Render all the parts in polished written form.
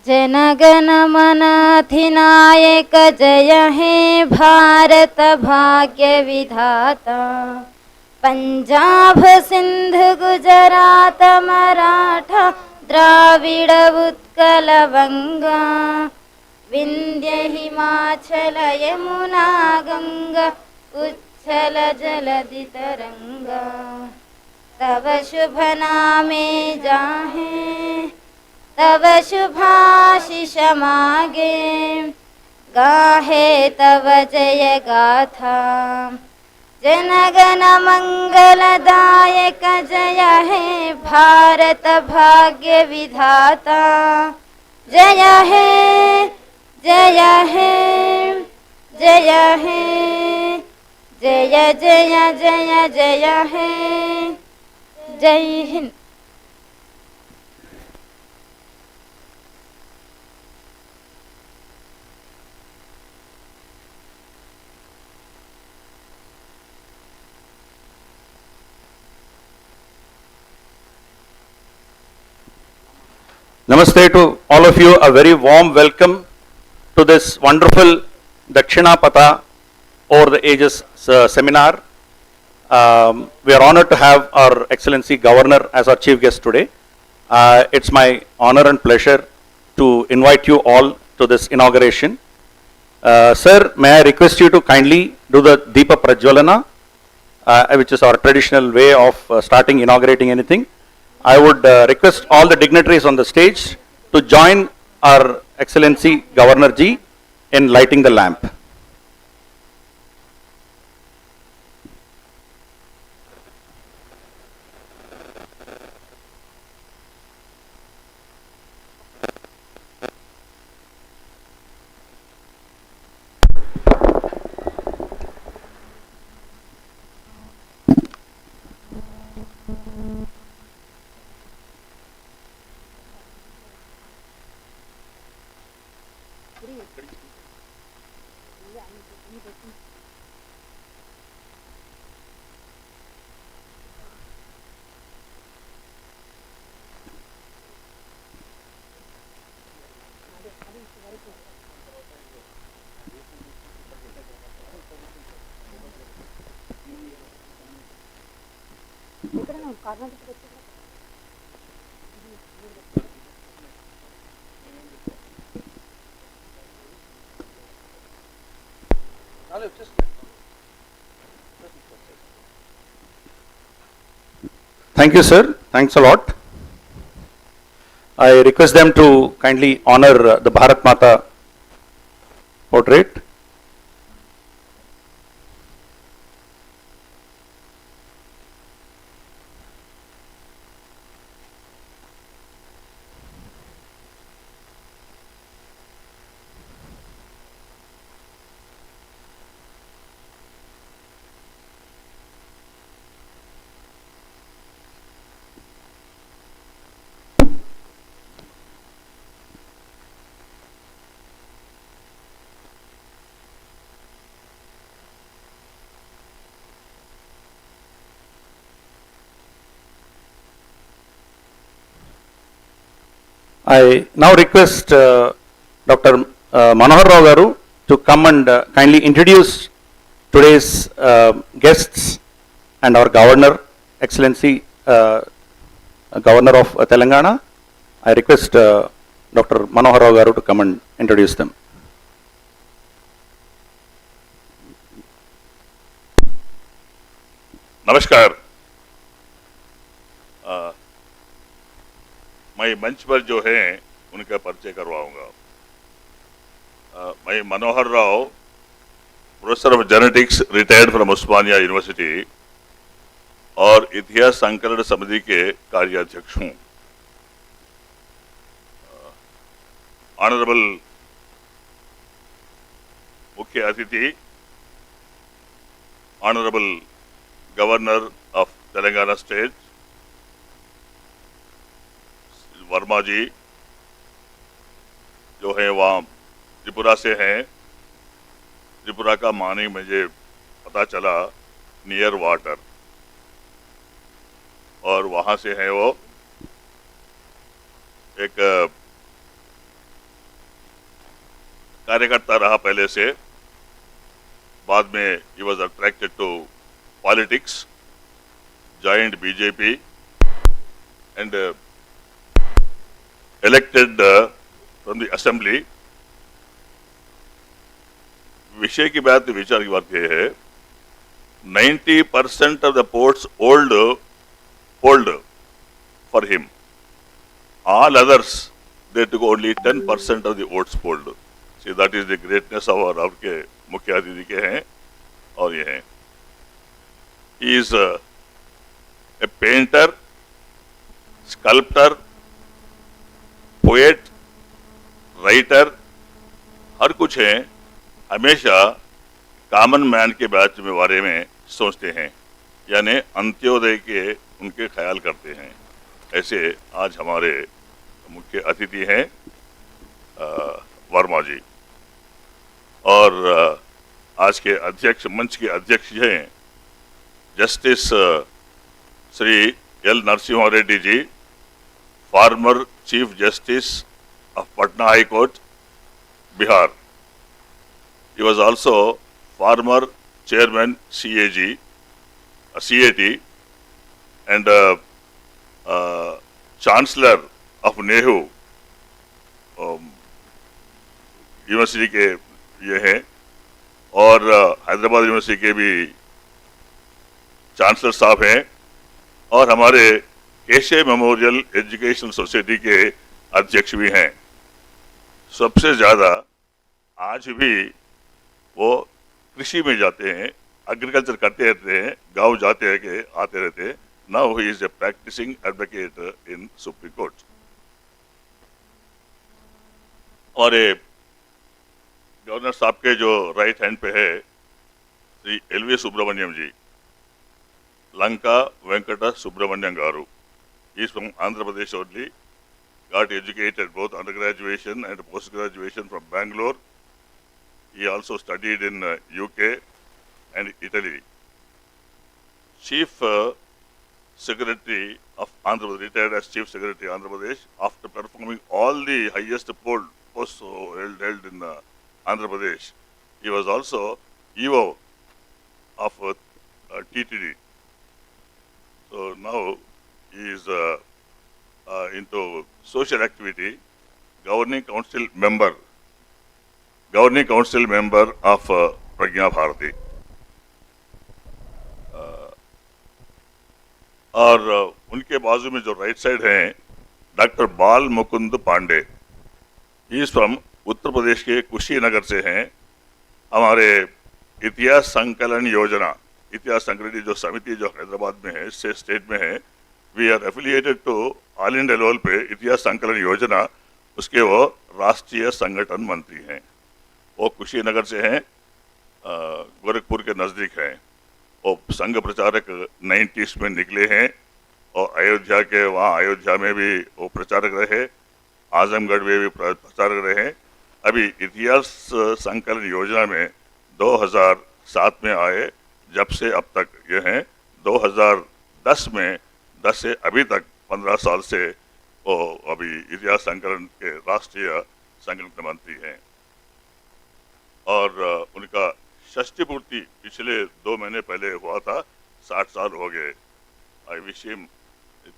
जनगण मन अधिनायक जय हे भारत भाग्य विधाता। पंजाब सिंध गुजरात मराठा द्राविड़ उत्कल वंगा विंध्य हिमाचल यमुना गंगा उच्छल जलधि तरंगा। तव शुभ नामे जाहे तव शुभाशिष मागे गाहे तव जय गाथा। जनगण मंगलदायक जय हे भारत भाग्य विधाता। जय हे जय हे जय हे जय जय जय जय हे। जय Hind. Namaste to all of you. A very warm welcome to this wonderful Dakshinapatha over the ages seminar. We are honored to have our Excellency Governor as our chief guest today. It's my honor and pleasure to invite you all to this inauguration. Sir, may I request you to kindly do the Deepa Prajwalana, which is our traditional way of starting inaugurating anything. I would request all the dignitaries on the stage to join our Excellency Governor Ji in lighting the lamp. Thank you, sir. Thanks a lot. I request them to kindly honor the Bharat Mata portrait. I now request Dr. Manohar Rao Garu to come and kindly introduce today's guests and our Governor, Excellency Governor of Telangana. I request Dr. Manohar Rao Garu to come and introduce them. नमस्कार। मैं मंच पर जो है उनका परिचय करवाऊंगा। मैं Manohar Rao, professor of genetics, retired from Osmania university और इतिहास संकलन समिति के कार्याध्यक्ष हूँ। ऑनरेबल मुख्य अतिथि, honourable governor of Telangana state Varma ji जो है वहाँ त्रिपुरा से हैं। त्रिपुरा का माने मुझे पता चला नियर वाटर, और वहाँ से है वो एक कार्यकर्ता रहा पहले से, बाद में he was attracted to politics, joined BJP and elected from the assembly. विषय की बात, विचार की बात यह है, 90% of the ports hold for him. All others, they took only 10% of the votes polled. See, that is the greatness of our के मुख्य अतिथि के हैं, और ये हैं. He is a painter, sculptor, poet, writer, हर कुछ है. हमेशा कॉमन मैन के बारे में सोचते हैं, यानी अंत्योदय के उनके ख्याल करते हैं. ऐसे आज हमारे मुख्य अतिथि हैं वर्मा जी, और आज के अध्यक्ष, मंच के अध्यक्ष हैं justice Shri L Narasimha Reddy ji, former chief justice of Patna high court, Bihar. He was also former chairman CAT and chancellor of Nehru university के ये हैं, और हैदराबाद यूनिवर्सिटी के भी चांसलर साहब हैं, और हमारे केशे मेमोरियल एजुकेशनल सोसाइटी के अध्यक्ष भी हैं. सबसे ज़्यादा आज भी वो कृषि में जाते हैं, एग्रीकल्चर करते रहते हैं, गांव जाते हैं के आते रहते हैं. Now he is a practising advocate in supreme court. और गवर्नर साहब के जो राइट हैंड पे है Shri LV Subramaniam ji, Lanka Venkat Subramaniam garu. He is from Andhra Pradesh only. Got educated both undergraduation and post graduation from Bangalore. He also studied in UK and Italy. Chief Secretary of Andhra Pradesh, retired as Chief Secretary Andhra Pradesh after performing all the highest posts held in Andhra Pradesh. He was also EO of TTD. So now he is into social activity, governing council member of प्रज्ञा भारती. और उनके बाजू में जो right side हैं doctor Bal Mukund Pande. He is from Uttar Pradesh के कुशीनगर से हैं. हमारे इतिहास संकलन योजना, इतिहास संकलन जो समिति जो हैदराबाद में है, स्टेट में है, we are affiliated to all India level पे इतिहास संकलन योजना, उसके वो राष्ट्रीय संगठन मंत्री हैं. वो कुशीनगर से हैं, गोरखपुर के नज़दीक हैं. वो संघ प्रचारक 90s में निकले हैं, और अयोध्या के वहाँ अयोध्या में भी वो प्रचारक रहे, आजमगढ़ में भी प्रचारक रहे. अभी इतिहास संकलन योजना में 2007 में आए, जब से अब तक ये हैं. 2010 में 10 से अभी तक 15 साल से वो अभी इतिहास संकलन के राष्ट्रीय संगठन मंत्री हैं. और उनका षष्ठी पूर्ति पिछले 2 महीने पहले हुआ था. 60 साल हो गए. I wish him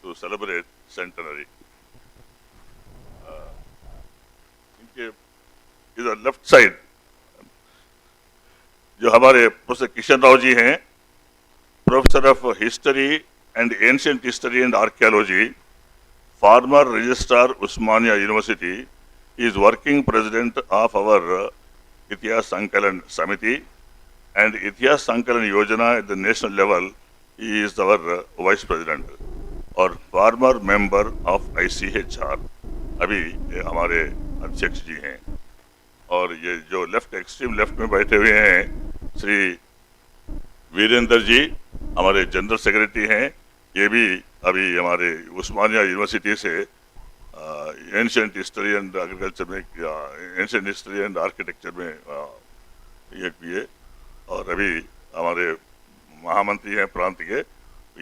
to celebrate centenary. इनके इधर लेफ्ट साइड जो हमारे प्रोफेसर किशन राव जी हैं, Professor of History and Ancient History and Archaeology, former Registrar Usmania University, is working president of our ITIHAS Sankalan Samithi and ITIHAS Sankalan Yojana at the national level. He is our vice president और farmer member of ICHR, अभी ये हमारे अध्यक्ष जी हैं। और ये जो left extreme left में बैठे हुए हैं श्री वीरेंद्र जी, हमारे जनरल सेक्रेटरी हैं। ये भी अभी हमारे उस्मानिया यूनिवर्सिटी से एंशिएंट हिस्ट्री एंड एग्रीकल्चर में, एंशिएंट हिस्ट्री एंड आर्किटेक्चर में ये किए, और अभी हमारे महामंत्री हैं प्रांत के,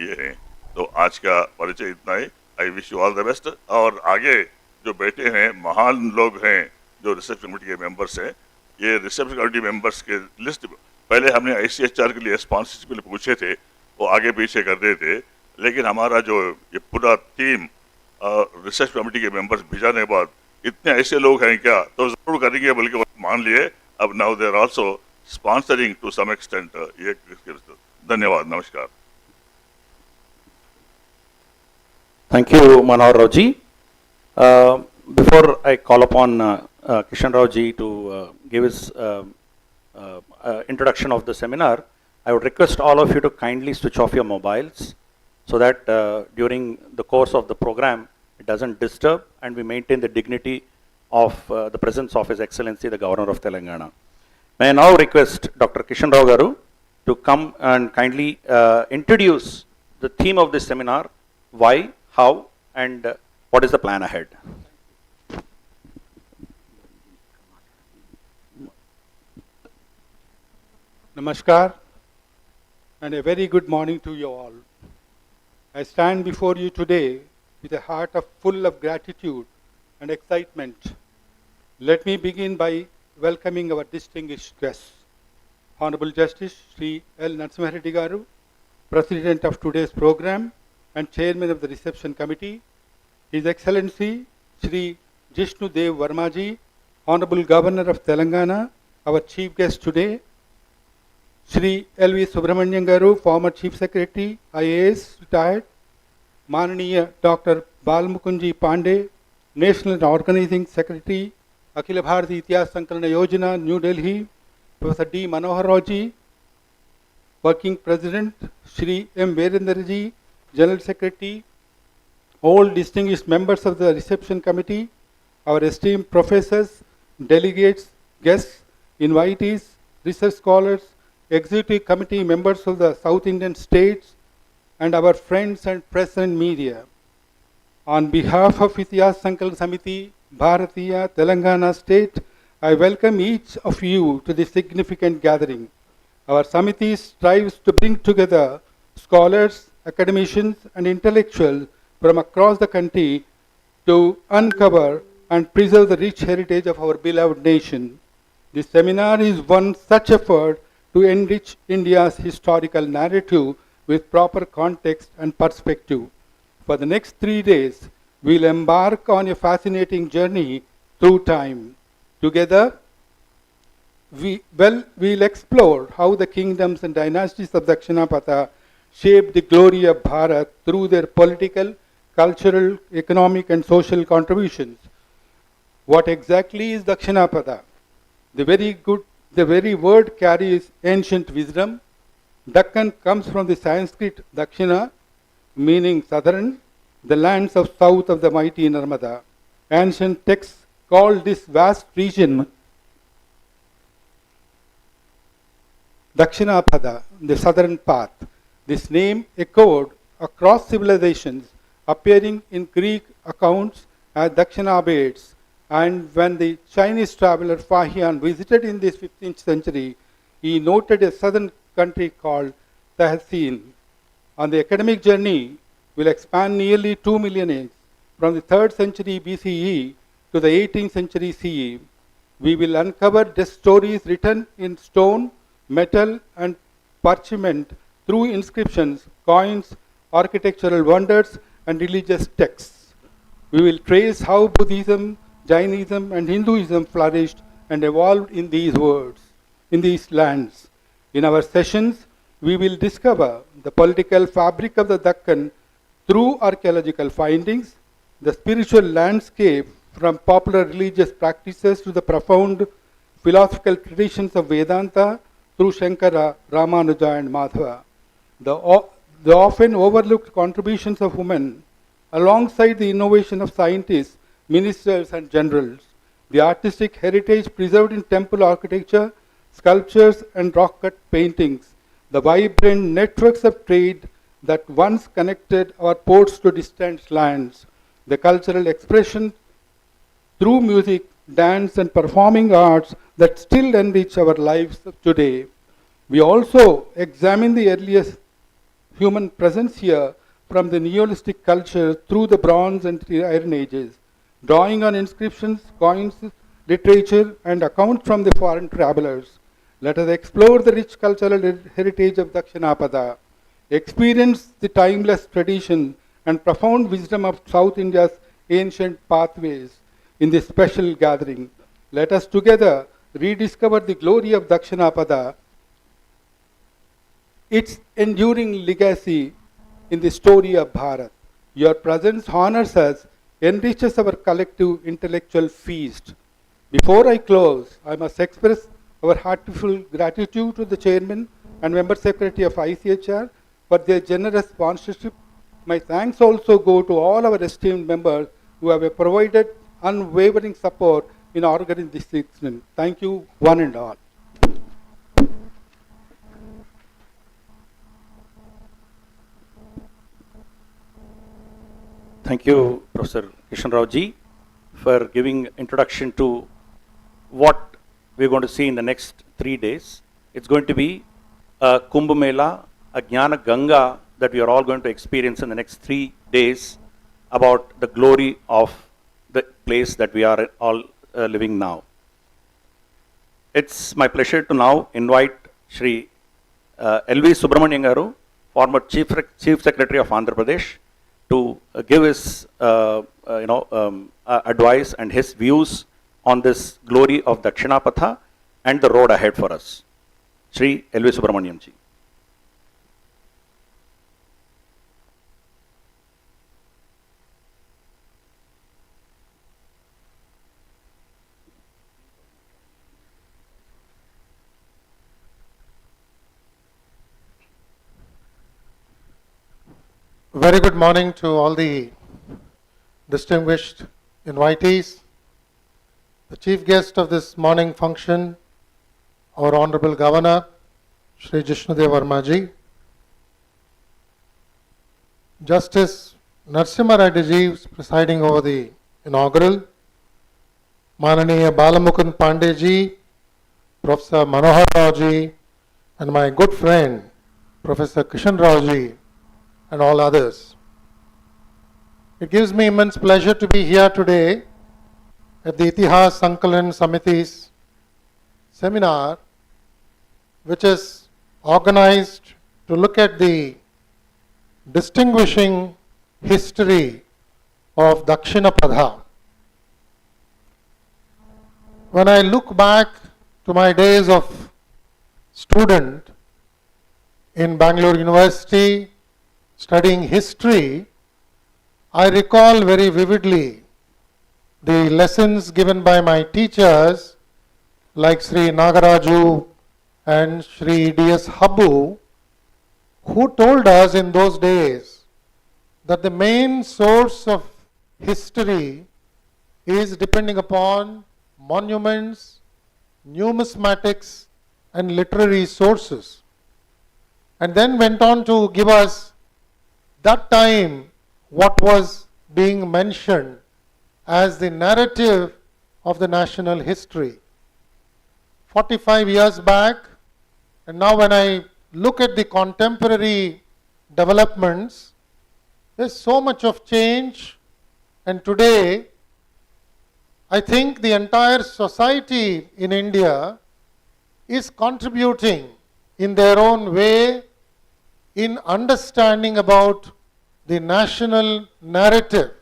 ये हैं। तो आज का परिचय इतना ही। I wish you all the best. और आगे जो बैठे हैं महान लोग हैं जो रिसर्च कमेटी के मेंबर्स हैं, ये रिसर्च कमेटी मेंबर्स के लिस्ट पहले हमने ICHR के लिए स्पॉन्सरशिप के लिए पूछे थे, वो आगे पीछे कर रहे थे, लेकिन हमारा जो ये पूरा टीम रिसर्च कमेटी के मेंबर्स भिजाने के बाद इतने ऐसे लोग हैं क्या, तो जरूर करेंगे, बल्कि वो मान लिए। अब now they are also sponsoring to some extent. ये धन्यवाद, नमस्कार। Thank you, Manohar Rao ji. Before I call upon Kishan Rao ji to give his introduction of the seminar, I would request all of you to kindly switch off your mobiles so that during the course of the program it doesn't disturb and we maintain the dignity of the presence of His Excellency the Governor of Telangana. May I now request Dr. Kishan Rao Garu to come and kindly introduce the theme of this seminar, why, how, and what is the plan ahead. Namaskar and a very good morning to you all. I stand before you today with a heart full of gratitude and excitement. Let me begin by welcoming our distinguished guests. Honorable Justice Sri L. Narasimha Reddy Garu, President of today's program and Chairman of the Reception Committee, His Excellency Sri Jishnu Dev Varmaji, Honorable Governor of Telangana, our Chief Guest today, Sri L.V. Subramanian Garu, former Chief Secretary, IAS, retired, Mananiya Dr. Balmukunji Pandey, National Organizing Secretary, Akhila Bharati ITIHAS Sankalan Yojana, New Delhi, Professor D. Manohar Rao ji, Working President, Sri M. Virendra ji, General Secretary, all distinguished members of the Reception Committee, our esteemed professors, delegates, guests, invitees, research scholars, Executive Committee members of the South Indian states, and our friends and press and media. On behalf of ITIHAS Sankalan Samithi, Bharateeya, Telangana state, I welcome each of you to this significant gathering. Our Samiti strives to bring together scholars, academicians, and intellectuals from across the country to uncover and preserve the rich heritage of our beloved nation. This seminar is one such effort to enrich India's historical narrative with proper context and perspective. For the next 3 days, we'll embark on a fascinating journey through time. Together, we'll explore how the kingdoms and dynasties of Dakshinapatha shaped the glory of Bharat through their political, cultural, economic, and social contributions. What exactly is Dakshinapatha? The very word carries ancient wisdom. Dakkan comes from the Sanskrit Dakshina, meaning southern, the lands of south of the mighty Narmada. Ancient texts called this vast region Dakshinapatha, the southern path. This name echoed across civilizations, appearing in Greek accounts as Dakshinabades. And when the Chinese traveler Fahian visited in this 15th century, he noted a southern country called Tehsin. On the academic journey, we'll expand nearly 2 million years, from the 3rd century BCE to the 18th century CE. We will uncover the stories written in stone, metal, and parchment through inscriptions, coins, architectural wonders, and religious texts. We will trace how Buddhism, Jainism, and Hinduism flourished and evolved in these lands. In our sessions, we will discover the political fabric of the Dakkan through archaeological findings, the spiritual landscape from popular religious practices to the profound philosophical traditions of Vedanta through Shankara, Ramanuja and Madhava. The often overlooked contributions of women alongside the innovation of scientists, ministers and generals, the artistic heritage preserved in temple architecture, sculptures and rock-cut paintings, the vibrant networks of trade that once connected our ports to distant lands, the cultural expression through music, dance and performing arts that still enrich our lives today. We also examine the earliest human presence here from the Neolithic culture through the Bronze and Iron Ages, drawing on inscriptions, coins, literature and accounts from the foreign travelers. Let us explore the rich cultural heritage of Dakshinapatha, experience the timeless tradition and profound wisdom of South India's ancient pathways in this special gathering. Let us together rediscover the glory of Dakshinapatha, its enduring legacy in the story of Bharat. Your presence honors us, enriches our collective intellectual feast. Before I close, I must express our heartfelt gratitude to the Chairman and Member Secretary of ICHR for their generous sponsorship. My thanks also go to all our esteemed members who have provided unwavering support in organizing this event. Thank you, one and all. Thank you, Professor Kishan Rao ji, for giving introduction to what we're going to see in the next 3 days. It's going to be a Kumbh Mela, a Jnana Ganga that we are all going to experience in the next 3 days about the glory of the place that we are all living now. It's my pleasure to now invite Shri L.V. Subramanian Garu, former Chief Secretary of Andhra Pradesh, to give his advice and his views on this glory of Dakshinapatha and the road ahead for us. Shri L.V. Subramanian ji. Very good morning to all the distinguished invitees. The chief guest of this morning function, our Honorable Governor, Shri Jishnudev Verma ji, Justice Narasimha Reddy ji is presiding over the inaugural, Mananiya Balamukund Pandey ji, Professor Manohar Rao ji, and my good friend, Professor Kishan Rao ji, and all others. It gives me immense pleasure to be here today at the ITIHAS Sankalan Samithi's seminar, which is organized to look at the distinguishing history of Dakshinapatha. When I look back to my days of student in Bangalore University, studying history, I recall very vividly the lessons given by my teachers like Sri Nagaraju and Sri D.S. Habbu, who told us in those days that the main source of history is depending upon monuments, numismatics and literary sources. And then went on to give us that time what was being mentioned as the narrative of the national history. 45 years back, and now when I look at the contemporary developments, there's so much of change, and today I think the entire society in India is contributing in their own way in understanding about the national narrative,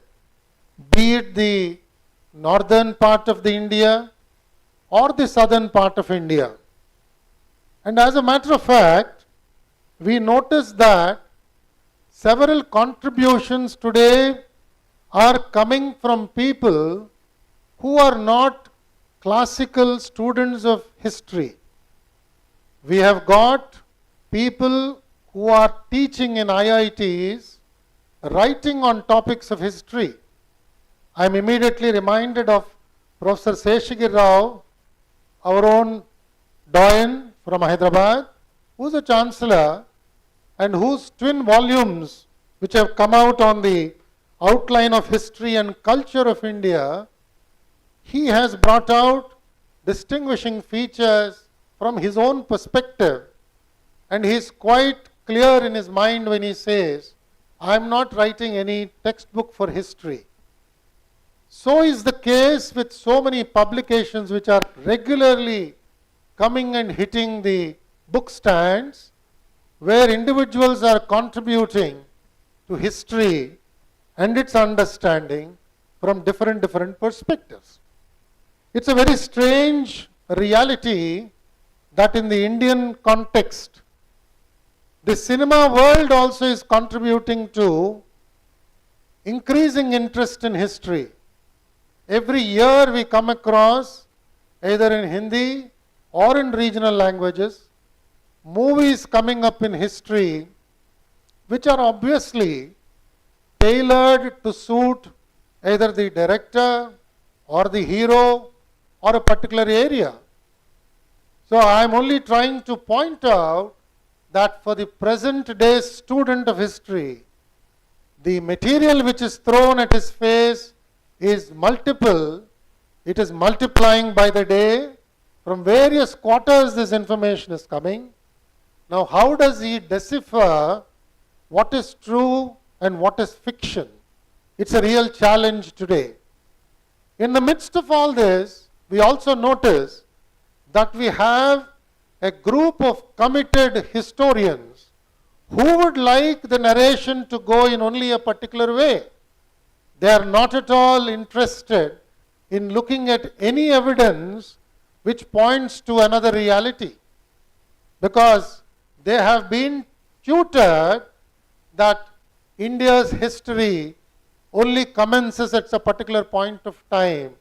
be it the northern part of the India or the southern part of India. And as a matter of fact, we notice that several contributions today are coming from people who are not classical students of history. We have got people who are teaching in IITs, writing on topics of history. I am immediately reminded of Professor Seshagir Rao, our own doyen from Hyderabad, who is a chancellor and whose twin volumes, which have come out on the outline of history and culture of India, he has brought out distinguishing features from his own perspective, and he is quite clear in his mind when he says, I am not writing any textbook for history. So is the case with so many publications which are regularly coming and hitting the book stands, where individuals are contributing to history and its understanding from different perspectives. It's a very strange reality that in the Indian context, the cinema world also is contributing to increasing interest in history. Every year we come across, either in Hindi or in regional languages, movies coming up in history which are obviously tailored to suit either the director or the hero or a particular area. So I am only trying to point out that for the present day student of history, the material which is thrown at his face is multiple. It is multiplying by the day. From various quarters this information is coming. Now how does he decipher what is true and what is fiction? It's a real challenge today. In the midst of all this, we also notice that we have a group of committed historians who would like the narration to go in only a particular way. They are not at all interested in looking at any evidence which points to another reality, because they have been tutored that India's history only commences at a particular point of time,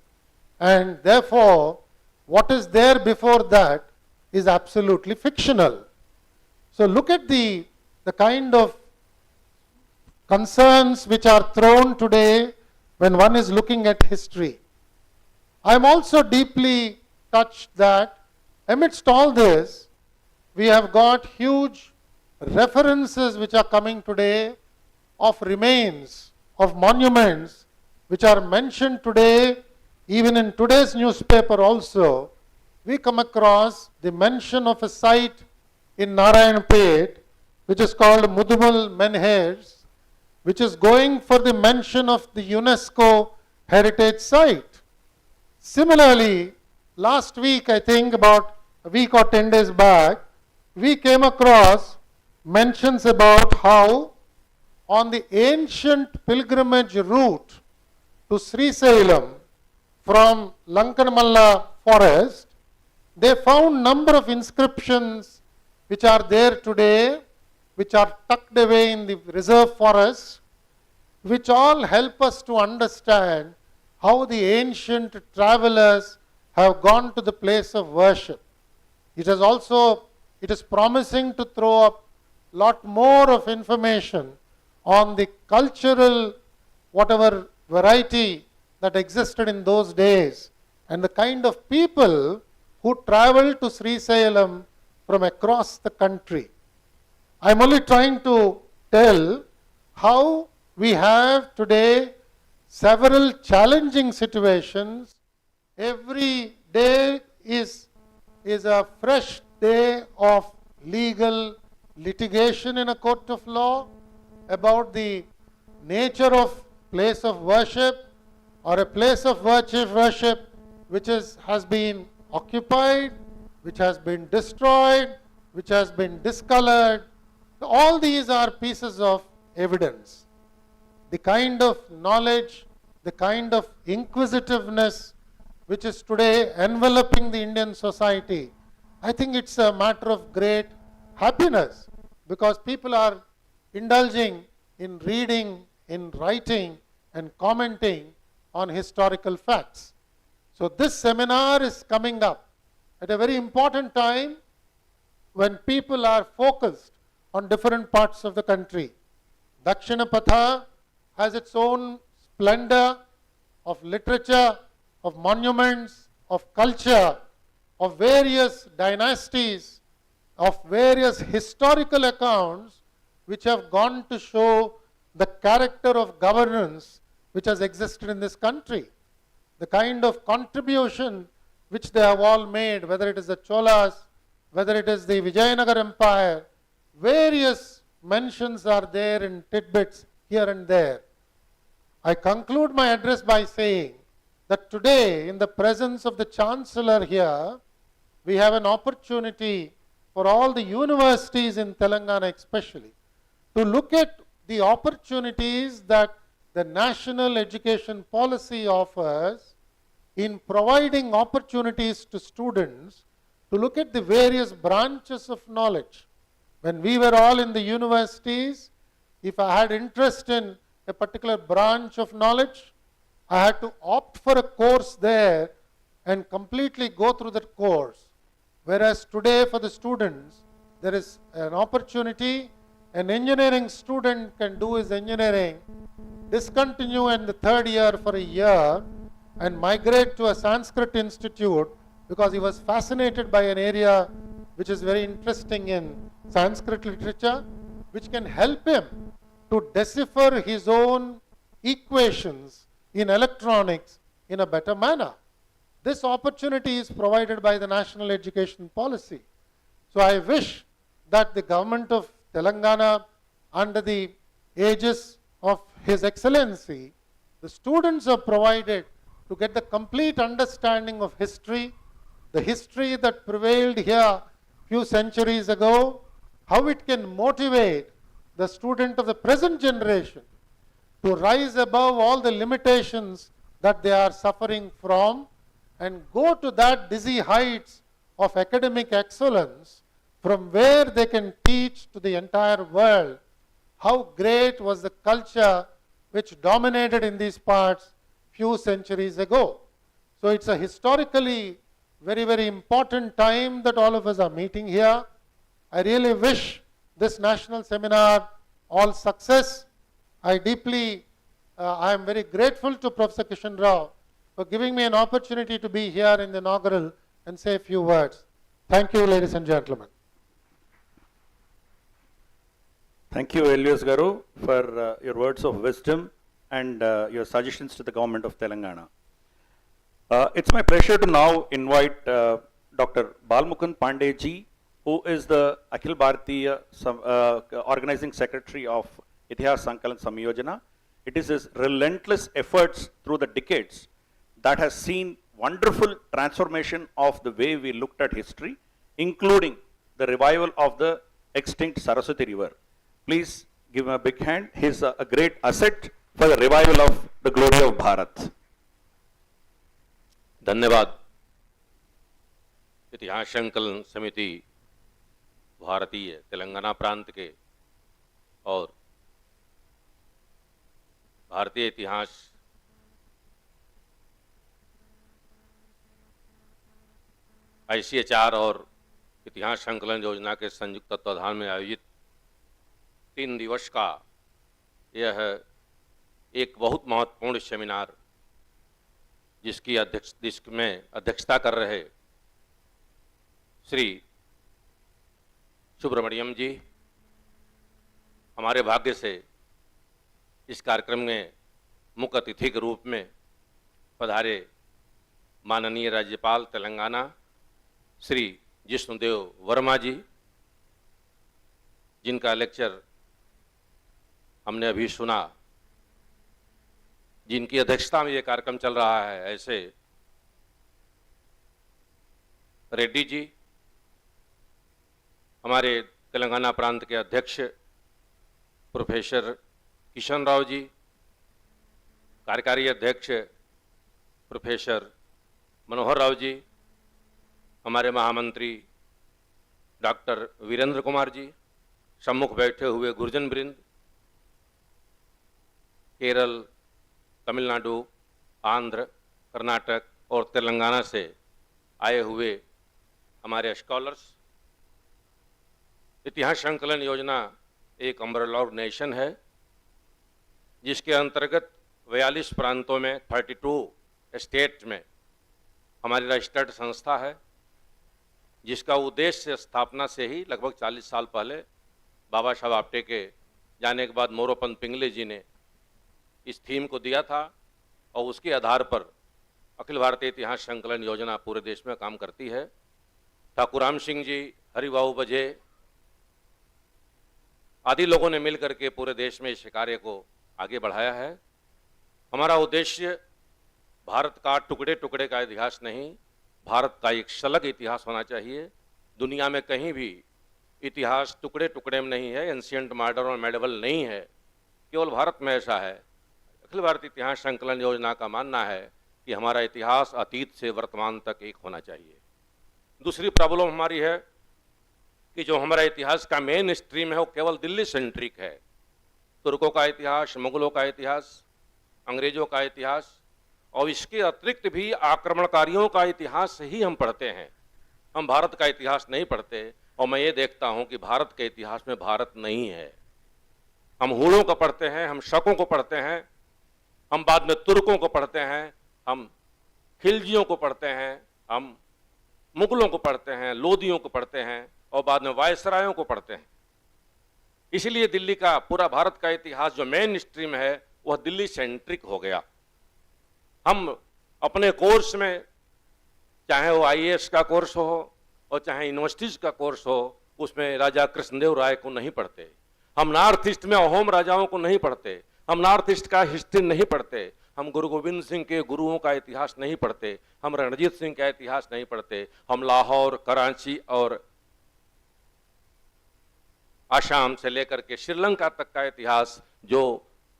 and therefore what is there before that is absolutely fictional. So look at the kind of concerns which are thrown today when one is looking at history. I am also deeply touched that amidst all this, we have got huge references which are coming today of remains, of monuments, which are mentioned today, even in today's newspaper also. We come across the mention of a site in Narayanpet, which is called Mudumal Menhers, which is going for the mention of the UNESCO heritage site. Similarly, last week, I think about a week or 10 days back, we came across mentions about how on the ancient pilgrimage route to Sri Salem from Lankanamalla forest, they found number of inscriptions which are there today, which are tucked away in the reserve forest, which all help us to understand how the ancient travelers have gone to the place of worship. It is promising to throw up lot more of information on the cultural whatever variety that existed in those days and the kind of people who traveled to Sri Salem from across the country. I am only trying to tell how we have today several challenging situations. Every day is a fresh day of legal litigation in a court of law about the nature of place of worship or a place of worship which has been occupied, which has been destroyed, which has been discolored. All these are pieces of evidence. The kind of knowledge, the kind of inquisitiveness which is today enveloping the Indian society, I think it's a matter of great happiness because people are indulging in reading, in writing and commenting on historical facts. So this seminar is coming up at a very important time when people are focused on different parts of the country. Dakshinapatha has its own splendor of literature, of monuments, of culture, of various dynasties, of various historical accounts which have gone to show the character of governance which has existed in this country. The kind of contribution which they have all made, whether it is the Cholas, whether it is the Vijayanagar Empire, various mentions are there in tidbits here and there. I conclude my address by saying that today, in the presence of the Chancellor here, we have an opportunity for all the universities in Telangana especially to look at the opportunities that the national education policy offers in providing opportunities to students to look at the various branches of knowledge. When we were all in the universities, if I had interest in a particular branch of knowledge, I had to opt for a course there and completely go through that course. Whereas today for the students, there is an opportunity. An engineering student can do his engineering, discontinue in the third year for a year and migrate to a Sanskrit institute because he was fascinated by an area which is very interesting in Sanskrit literature, which can help him to decipher his own equations in electronics in a better manner. This opportunity is provided by the National Education Policy. So I wish that the government of Telangana, under the aegis of His Excellency, the students are provided to get the complete understanding of history, the history that prevailed here few centuries ago, how it can motivate the student of the present generation to rise above all the limitations that they are suffering from and go to that dizzy heights of academic excellence from where they can teach to the entire world how great was the culture which dominated in these parts few centuries ago. So it's a historically very, very important time that all of us are meeting here. I really wish this national seminar all success. I am very grateful to Professor Kishan Rao for giving me an opportunity to be here in the inaugural and say a few words. Thank you, ladies and gentlemen. Thank you, Elias Garu, for your words of wisdom and your suggestions to the government of Telangana. It's my pleasure to now invite Dr. Balmukund Pandey ji, who is the Akhil Bharatiya Organizing Secretary of ITIHAS Sankalan Samiyojana. It is his relentless efforts through the decades that has seen wonderful transformation of the way we looked at history, including the revival of the extinct Saraswati River. Please give him a big hand. He is a great asset for the revival of the glory of Bharat. धन्यवाद। इतिहास संकलन समिति भारतीय तेलंगाना प्रांत के और भारतीय इतिहास ICHR और इतिहास संकलन योजना के संयुक्त तत्वाधान में आयोजित 3 दिवस का यह एक बहुत महत्वपूर्ण सेमिनार, जिसकी अध्यक्षता कर रहे श्री सुब्रमण्यम जी, हमारे भाग्य से इस कार्यक्रम में मुख्य अतिथि के रूप में पधारे माननीय राज्यपाल तेलंगाना श्री जिष्णुदेव वर्मा जी, जिनका लेक्चर हमने अभी सुना, जिनकी अध्यक्षता में ये कार्यक्रम चल रहा है, ऐसे रेड्डी जी, हमारे तेलंगाना प्रांत के अध्यक्ष प्रोफेसर किशन राव जी, कार्यकारी अध्यक्ष प्रोफेसर मनोहर राव जी, हमारे महामंत्री डॉक्टर वीरेंद्र कुमार जी, सम्मुख बैठे हुए गुरुजन वृंद, केरल, तमिलनाडु, आंध्र, कर्नाटक और तेलंगाना से आए हुए हमारे स्कॉलर्स, इतिहास संकलन योजना एक अम्ब्रेला ऑर्गेनाइजेशन है जिसके अंतर्गत 42 प्रांतों में 32 स्टेट में हमारी रजिस्टर्ड संस्था है, जिसका उद्देश्य स्थापना से ही लगभग 40 साल पहले बाबा साहब आप्टे के जाने के बाद मोरोपंत पिंगले जी ने इस थीम को दिया था और उसके आधार पर अखिल भारतीय इतिहास संकलन योजना पूरे देश में काम करती है। ठाकुर राम सिंह जी, हरिबाबू बजे आदि लोगों ने मिलकर के पूरे देश में इस कार्य को आगे बढ़ाया है। हमारा उद्देश्य भारत का टुकड़े टुकड़े का इतिहास नहीं, भारत का एक सलग इतिहास होना चाहिए। दुनिया में कहीं भी इतिहास टुकड़े टुकड़े में नहीं है, एंशिएंट, मॉडर्न और मेडिवल नहीं है, केवल भारत में ऐसा है। अखिल भारतीय इतिहास संकलन योजना का मानना है कि हमारा इतिहास अतीत से वर्तमान तक एक होना चाहिए। दूसरी प्रॉब्लम हमारी है कि जो हमारा इतिहास का मेन स्ट्रीम है वो केवल दिल्ली सेंट्रिक है। तुर्कों का इतिहास, मुगलों का इतिहास, अंग्रेजों का इतिहास और इसके अतिरिक्त भी आक्रमणकारियों का इतिहास ही हम पढ़ते हैं। हम भारत का इतिहास नहीं पढ़ते और मैं ये देखता हूं कि भारत के इतिहास में भारत नहीं है। हम हूणों को पढ़ते हैं, हम शकों को पढ़ते हैं, हम बाद में तुर्कों को पढ़ते हैं, हम खिलजियों को पढ़ते हैं, हम मुगलों को पढ़ते हैं, लोदियों को पढ़ते हैं और बाद में वायसरायों को पढ़ते हैं। इसलिए दिल्ली का पूरा भारत का इतिहास जो मेन स्ट्रीम है वह दिल्ली सेंट्रिक हो गया। हम अपने कोर्स में, चाहे वो IAS का कोर्स हो और चाहे यूनिवर्सिटीज का कोर्स हो, उसमें राजा कृष्णदेव राय को नहीं पढ़ते। हम नॉर्थ ईस्ट में अहोम राजाओं को नहीं पढ़ते, हम नॉर्थ ईस्ट का हिस्ट्री नहीं पढ़ते, हम गुरु गोविंद सिंह के गुरुओं का इतिहास नहीं पढ़ते, हम रणजीत सिंह का इतिहास नहीं पढ़ते, हम लाहौर, कराची और आसाम से लेकर के श्रीलंका तक का इतिहास जो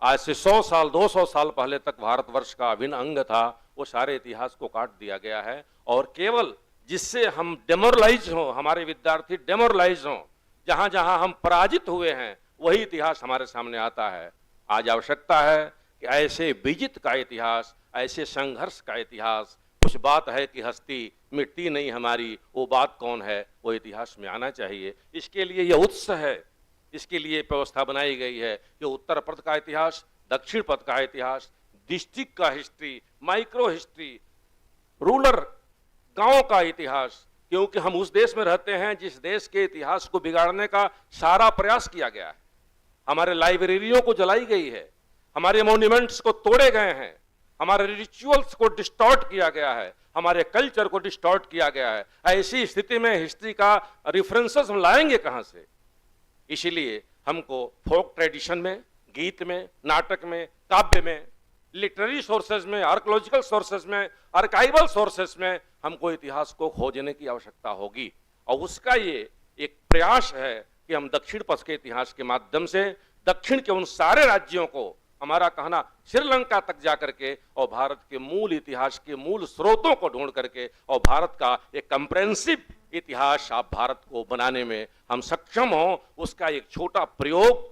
आज से 100 साल 200 साल पहले तक भारतवर्ष का अभिन्न अंग था, वो सारे इतिहास को काट दिया गया है। और केवल जिससे हम डेमोरलाइज हों, हमारे विद्यार्थी डेमोरलाइज हों, जहां जहां हम पराजित हुए हैं वही इतिहास हमारे सामने आता है। आज आवश्यकता है कि ऐसे विजित का इतिहास, ऐसे संघर्ष का इतिहास, कुछ बात है कि हस्ती मिटती नहीं हमारी, वो बात कौन है, वो इतिहास में आना चाहिए। इसके लिए यह उत्सव है, इसके लिए व्यवस्था बनाई गई है कि उत्तर पथ का इतिहास, दक्षिण पथ का इतिहास, डिस्ट्रिक्ट का हिस्ट्री, माइक्रो हिस्ट्री, रूरल गांव का इतिहास, क्योंकि हम उस देश में रहते हैं जिस देश के इतिहास को बिगाड़ने का सारा प्रयास किया गया है। हमारे लाइब्रेरियों को जलाई गई है, हमारे मॉन्यूमेंट्स को तोड़े गए हैं, हमारे रिचुअल्स को डिस्टॉर्ट किया गया है, हमारे कल्चर को डिस्टॉर्ट किया गया है। ऐसी स्थिति में हिस्ट्री का रेफरेंसेस हम लाएंगे कहां से? इसीलिए हमको फोक ट्रेडिशन में, गीत में, नाटक में, काव्य में, लिटरेरी सोर्सेज में, आर्कोलॉजिकल सोर्सेज में, आर्काइवल सोर्सेज में हमको इतिहास को खोजने की आवश्यकता होगी। और उसका ये एक प्रयास है कि हम दक्षिण पथ के इतिहास के माध्यम से दक्षिण के उन सारे राज्यों को, हमारा कहना श्रीलंका तक जाकर के, और भारत के मूल इतिहास के मूल स्रोतों को ढूंढ करके और भारत का एक कंप्रेहेंसिव इतिहास आप भारत को बनाने में हम सक्षम हों, उसका एक छोटा प्रयोग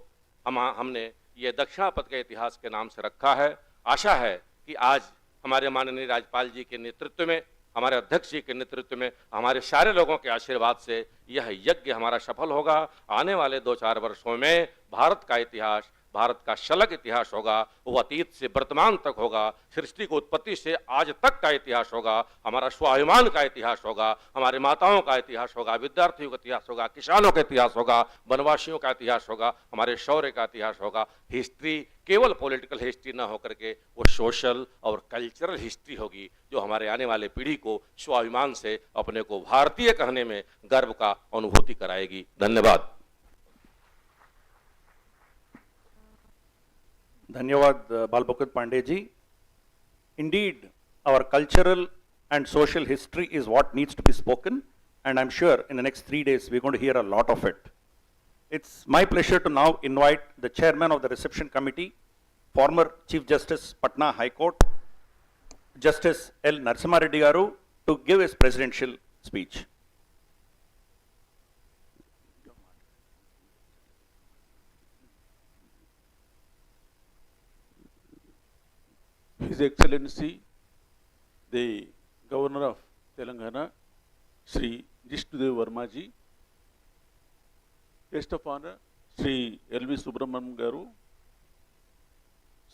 हमने ये दक्षिणापथ के इतिहास के नाम से रखा है। आशा है कि आज हमारे माननीय राज्यपाल जी के नेतृत्व में, हमारे अध्यक्ष जी के नेतृत्व में, हमारे सारे लोगों के आशीर्वाद से यह यज्ञ हमारा सफल होगा। आने वाले 2-4 वर्षों में भारत का इतिहास, भारत का सलग इतिहास होगा, वो अतीत से वर्तमान तक होगा, सृष्टि की उत्पत्ति से आज तक का इतिहास होगा, हमारा स्वाभिमान का इतिहास होगा, हमारे माताओं का इतिहास होगा, विद्यार्थियों का इतिहास होगा, किसानों का इतिहास होगा, वनवासियों का इतिहास होगा, हमारे शौर्य का इतिहास होगा। हिस्ट्री केवल पॉलिटिकल हिस्ट्री ना होकर के वो सोशल और कल्चरल हिस्ट्री होगी, जो हमारे आने वाले पीढ़ी को स्वाभिमान से अपने को भारतीय कहने में गर्व का अनुभूति कराएगी। धन्यवाद। Dhanyawad Balmukund Pandey ji. Indeed, our cultural and social history is what needs to be spoken, and I'm sure in the next 3 days we're going to hear a lot of it. It's my pleasure to now invite the chairman of the reception committee, former Chief Justice Patna High Court, Justice L. Narasimha Reddy Garu, to give his presidential speech. His Excellency, the Governor of Telangana, Sri Jishnudev Vermaji, Guest of Honor, Sri L.V. Subramaniam Garu,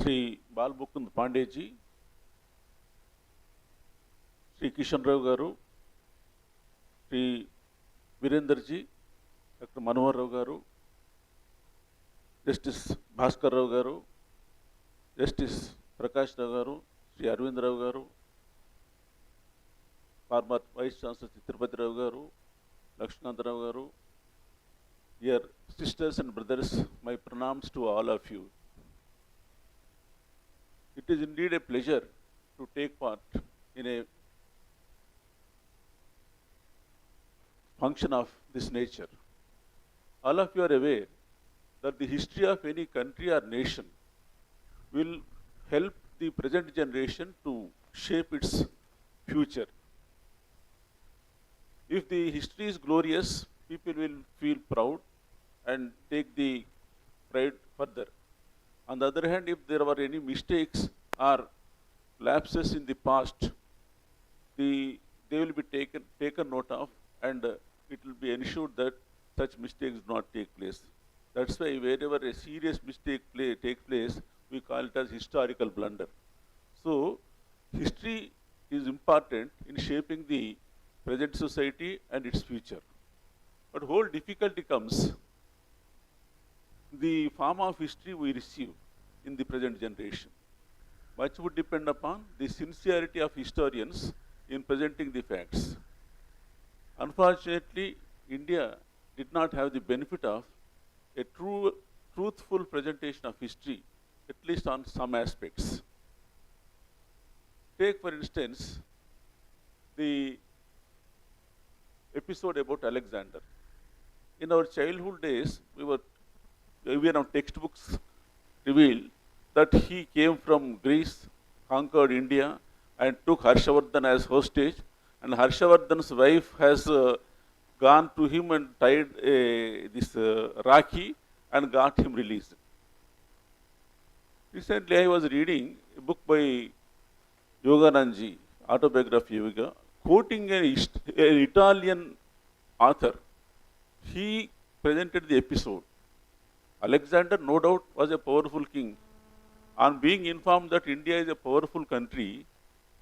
Sri Bal Mukund Pandeji, Sri Kishan Rao Garu, Sri Virenderji, Dr. Manohar Rao Garu, Justice Bhaskar Rao Garu, Justice Prakashan Rao Garu, Sri Arvind Rao Garu, former Vice Chancellor Tirupati Rao Garu, Lakshmikant Rao Garu, dear sisters and brothers, my pranams to all of you. It is indeed a pleasure to take part in a function of this nature. All of you are aware that the history of any country or nation will help the present generation to shape its future. If the history is glorious, people will feel proud and take the pride further. On the other hand, if there were any mistakes or lapses in the past, they will be taken note of, and it will be ensured that such mistakes do not take place. That's why wherever a serious mistake takes place, we call it as historical blunder. So, history is important in shaping the present society and its future. But whole difficulty comes the form of history we receive in the present generation. Much would depend upon the sincerity of historians in presenting the facts. Unfortunately, India did not have the benefit of a truthful presentation of history, at least on some aspects. Take, for instance, the episode about Alexander. In our childhood days, even our textbooks reveal that he came from Greece, conquered India, and took Harshavardhan as hostage, and Harshavardhan's wife has gone to him and tied this Rakhi and got him released. Recently, I was reading a book by Yogananji, Autobiography Yoga, quoting an Italian author. He presented the episode. Alexander, no doubt, was a powerful king. On being informed that India is a powerful country,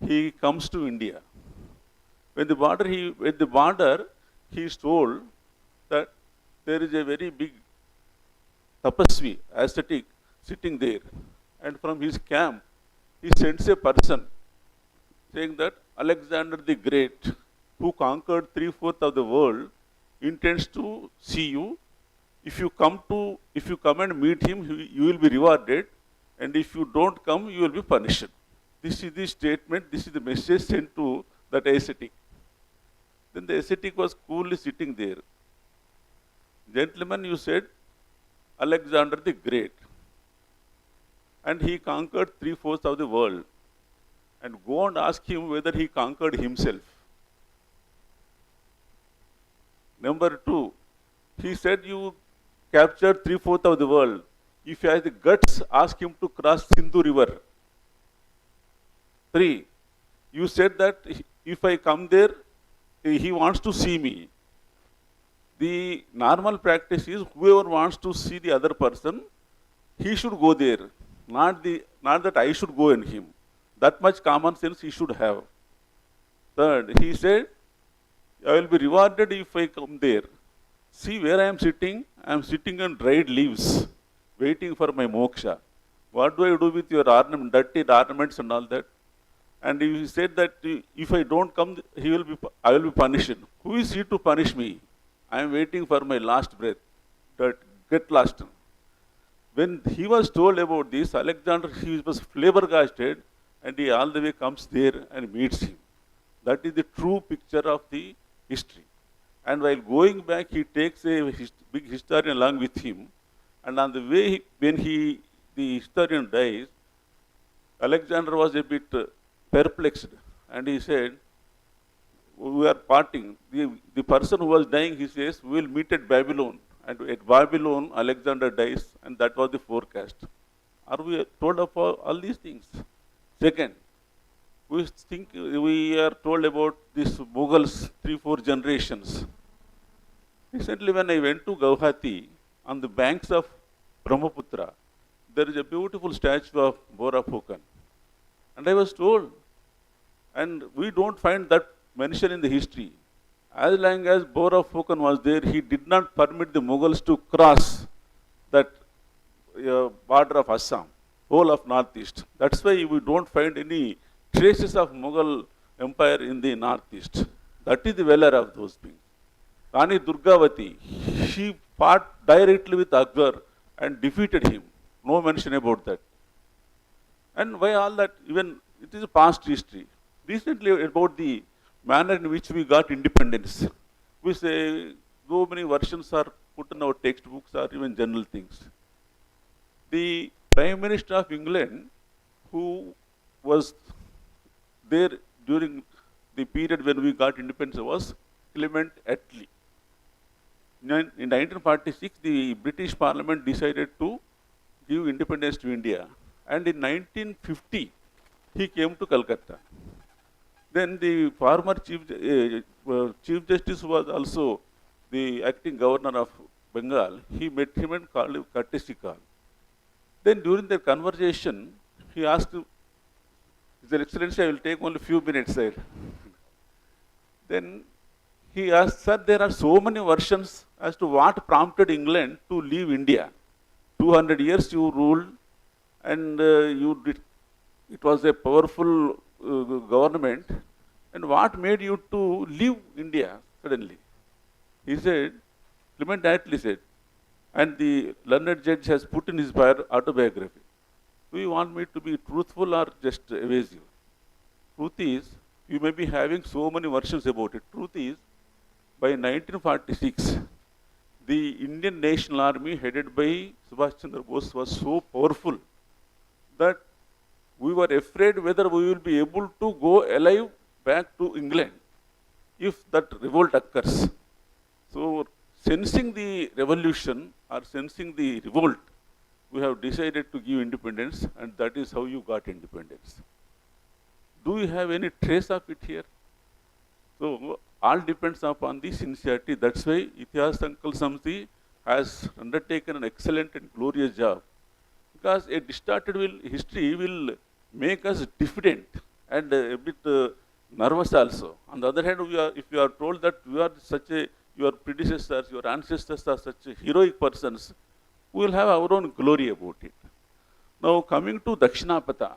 he comes to India. When the border, he is told that there is a very big tapasvi, ascetic, sitting there. And from his camp, he sends a person saying that Alexander the Great, who conquered 3/4 of the world, intends to see you. If you come and meet him, you will be rewarded, and if you don't come, you will be punished. This is the statement, this is the message sent to that ascetic. Then the ascetic was coolly sitting there. Gentlemen, you said Alexander the Great, and he conquered 3/4 of the world. And go and ask him whether he conquered himself. Number 2, he said you captured 3/4 of the world. If he has the guts, ask him to cross Sindhu River. 3, you said that if I come there, he wants to see me. The normal practice is whoever wants to see the other person, he should go there, not that I should go in him. That much common sense he should have. 3rd, he said, I will be rewarded if I come there. See where I am sitting? I am sitting on dried leaves, waiting for my moksha. What do I do with your dirty ornaments and all that? And he said that if I don't come, I will be punished. Who is he to punish me? I am waiting for my last breath. Get lost. When he was told about this, Alexander, he was flabbergasted, and he all the way comes there and meets him. That is the true picture of the history. And while going back, he takes a big historian along with him. And on the way, when the historian dies, Alexander was a bit perplexed. And he said, we are parting. The person who was dying, he says, we will meet at Babylon. And at Babylon, Alexander dies, and that was the forecast. Are we told of all these things? Second, we think we are told about these Mughals 3-4 generations. Recently, when I went to Guwahati, on the banks of Brahmaputra, there is a beautiful statue of Bora Phukan. And I was told, and we don't find that mention in the history. As long as Bora Phukan was there, he did not permit the Mughals to cross that border of Assam, whole of northeast. That's why we don't find any traces of Mughal empire in the northeast. That is the valor of those things. Rani Durgavati, she fought directly with Akbar and defeated him. No mention about that. And why all that? Even it is a past history. Recently, about the manner in which we got independence. We say so many versions are put in our textbooks or even general things. The Prime Minister of England, who was there during the period when we got independence, was Clement Attlee. In 1946, the British Parliament decided to give independence to India. And in 1950, he came to Calcutta. Then the former Chief Justice was also the acting governor of Bengal. He met him and called him courtesy call. Then during their conversation, he asked, His Excellency, I will take only a few minutes, sir. Then he asked, sir, there are so many versions as to what prompted England to leave India. 200 years you ruled and it was a powerful government. And what made you to leave India suddenly? He said, Clement Attlee said, and the learned judge has put in his autobiography, do you want me to be truthful or just evasive? Truth is, you may be having so many versions about it. Truth is, by 1946, the Indian National Army headed by Subhash Chandra Bose was so powerful that we were afraid whether we will be able to go alive back to England if that revolt occurs. So, sensing the revolution or sensing the revolt, we have decided to give independence, and that is how you got independence. Do you have any trace of it here? So, all depends upon the sincerity. That's why ITIHAS Sankalan Samiti has undertaken an excellent and glorious job. Because a distorted history will make us diffident and a bit nervous also. On the other hand, if you are told that your predecessors, your ancestors are such heroic persons, we will have our own glory about it. Now, coming to Dakshinapatha,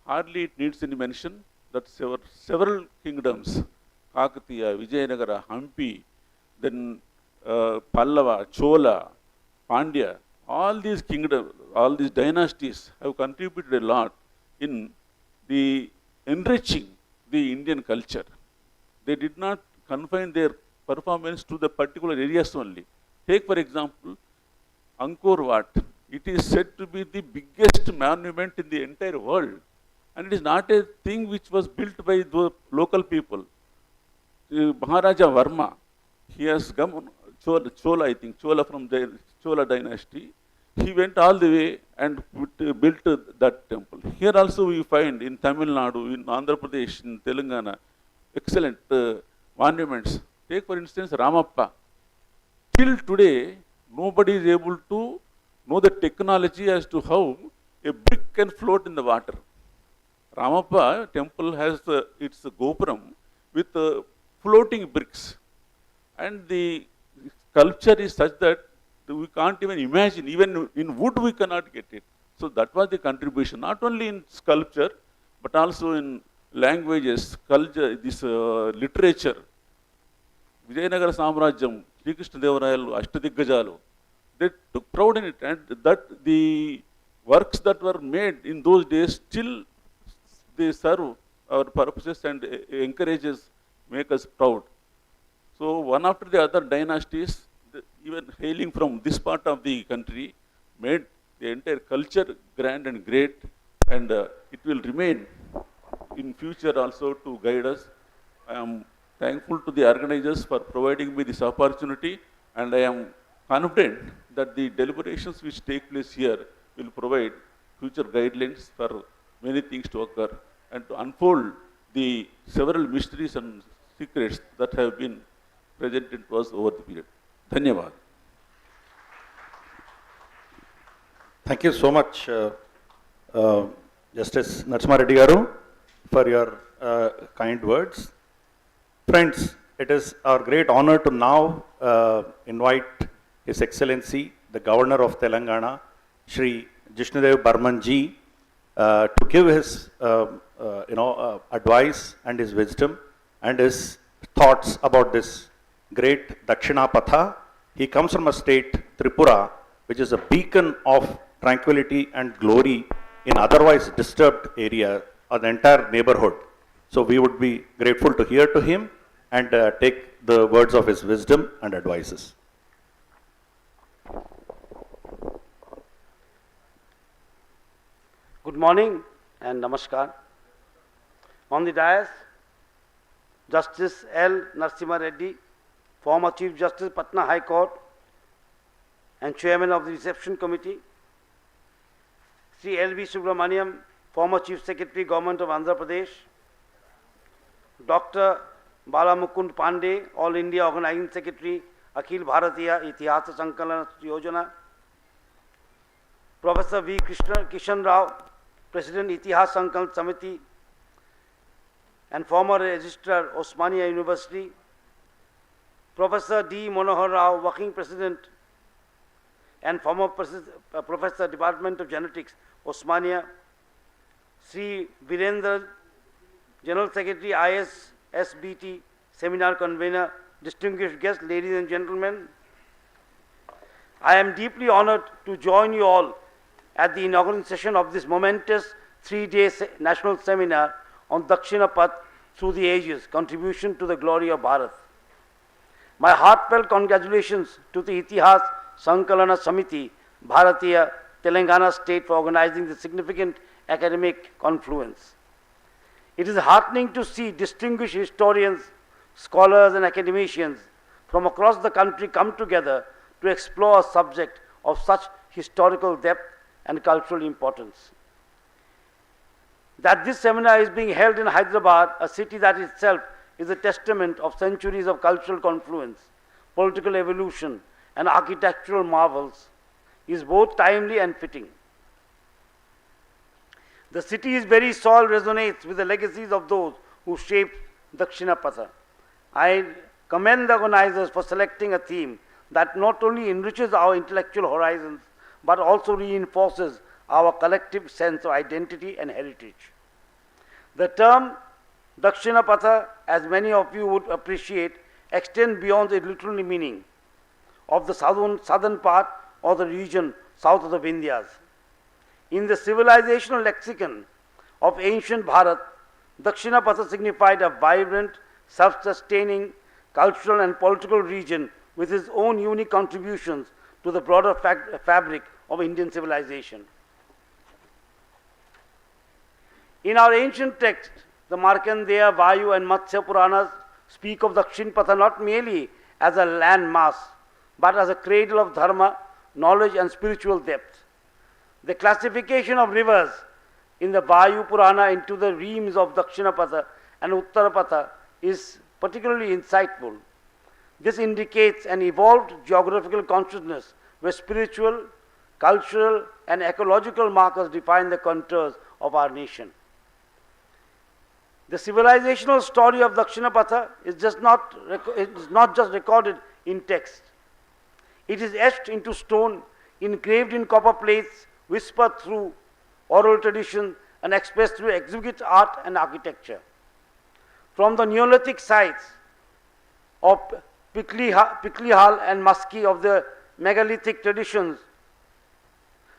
hardly it needs any mention that several kingdoms, Kakatiya, Vijayanagara, Hampi, then Pallava, Chola, Pandya, all these kingdoms, all these dynasties have contributed a lot in the enriching the Indian culture. They did not confine their performance to the particular areas only. Take for example, Angkor Wat. It is said to be the biggest monument in the entire world. And it is not a thing which was built by the local people. Maharaja Varma, he has come, Chola I think, Chola from the Chola dynasty. He went all the way and built that temple. Here also we find in Tamil Nadu, in Andhra Pradesh, in Telangana, excellent monuments. Take for instance Ramappa. Till today, nobody is able to know the technology as to how a brick can float in the water. Ramappa temple has its gopuram with floating bricks. And the sculpture is such that we can't even imagine, even in wood we cannot get it. So that was the contribution, not only in sculpture, but also in languages, culture, this literature. Vijayanagara Samrajyam, Sri Krishna Devarayalu, Ashtadiggajalu, they took pride in it, and that the works that were made in those days still they serve our purposes and encourages, make us proud. So one after the other dynasties, even hailing from this part of the country, made the entire culture grand and great, and it will remain in future also to guide us. I am thankful to the organizers for providing me this opportunity, and I am confident that the deliberations which take place here will provide future guidelines for many things to occur and to unfold the several mysteries and secrets that have been presented to us over the period. Dhanyavad. Thank you so much, Justice Narasimha Reddy Garu, for your kind words. Friends, it is our great honor to now invite His Excellency, the Governor of Telangana, Shri Jishnudev Barman ji, to give his advice and his wisdom and his thoughts about this great Dakshinapatha. He comes from a state, Tripura, which is a beacon of tranquility and glory in otherwise disturbed area or the entire neighborhood. So we would be grateful to hear to him and take the words of his wisdom and advices. Good morning and namaskar. On the dais, Justice L. Narasimha Reddy, former Chief Justice, Patna High Court and Chairman of the Reception Committee, Sri L. V. Subramaniam, former Chief Secretary, Government of Andhra Pradesh, Dr. Bala Mukund Pandey, All India Organizing Secretary, Akhil Bharatiya ITIHAS SANKALAN SAMIThi, Professor V. Kishan Rao, President ITIHAS Sankalan Samiti and former Registrar, Osmania University, Professor D. Manohar Rao, Working President and former Professor, Department of Genetics, Osmania, Sri Virendra, General Secretary, ISSBT, Seminar Convener, distinguished guests, ladies and gentlemen, I am deeply honored to join you all at the inaugural session of this momentous 3-day national seminar on Dakshinapatha through the ages, contribution to the glory of Bharat. My heartfelt congratulations to the ITIHAS Sankalana Samiti, Bharateeya, Telangana state for organizing the significant academic confluence. It is heartening to see distinguished historians, scholars and academicians from across the country come together to explore a subject of such historical depth and cultural importance. That this seminar is being held in Hyderabad, a city that itself is a testament of centuries of cultural confluence, political evolution and architectural marvels, is both timely and fitting. The city's very soil resonates with the legacies of those who shaped Dakshinapatha. I commend the organizers for selecting a theme that not only enriches our intellectual horizons, but also reinforces our collective sense of identity and heritage. The term Dakshinapatha, as many of you would appreciate, extends beyond its literal meaning of the southern part or the region south of the Vindhyas. In the civilizational lexicon of ancient Bharat, Dakshinapatha signified a vibrant, self-sustaining cultural and political region with its own unique contributions to the broader fabric of Indian civilization. In our ancient text, the Markandeya, Vayu and Matsya Puranas speak of Dakshinapatha not merely as a land mass, but as a cradle of dharma, knowledge and spiritual depth. The classification of rivers in the Vayu Purana into the reams of Dakshinapatha and Uttarapatha is particularly insightful. This indicates an evolved geographical consciousness where spiritual, cultural and ecological markers define the contours of our nation. The civilizational story of Dakshinapatha is not just recorded in text. It is etched into stone, engraved in copper plates, whispered through oral tradition and expressed through exquisite art and architecture. From the Neolithic sites of Piklihal and Maski of the megalithic traditions,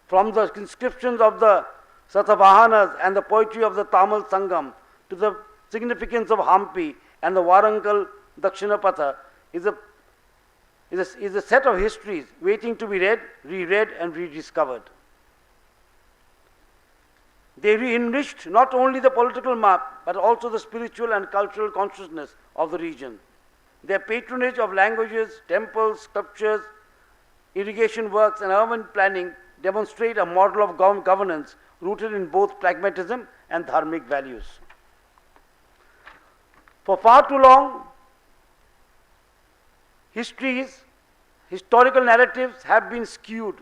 from the inscriptions of the Satavahanas and the poetry of the Tamil Sangam to the significance of Hampi and the Warangal, Dakshinapatha is a set of histories waiting to be read, reread and rediscovered. They enriched not only the political map but also the spiritual and cultural consciousness of the region. Their patronage of languages, temples, sculptures, irrigation works and urban planning demonstrate a model of governance rooted in both pragmatism and dharmic values. For far too long, historical narratives have been skewed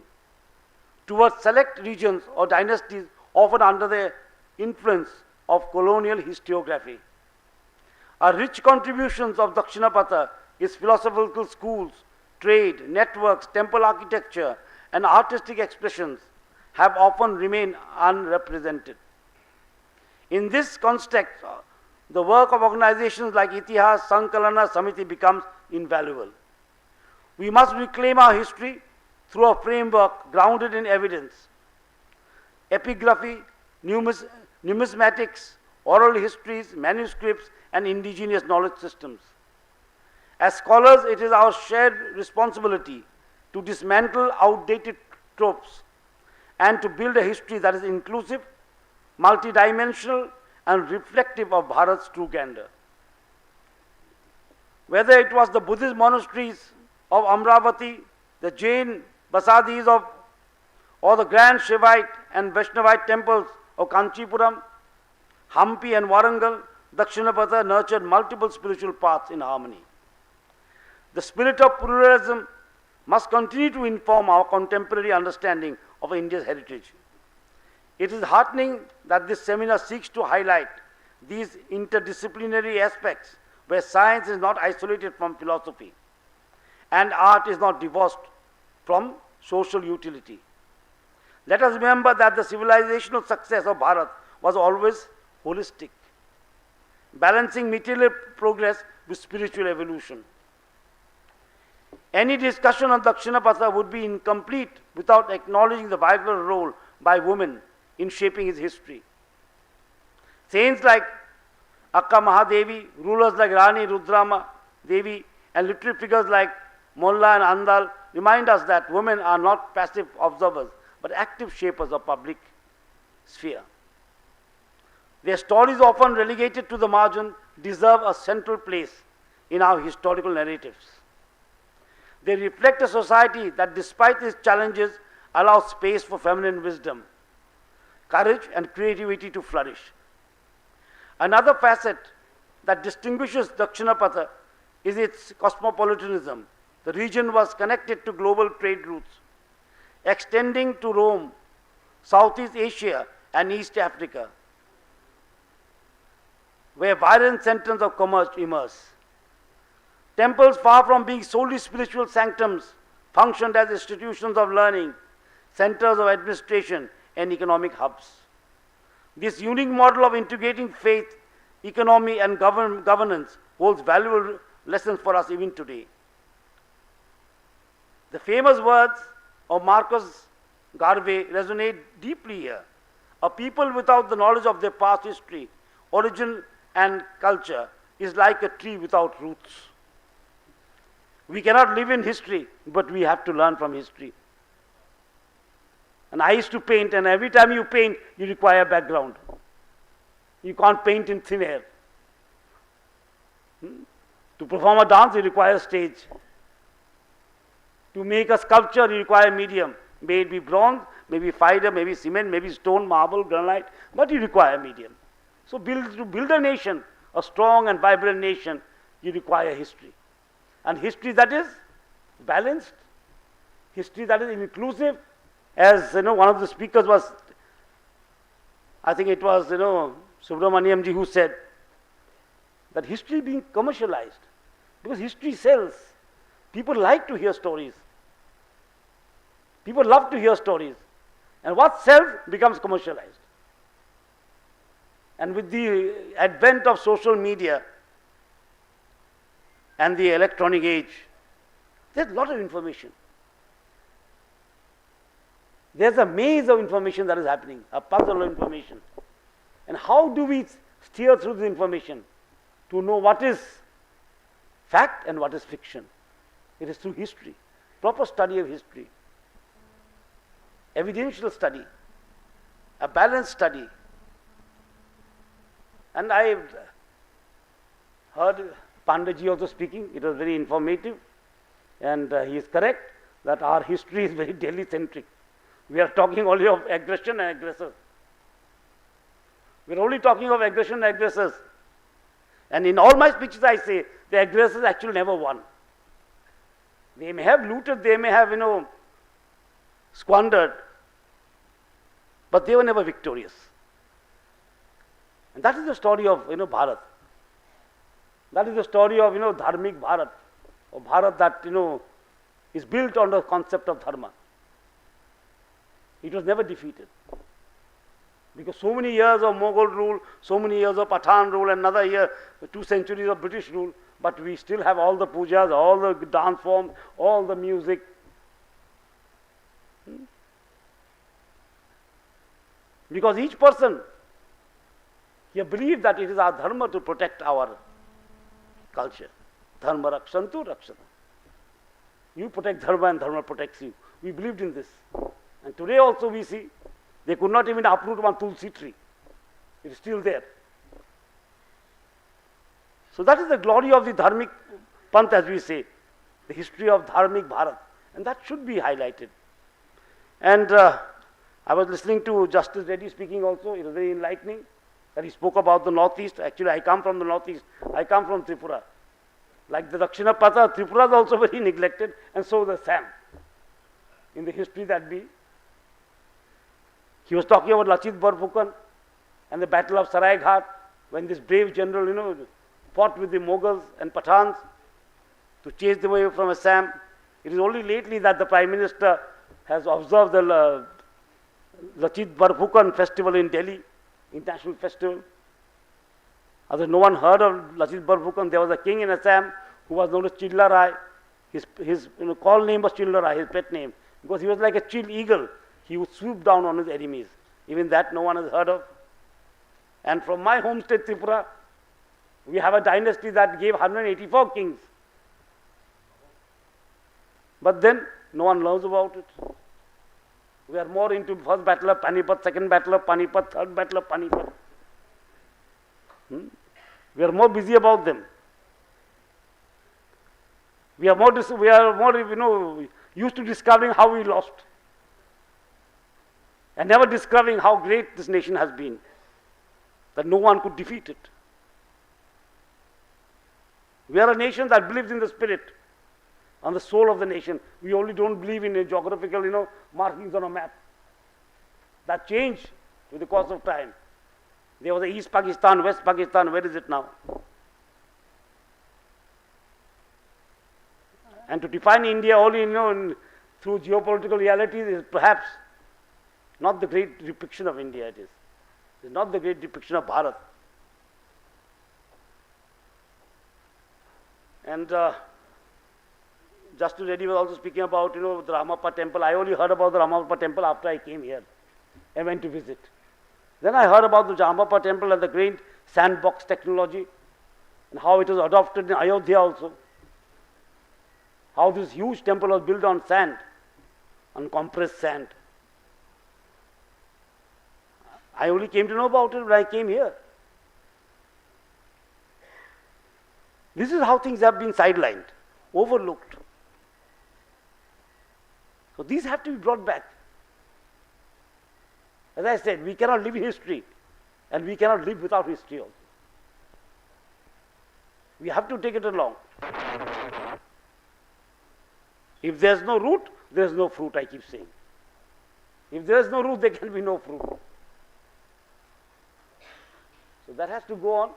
towards select regions or dynasties, often under the influence of colonial historiography. A rich contributions of Dakshinapatha, its philosophical schools, trade, networks, temple architecture, and artistic expressions have often remained unrepresented. In this context, the work of organizations like ITIHAS Sankalana Samiti becomes invaluable. We must reclaim our history through a framework grounded in evidence. Epigraphy, numismatics, oral histories, manuscripts, and indigenous knowledge systems. As scholars, it is our shared responsibility to dismantle outdated tropes and to build a history that is inclusive, multidimensional, and reflective of Bharat's true grandeur. Whether it was the Buddhist monasteries of Amravati, the Jain basadis or the grand Shaivite and Vaishnavite temples of Kanchipuram, Hampi and Warangal, Dakshinapatha nurtured multiple spiritual paths in harmony. The spirit of pluralism must continue to inform our contemporary understanding of India's heritage. It is heartening that this seminar seeks to highlight these interdisciplinary aspects where science is not isolated from philosophy and art is not divorced from social utility. Let us remember that the civilizational success of Bharat was always holistic, balancing material progress with spiritual evolution. Any discussion on Dakshinapatha would be incomplete without acknowledging the vital role by women in shaping its history. Saints like Akka Mahadevi, rulers like Rani Rudrama Devi, and literary figures like Molla and Andal remind us that women are not passive observers, but active shapers of public sphere. Their stories, often relegated to the margin, deserve a central place in our historical narratives. They reflect a society that, despite its challenges, allows space for feminine wisdom, courage, and creativity to flourish. Another facet that distinguishes Dakshinapatha is its cosmopolitanism. The region was connected to global trade routes, extending to Rome, Southeast Asia, and East Africa, where vibrant centers of commerce immerse. Temples, far from being solely spiritual sanctums, functioned as institutions of learning, centers of administration, and economic hubs. This unique model of integrating faith, economy, and governance holds valuable lessons for us even today. The famous words of Marcus Garvey resonate deeply here. A people without the knowledge of their past history, origin, and culture is like a tree without roots. We cannot live in history, but we have to learn from history. And I used to paint, and every time you paint, you require background. You can't paint in thin air. To perform a dance, you require a stage. To make a sculpture, you require a medium. May it be bronze, maybe fiber, maybe cement, maybe stone, marble, granite, but you require a medium. So to build a nation, a strong and vibrant nation, you require history. And history that is balanced, history that is inclusive, as one of the speakers was, I think it was Subramaniamji who said that history being commercialized, because history sells. People like to hear stories. People love to hear stories. And what sells becomes commercialized. And with the advent of social media and the electronic age, there's a lot of information. There's a maze of information that is happening, a puzzle of information. And how do we steer through the information to know what is fact and what is fiction? It is through history, proper study of history, evidential study, a balanced study. And I heard Pandaji also speaking. It was very informative, and he is correct that our history is very Delhi-centric. We are talking only of aggression and aggressors. We are only talking of aggression and aggressors. And in all my speeches I say, the aggressors actually never won. They may have looted, they may have, squandered, but they were never victorious. And that is the story of, Bharat. That is the story of, Dharmik Bharat, or Bharat that, is built on the concept of dharma. It was never defeated. Because so many years of Mughal rule, so many years of Pathan rule, another year, 2 centuries of British rule, but we still have all the pujas, all the dance forms, all the music. Because each person here believes that it is our dharma to protect our culture. Dharma rakshantu rakshana. You protect dharma and dharma protects you. We believed in this. And today also we see, they could not even uproot one tulsi tree. It is still there. So that is the glory of the Dharmic Panth, as we say, the history of Dharmic Bharat. And that should be highlighted. And I was listening to Justice Reddy speaking also. It was very enlightening that he spoke about the Northeast. Actually, I come from the Northeast. I come from Tripura. Like the Dakshinapatha, Tripura is also very neglected, and so the Assam. In the history that be. He was talking about Lachit Borphukan and the Battle of Saraighat, when this brave general, fought with the Mughals and Pathans to chase them away from Assam. It is only lately that the Prime Minister has observed the Lachit Borphukan festival in Delhi, international festival. Although no one heard of Lachit Borphukan, there was a king in Assam who was known as Chilla Rai. His call name was Chilla Rai, his pet name, because he was like a chill eagle. He would swoop down on his enemies. Even that no one has heard of. And from my home state Tripura, we have a dynasty that gave 184 kings. But then no one knows about it. We are more into first battle of Panipat, second battle of Panipat, third battle of Panipat. We are more busy about them. We are more used to discovering how we lost, and never discovering how great this nation has been, that no one could defeat it. We are a nation that believes in the spirit, on the soul of the nation. We only don't believe in geographical, markings on a map. That changed with the course of time. There was a East Pakistan, West Pakistan. Where is it now? And to define India only, through geopolitical realities is perhaps not the great depiction of India. It is not the great depiction of Bharat. And Justice Reddy was also speaking about, the Ramappa temple. I only heard about the Ramappa temple after I came here and went to visit. Then I heard about the Ramappa temple and the great sandbox technology, and how it was adopted in Ayodhya also. How this huge temple was built on sand, on compressed sand. I only came to know about it when I came here. This is how things have been sidelined, overlooked. So these have to be brought back. As I said, we cannot live in history, and we cannot live without history also. We have to take it along. If there is no root, there is no fruit, I keep saying. If there is no root, there can be no fruit. So that has to go on.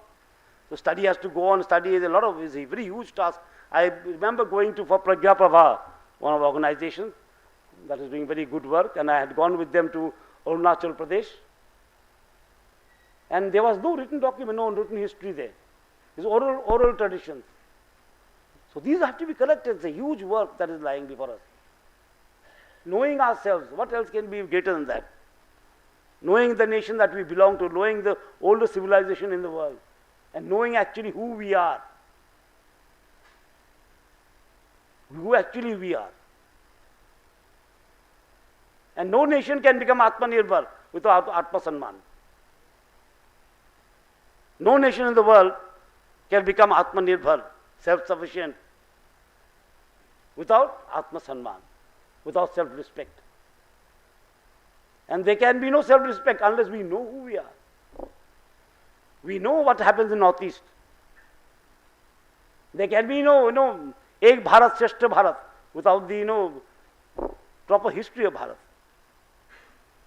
So study has to go on. Study is is a very huge task. I remember going for Pragya Prabha, one of the organizations that is doing very good work, and I had gone with them to Arunachal Pradesh. And there was no written document, no written history there. It's oral traditions. So these have to be collected. It's a huge work that is lying before us. Knowing ourselves, what else can be greater than that? Knowing the nation that we belong to, knowing the oldest civilization in the world, and knowing actually who we are. Who actually we are. And no nation can become Atmanirbhar without Atma Sanman. No nation in the world can become Atmanirbhar, self-sufficient, without Atma Sanman, without self-respect. And there can be no self-respect unless we know who we are. We know what happens in Northeast. There can be no, Ek Bharat, Shrestha Bharat without the, proper history of Bharat.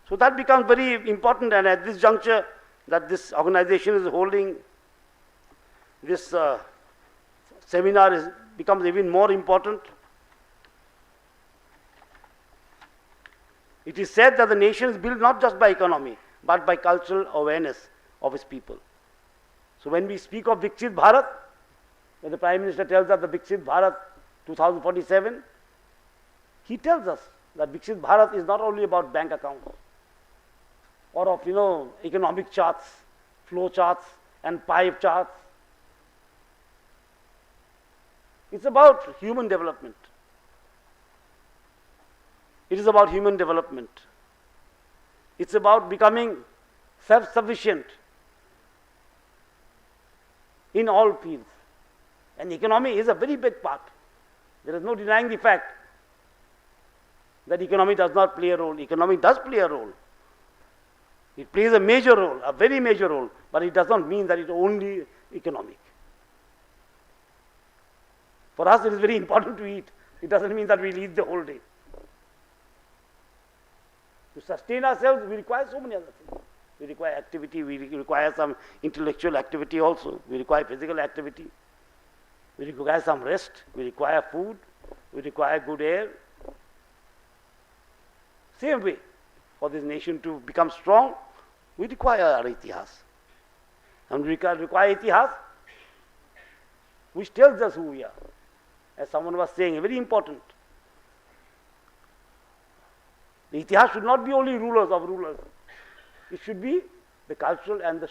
So that becomes very important, and at this juncture that this organization is holding, this seminar becomes even more important. It is said that the nation is built not just by economy, but by cultural awareness of its people. So when we speak of Viksit Bharat, when the Prime Minister tells us the Viksit Bharat 2047, he tells us that Viksit Bharat is not only about bank accounts or of, economic charts, flow charts and pie charts. It's about human development. It is about human development. It's about becoming self-sufficient in all fields. And economy is a very big part. There is no denying the fact that economy does not play a role. Economy does play a role. It plays a major role, a very major role, but it does not mean that it's only economic. For us, it is very important to eat. It doesn't mean that we'll eat the whole day. To sustain ourselves, we require so many other things. We require activity, we require some intellectual activity also, we require physical activity, we require some rest, we require food, we require good air. Same way, for this nation to become strong, we require our ITIHAS. And we require ITIHAS, which tells us who we are. As someone was saying, very important. The ITIHAS should not be only rulers of rulers. It should be the cultural and the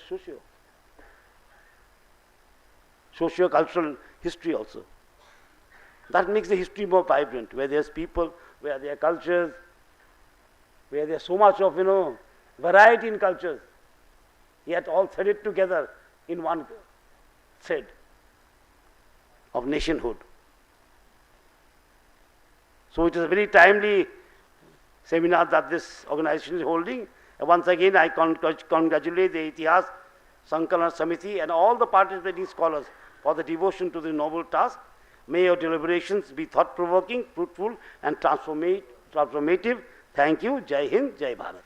socio-cultural history also. That makes the history more vibrant, where there's people, where there are cultures, where there's so much of, variety in cultures, yet all threaded together in one thread of nationhood. So it is a very timely seminar that this organization is holding. And once again, I congratulate the ITIHAS Sankalan Samithi and all the participating scholars for the devotion to the noble task. May your deliberations be thought-provoking, fruitful and transformative. Thank you. Jai Hind, Jai Bharat.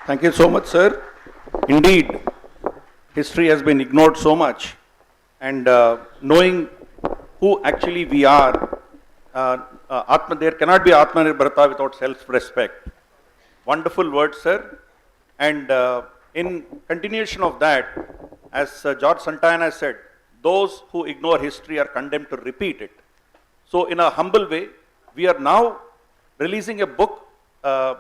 Thank you so much, sir. Indeed, history has been ignored so much, and knowing who actually we are, there cannot be Atmanirbharata without self-respect. Wonderful words, sir. And in continuation of that, as George Santayana said, those who ignore history are condemned to repeat it. So in a humble way, we are now releasing a book called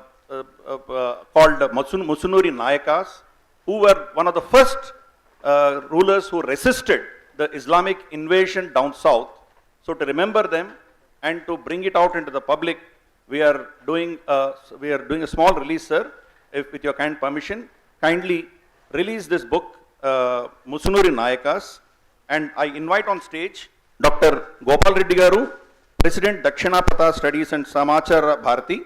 Musunuri Nayakas, who were one of the first rulers who resisted the Islamic invasion down south. So to remember them and to bring it out into the public, we are doing a small release, sir. If with your kind permission, kindly release this book, Musunuri Nayakas, and I invite on stage Dr. Gopal Reddy Garu, President Dakshinapatha Studies and Samachara Bharati,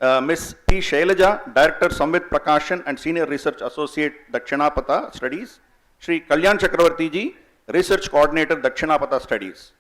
Ms. P. Shailaja, Director Samvit Prakashan and Senior Research Associate Dakshinapatha Studies, Shri Kalyan Chakravarti ji, Research Coordinator Dakshinapatha Studies.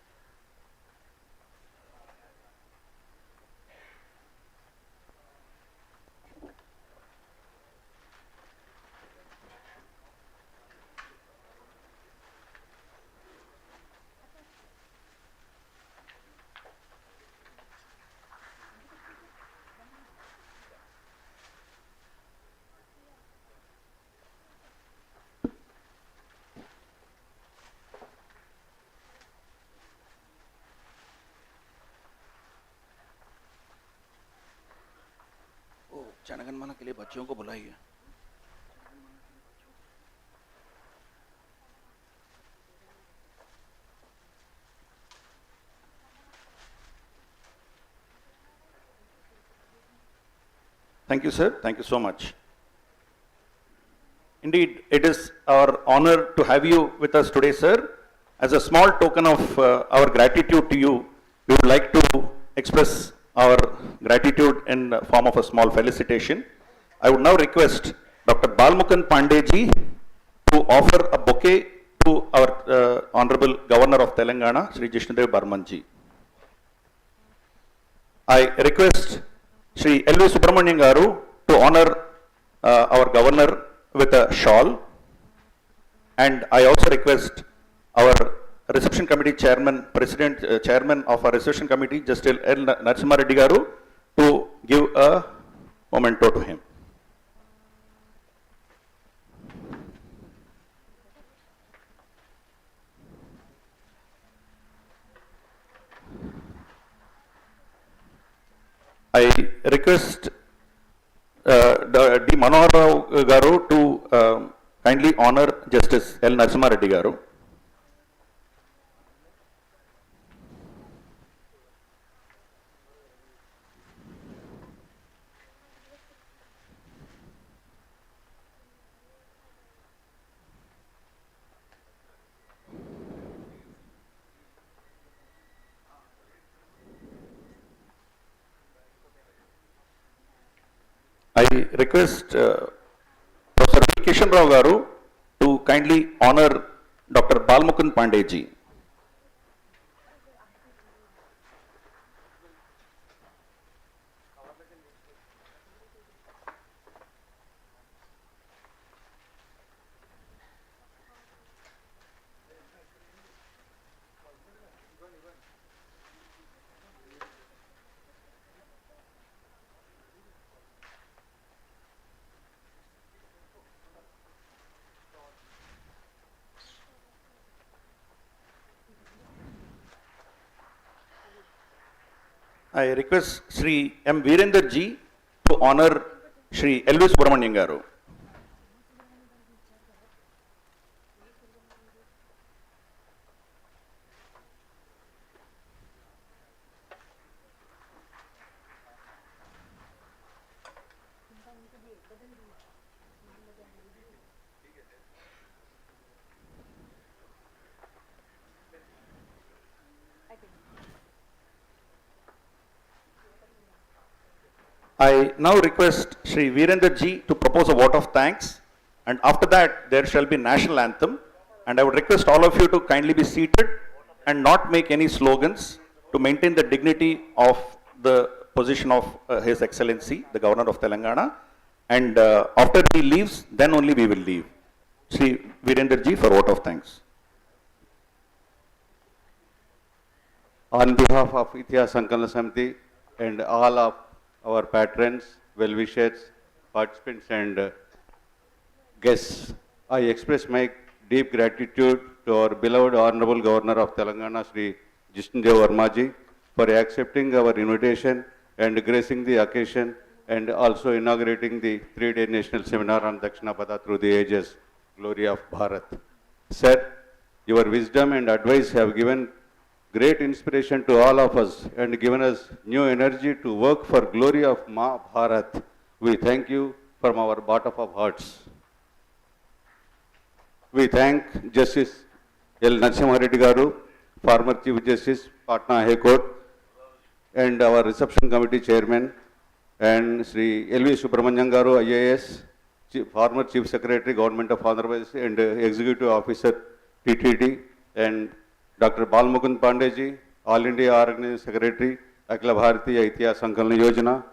Jana Gana Mana के लिए बच्चों को बुलाइए. Thank you, sir. Thank you so much. Indeed, it is our honor to have you with us today, sir. As a small token of our gratitude to you, we would like to express our gratitude in form of a small felicitation, I would now request Dr. Balmukund Pandey to offer a bouquet to our Honorable Governor of Telangana, Sri Jishnudev Barmanji. I request Sri L.V. Subramanian Garu to honor our Governor with a shawl, and I also request our Reception Committee Chairman, Chairman of our Reception Committee, Justice L. Narasimha Reddy Garu, to give a memento to him. I request D. Manohar Rao Garu to kindly honor Justice L. Narasimha Reddy Garu. I request Professor V. Kishan Rao Garu to kindly honor Dr. Balmukund Pandey ji. I request Sri M. Virender ji to honor Sri L.V. Subramanian Garu. I now request Sri Virender ji to propose a vote of thanks, and after that there shall be national anthem, and I would request all of you to kindly be seated and not make any slogans to maintain the dignity of the position of His Excellency, the Governor of Telangana, and after he leaves, then only we will leave. Sri Virender ji for vote of thanks. On behalf of ITIHAS SANKALAN SAMITHI and all of our patrons, well-wishers, participants and guests, I express my deep gratitude to our beloved Honorable Governor of Telangana, Sri Jishnudev Varmaji, for accepting our invitation and gracing the occasion and also inaugurating the 3-day national seminar on Dakshinapatha through the ages, glory of Bharat. Sir, your wisdom and advice have given great inspiration to all of us and given us new energy to work for glory of Ma Bharat. We thank you from our bottom of hearts. We thank Justice L. Narasimha Reddy Garu, former Chief Justice, Patna High Court, and our Reception Committee Chairman, and Sri L.V. Subramanian Garu, IAS, former Chief Secretary, Government of Andhra Pradesh, and Executive Officer, TTD, and Dr. Balmukund Pandey ji, All India Organizing Secretary, Akhila Bharatiya ITIHAS Sankalan Yojana,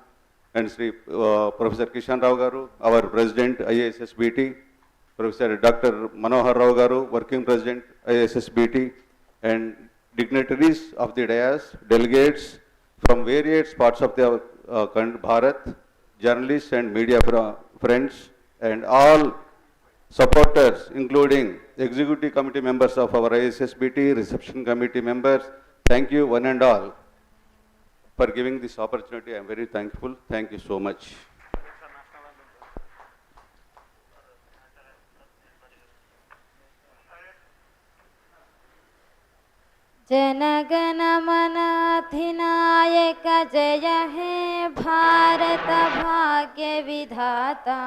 and Sri Professor Kishan Rao Garu, our President, IISSBT, Professor Dr. Manohar Rao Garu, Working President, IISSBT, and dignitaries of the dais, delegates from various parts of the Bharat, journalists and media friends, and all supporters, including Executive Committee members of our ISSBT, Reception Committee members. Thank you one and all for giving this opportunity. I am very thankful. Thank you so much. जनगण मन अधिनायक जय हे भारत भाग्य विधाता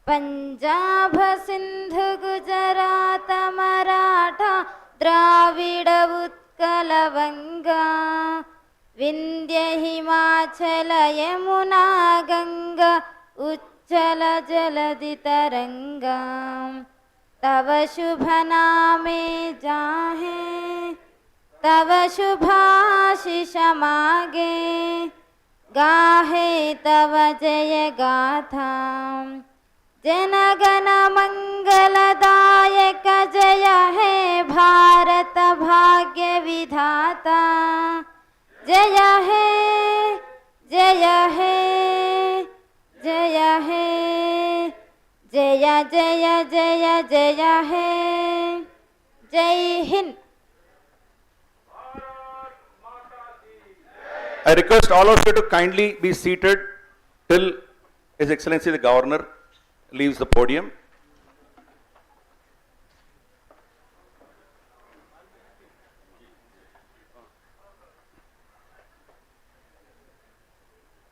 पंजाब सिंध गुजरात मराठा द्राविड़ उत्कल वंगा विन्ध्य हिमाचल यमुना गंगा उच्चल जलधितरंगा तव शुभ नामे जाहे तव शुभाशिष मागे गाहे तव जय गाथा जनगण मंगलदायक जय हे भारत भाग्य विधाता जय हे जय हे जय हे जय जय जय जय हे जय Hind. I request all of you to kindly be seated till His Excellency the Governor leaves the podium.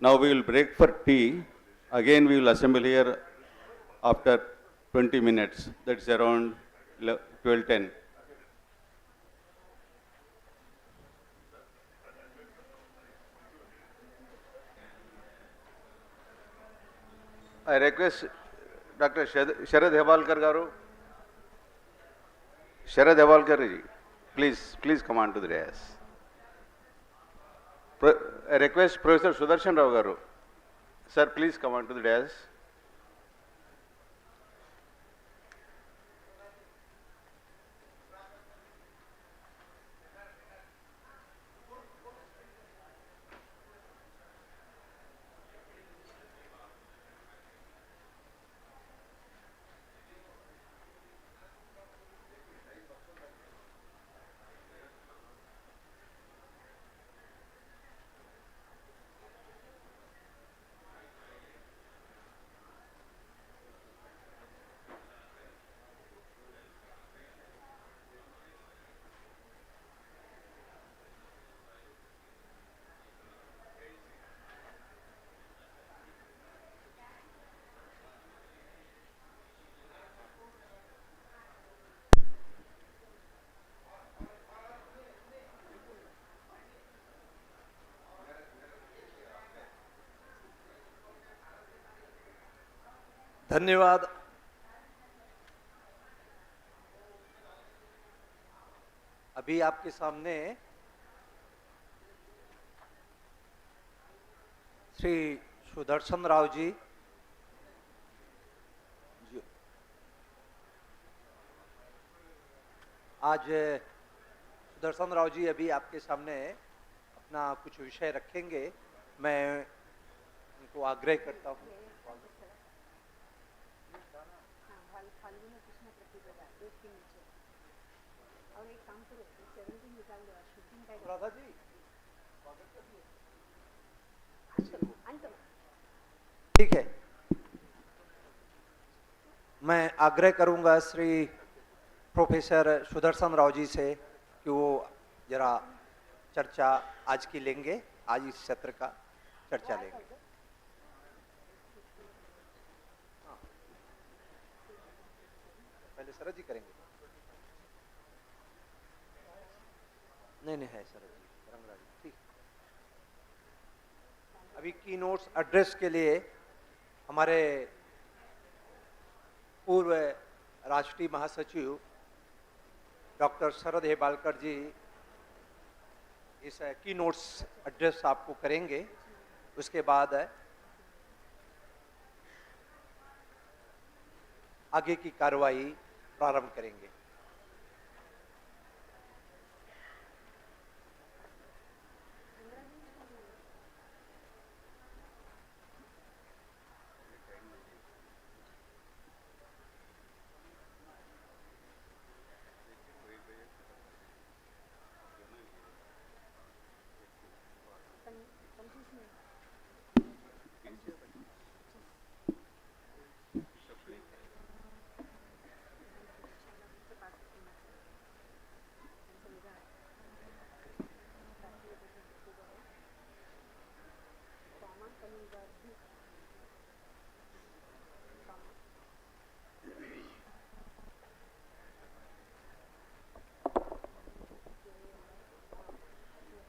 Now we will break for tea. Again we will assemble here after 20 minutes. That's around 12:10. I request Dr. Sharad Hebalkar garu. Sharad Hebalkar ji, please come on to the dais. I request Professor Sudarshan Rao garu. Sir, please come on to the dais. धन्यवाद। अभी आपके सामने श्री सुदर्शन राव जी आज सुदर्शन राव जी अभी आपके सामने अपना कुछ विषय रखेंगे। मैं उनको आग्रह करता हूँ। राधा जी ठीक है, मैं आग्रह करूंगा श्री प्रोफेसर सुदर्शन राव जी से कि वो जरा चर्चा आज की लेंगे, आज इस सत्र का चर्चा लेंगे। पहले शरद जी करेंगे। नहीं है शरद जी, रंगराज जी ठीक। अभी की नोट्स एड्रेस के लिए हमारे पूर्व राष्ट्रीय महासचिव डॉक्टर शरद हेबालकर जी इस की नोट्स एड्रेस आपको करेंगे। उसके बाद आगे की कार्रवाई प्रारंभ करेंगे।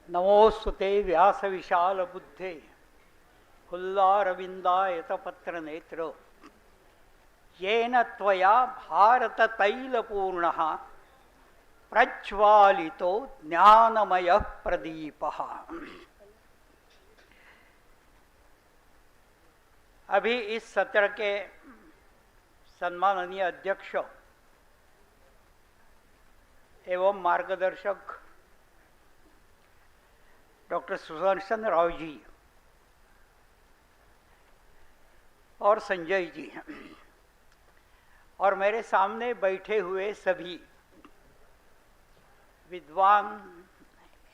नमोस्तुते व्यास विशाल बुद्धे फुल्लारविंदायत पत्र नेत्र येन त्वया भारत तैलपूर्णः प्रज्वालितो ज्ञानमय प्रदीपः। अभी इस सत्र के सम्माननीय अध्यक्ष एवं मार्गदर्शक डॉक्टर सुदर्शन राव जी और संजय जी और मेरे सामने बैठे हुए सभी विद्वान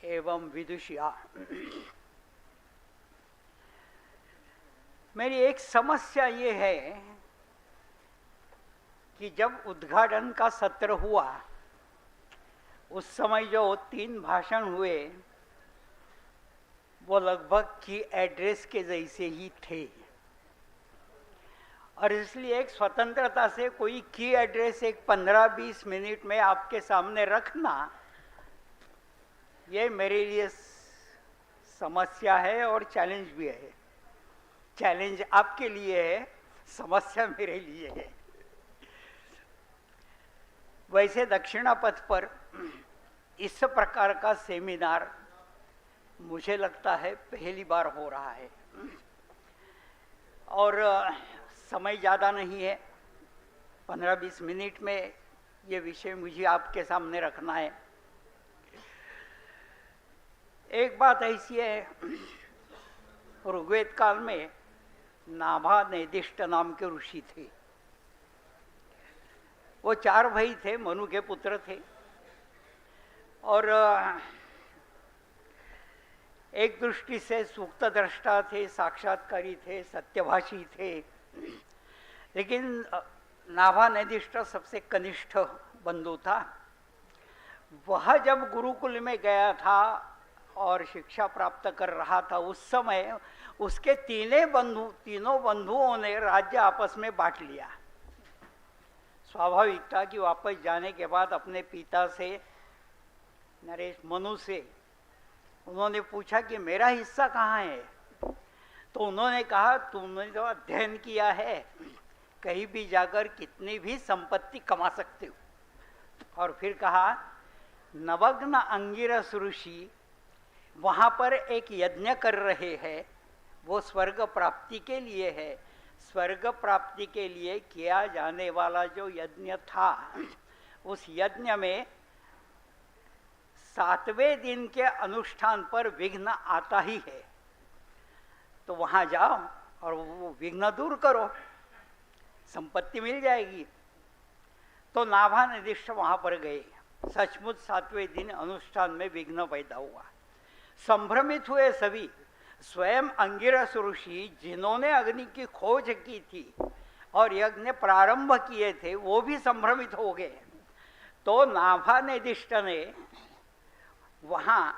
एवं विदुषिया, मेरी एक समस्या ये है कि जब उद्घाटन का सत्र हुआ उस समय जो 3 भाषण हुए वो लगभग की एड्रेस के जैसे ही थे और इसलिए एक स्वतंत्रता से कोई की एड्रेस एक 15-20 मिनट में आपके सामने रखना ये मेरे लिए समस्या है और चैलेंज भी है। चैलेंज आपके लिए है, समस्या मेरे लिए है। वैसे दक्षिणापथ पर इस प्रकार का सेमिनार मुझे लगता है पहली बार हो रहा है और समय ज़्यादा नहीं है, 15-20 मिनट में ये विषय मुझे आपके सामने रखना है। एक बात ऐसी है, ऋग्वेद काल में नाभा निर्दिष्ट नाम के ऋषि थे। वो 4 भाई थे, मनु के पुत्र थे और एक दृष्टि से सूक्त दृष्टा थे, साक्षात्कारी थे, सत्यभाषी थे, लेकिन नाभा निर्दिष्ट सबसे कनिष्ठ बंधु था। वह जब गुरुकुल में गया था और शिक्षा प्राप्त कर रहा था उस समय उसके तीनों बंधुओं ने राज्य आपस में बांट लिया। स्वाभाविक था कि वापस जाने के बाद अपने पिता से, नरेश मनु से, उन्होंने पूछा कि मेरा हिस्सा कहाँ है। तो उन्होंने कहा तुमने तो अध्ययन किया है, कहीं भी जाकर कितनी भी संपत्ति कमा सकते हो। और फिर कहा नवग्न अंगिरस ऋषि वहाँ पर एक यज्ञ कर रहे हैं, वो स्वर्ग प्राप्ति के लिए है। स्वर्ग प्राप्ति के लिए किया जाने वाला जो यज्ञ था उस यज्ञ में 7वें दिन के अनुष्ठान पर विघ्न आता ही है, तो वहाँ जाओ और वो विघ्न दूर करो, संपत्ति मिल जाएगी। तो नाभा निर्दिष्ट वहाँ पर गए। सचमुच 7वें दिन अनुष्ठान में विघ्न पैदा हुआ। संभ्रमित हुए सभी। स्वयं अंगिरस ऋषि जिन्होंने अग्नि की खोज की थी और यज्ञ प्रारंभ किए थे वो भी संभ्रमित हो गए। तो नाभा निर्दिष्ट ने वहाँ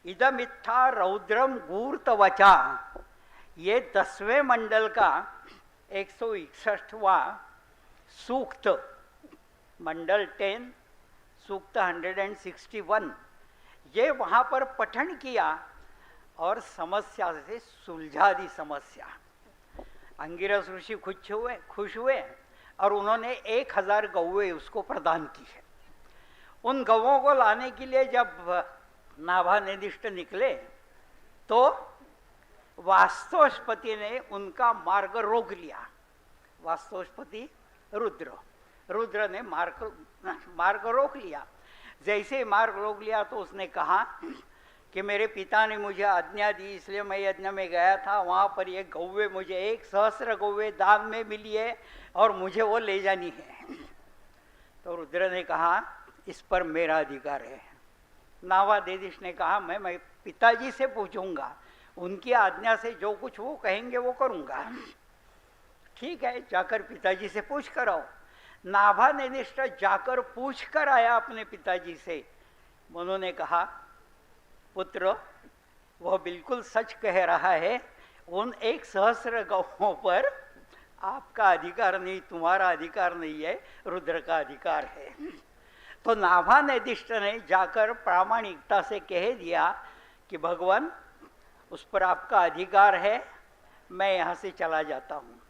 इदमित्था रौद्रम गूर्तवचा, ये 10वें मंडल का 161वां सूक्त, मंडल 10 सूक्त 161, ये वहाँ पर पठन किया और समस्या से सुलझा दी समस्या। अंगिरस ऋषि खुश हुए और उन्होंने 1000 गौवे उसको प्रदान की है। उन गौवों को लाने के लिए जब नाभा निर्दिष्ट निकले तो वास्तोस्पति ने उनका मार्ग रोक लिया। वास्तोस्पति रुद्र ने मार्ग रोक लिया। जैसे ही मार्ग रोक लिया तो उसने कहा कि मेरे पिता ने मुझे आज्ञा दी, इसलिए मैं यज्ञ में गया था। वहाँ पर ये गौवे मुझे 1000 गौवे दान में मिली है और मुझे वो ले जानी है। तो रुद्र ने कहा इस पर मेरा अधिकार है। नाभा निर्दिष्ट ने कहा मैं पिताजी से पूछूंगा, उनकी आज्ञा से जो कुछ वो कहेंगे वो करूंगा। ठीक है, जाकर पिताजी से पूछ कर आओ। नाभा निर्दिष्ट जाकर पूछ कर आया अपने पिताजी से। उन्होंने कहा पुत्र वह बिल्कुल सच कह रहा है, उन 1000 गौओं पर आपका अधिकार नहीं, तुम्हारा अधिकार नहीं है, रुद्र का अधिकार है। तो नाभा निर्दिष्ट ने जाकर प्रामाणिकता से कह दिया कि भगवान उस पर आपका अधिकार है, मैं यहाँ से चला जाता हूँ।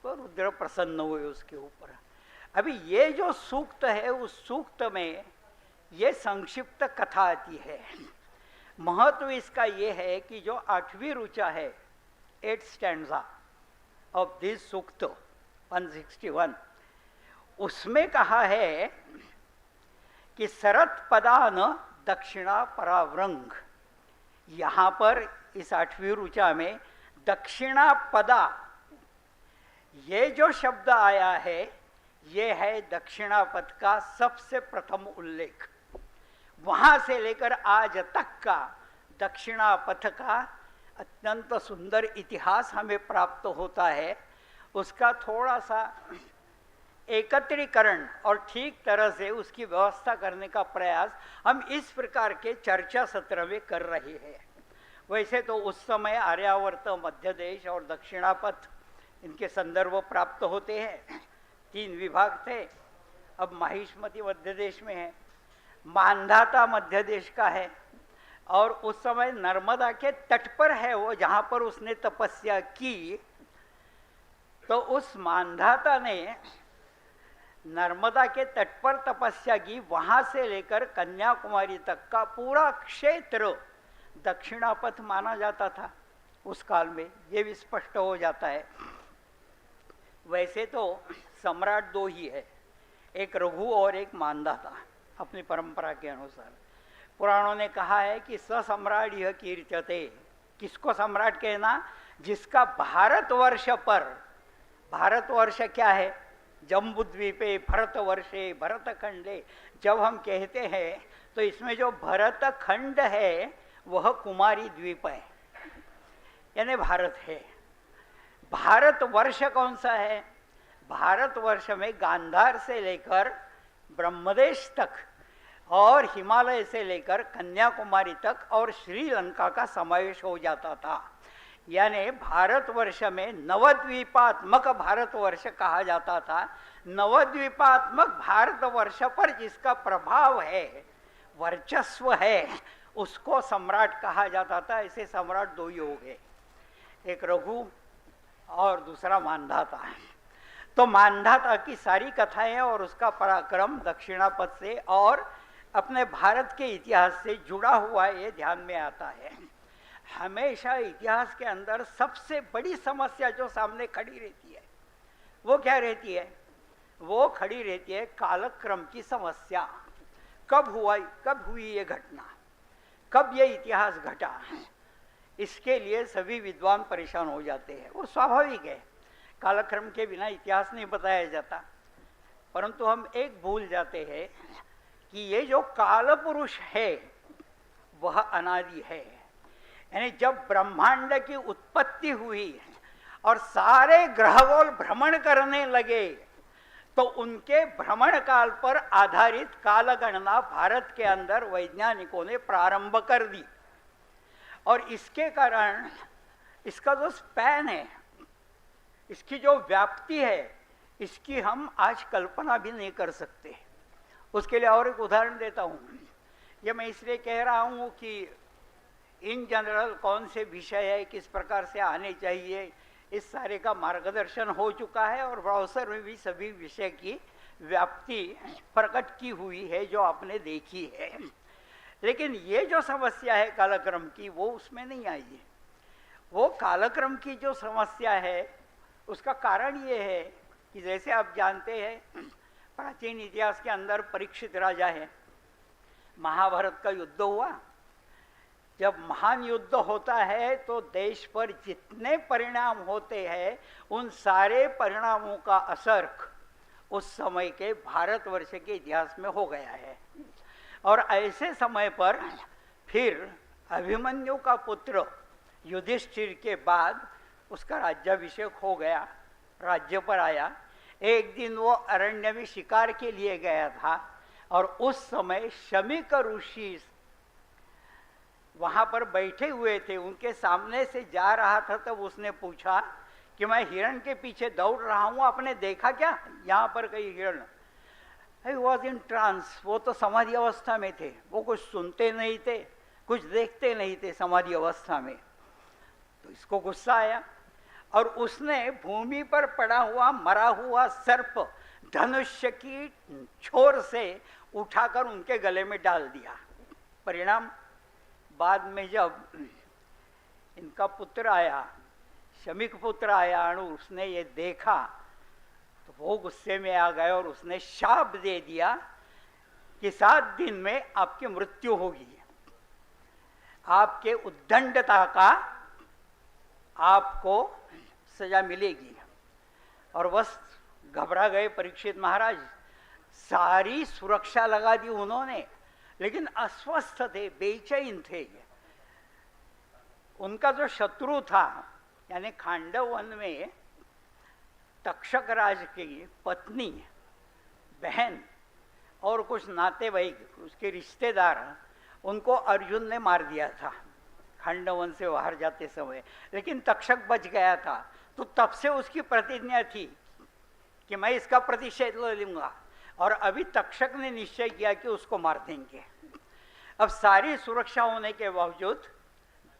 तो रुद्र प्रसन्न हुए उसके ऊपर। अभी ये जो सूक्त है, उस सूक्त में ये संक्षिप्त कथा आती है। महत्व इसका ये है कि जो 8वीं ऋचा है, 8th स्टैंजा ऑफ दिस सूक्त 161, उसमें कहा है कि शरत पदान दक्षिणा परावृंग। यहाँ पर इस 8वीं ऋचा में दक्षिणा पदा, ये जो शब्द आया है, ये है दक्षिणापथ का सबसे प्रथम उल्लेख। वहां से लेकर आज तक का दक्षिणापथ का अत्यंत सुंदर इतिहास हमें प्राप्त होता है। उसका थोड़ा सा एकत्रीकरण और ठीक तरह से उसकी व्यवस्था करने का प्रयास हम इस प्रकार के चर्चा सत्र में कर रहे हैं। वैसे तो उस समय आर्यावर्त, मध्य देश और दक्षिणापथ, इनके संदर्भ प्राप्त होते हैं। 3 विभाग थे। अब माहिष्मती मध्य देश में है, मांधाता मध्य देश का है, और उस समय नर्मदा के तट पर है वो, जहां पर उसने तपस्या की। तो उस मांधाता ने नर्मदा के तट पर तपस्या की। वहां से लेकर कन्याकुमारी तक का पूरा क्षेत्र दक्षिणापथ माना जाता था उस काल में। ये भी स्पष्ट हो जाता है। वैसे तो सम्राट 2 ही है, एक रघु और एक मांधाता, अपनी परंपरा के अनुसार। पुराणों ने कहा है कि ससम्राट यह कीर्त्यते। किसको सम्राट कहना? जिसका भारतवर्ष पर, भारतवर्ष क्या है? जम्बूद्वीपे भरतवर्षे भरतखंडे। जब हम कहते हैं तो इसमें जो भरतखंड है वह कुमारी द्वीप है, यानी भारत है। भारतवर्ष कौन सा है? भारतवर्ष में गांधार से लेकर ब्रह्मदेश तक और हिमालय से लेकर कन्याकुमारी तक और श्रीलंका का समावेश हो जाता था। यानी भारतवर्ष में नवद्वीपात्मक भारतवर्ष कहा जाता था। नवद्वीपात्मक भारतवर्ष पर जिसका प्रभाव है, वर्चस्व है, उसको सम्राट कहा जाता था। ऐसे सम्राट 2 ही हो गए, एक रघु और दूसरा मांधाता है। तो मांधाता की सारी कथाएं और उसका पराक्रम दक्षिणापथ से और अपने भारत के इतिहास से जुड़ा हुआ ये ध्यान में आता है। हमेशा इतिहास के अंदर सबसे बड़ी समस्या जो सामने खड़ी रहती है वो क्या रहती है? वो खड़ी रहती है कालक्रम की समस्या। कब हुई ये घटना, कब ये इतिहास घटा? इसके लिए सभी विद्वान परेशान हो जाते हैं। वो स्वाभाविक है, कालक्रम के बिना इतिहास नहीं बताया जाता। परंतु हम एक भूल जाते हैं कि ये जो काल पुरुष है वह अनादि है। यानी जब ब्रह्मांड की उत्पत्ति हुई और सारे ग्रहगोल भ्रमण करने लगे तो उनके भ्रमण काल पर आधारित काल गणना भारत के अंदर वैज्ञानिकों ने प्रारंभ कर दी। और इसके कारण इसका जो स्पैन है, इसकी जो व्याप्ति है, इसकी हम आज कल्पना भी नहीं कर सकते। उसके लिए और एक उदाहरण देता हूँ। ये मैं इसलिए कह रहा हूँ कि इन जनरल कौन से विषय है, किस प्रकार से आने चाहिए, इस सारे का मार्गदर्शन हो चुका है और ब्राउज़र में भी सभी विषय की व्याप्ति प्रकट की हुई है जो आपने देखी है। लेकिन ये जो समस्या है कालक्रम की, वो उसमें नहीं आई है। वो कालक्रम की जो समस्या है उसका कारण ये है कि जैसे आप जानते हैं प्राचीन इतिहास के अंदर परीक्षित राजा है, महाभारत का युद्ध हुआ। जब महान युद्ध होता है तो देश पर जितने परिणाम होते हैं उन सारे परिणामों का असर उस समय के भारतवर्ष के इतिहास में हो गया है। और ऐसे समय पर फिर अभिमन्यु का पुत्र युधिष्ठिर के बाद उसका राज्याभिषेक हो गया, राज्य पर आया। एक दिन वो अरण्य में शिकार के लिए गया था और उस समय शमीक ऋषि वहां पर बैठे हुए थे, उनके सामने से जा रहा था। तब उसने पूछा कि मैं हिरण के पीछे दौड़ रहा हूं, आपने देखा क्या यहाँ पर कई हिरण? He was in trance, वो तो समाधि अवस्था में थे, वो कुछ सुनते नहीं थे, कुछ देखते नहीं थे समाधि अवस्था में। तो इसको गुस्सा आया और उसने भूमि पर पड़ा हुआ मरा हुआ सर्प धनुष्य की छोर से उठाकर उनके गले में डाल दिया। परिणाम बाद में जब इनका पुत्र आया, शमीक पुत्र आया, और उसने ये देखा तो वो गुस्से में आ गए और उसने शाप दे दिया कि 7 दिन में आपकी मृत्यु होगी, आपके उद्दंडता का आपको सजा मिलेगी। और बस घबरा गए परीक्षित महाराज, सारी सुरक्षा लगा दी उन्होंने, लेकिन अस्वस्थ थे, बेचैन थे। उनका जो शत्रु था, यानी खांडव वन में तक्षक राज की पत्नी, बहन और कुछ नातेवाईक, उसके रिश्तेदार, उनको अर्जुन ने मार दिया था खांडवन से बाहर जाते समय, लेकिन तक्षक बच गया था। तो तब से उसकी प्रतिज्ञा थी कि मैं इसका प्रतिशोध ले लूंगा, और अभी तक्षक ने निश्चय किया कि उसको मार देंगे। अब सारी सुरक्षा होने के बावजूद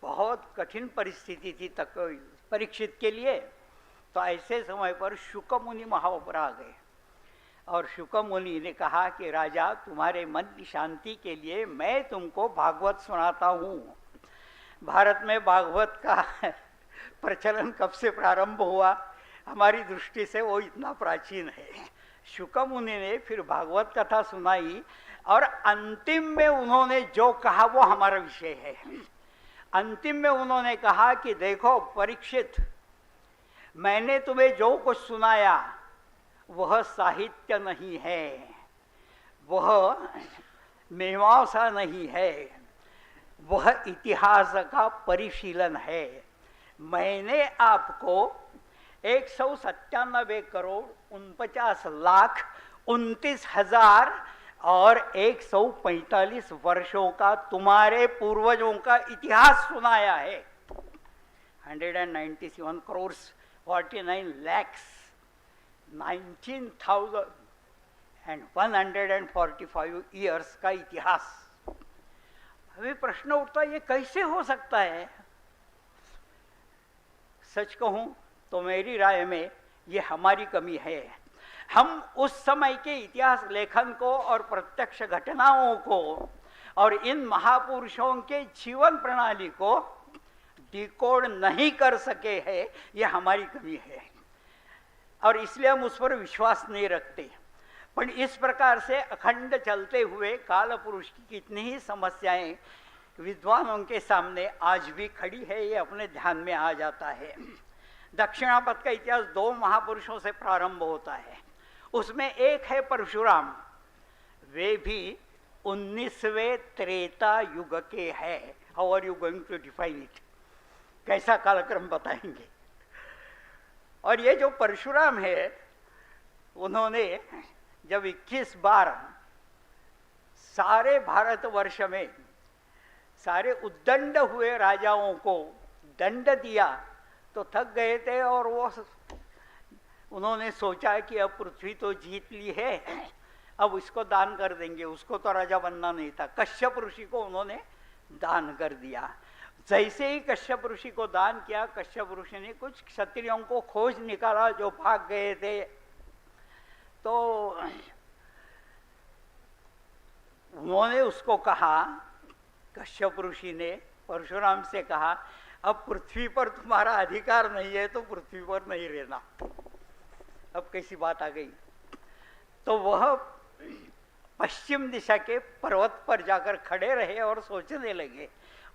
बहुत कठिन परिस्थिति थी तक परीक्षित के लिए। तो ऐसे समय पर शुक मुनि महावर आ गए और शुक मुनि ने कहा कि राजा, तुम्हारे मन की शांति के लिए मैं तुमको भागवत सुनाता हूँ। भारत में भागवत का प्रचलन कब से प्रारंभ हुआ, हमारी दृष्टि से वो इतना प्राचीन है। शुक मुनि ने फिर भागवत कथा सुनाई और अंतिम में उन्होंने जो कहा वो हमारा विषय है। अंतिम में उन्होंने कहा कि देखो परीक्षित, मैंने तुम्हें जो कुछ सुनाया वह साहित्य नहीं है, वह मीमांसा नहीं है, वह इतिहास का परिशीलन है। मैंने आपको 197 करोड़ 49 लाख 29,000 और 145 वर्षों का तुम्हारे पूर्वजों का इतिहास सुनाया है। 197 करोड़ 49 lakhs 19,145 ईयर्स का इतिहास। हमें प्रश्न उठता है, ये कैसे हो सकता है? सच कहूं तो मेरी राय में ये हमारी कमी है। हम उस समय के इतिहास लेखन को और प्रत्यक्ष घटनाओं को और इन महापुरुषों के जीवन प्रणाली को डिकोड नहीं कर सके हैं, ये हमारी कमी है और इसलिए हम उस पर विश्वास नहीं रखते। पर इस प्रकार से अखंड चलते हुए काल पुरुष की कितनी ही समस्याएं विद्वानों के सामने आज भी खड़ी है, ये अपने ध्यान में आ जाता है। दक्षिणापथ का इतिहास 2 महापुरुषों से प्रारंभ होता है। उसमें एक है परशुराम, वे भी 19वें त्रेता युग के हैं। How are you going to define it? कैसा कालक्रम बताएंगे? और ये जो परशुराम है, उन्होंने जब 21 बार सारे भारतवर्ष में सारे उद्दंड हुए राजाओं को दंड दिया तो थक गए थे और वो उन्होंने सोचा कि अब पृथ्वी तो जीत ली है, अब इसको दान कर देंगे। उसको तो राजा बनना नहीं था, कश्यप ऋषि को उन्होंने दान कर दिया। जैसे ही कश्यप ऋषि को दान किया, कश्यप ऋषि ने कुछ क्षत्रियों को खोज निकाला जो भाग गए थे। तो उन्होंने उसको कहा, कश्यप ऋषि ने परशुराम से कहा, अब पृथ्वी पर तुम्हारा अधिकार नहीं है तो पृथ्वी पर नहीं रहना। अब कैसी बात आ गई? तो वह पश्चिम दिशा के पर्वत पर जाकर खड़े रहे और सोचने लगे।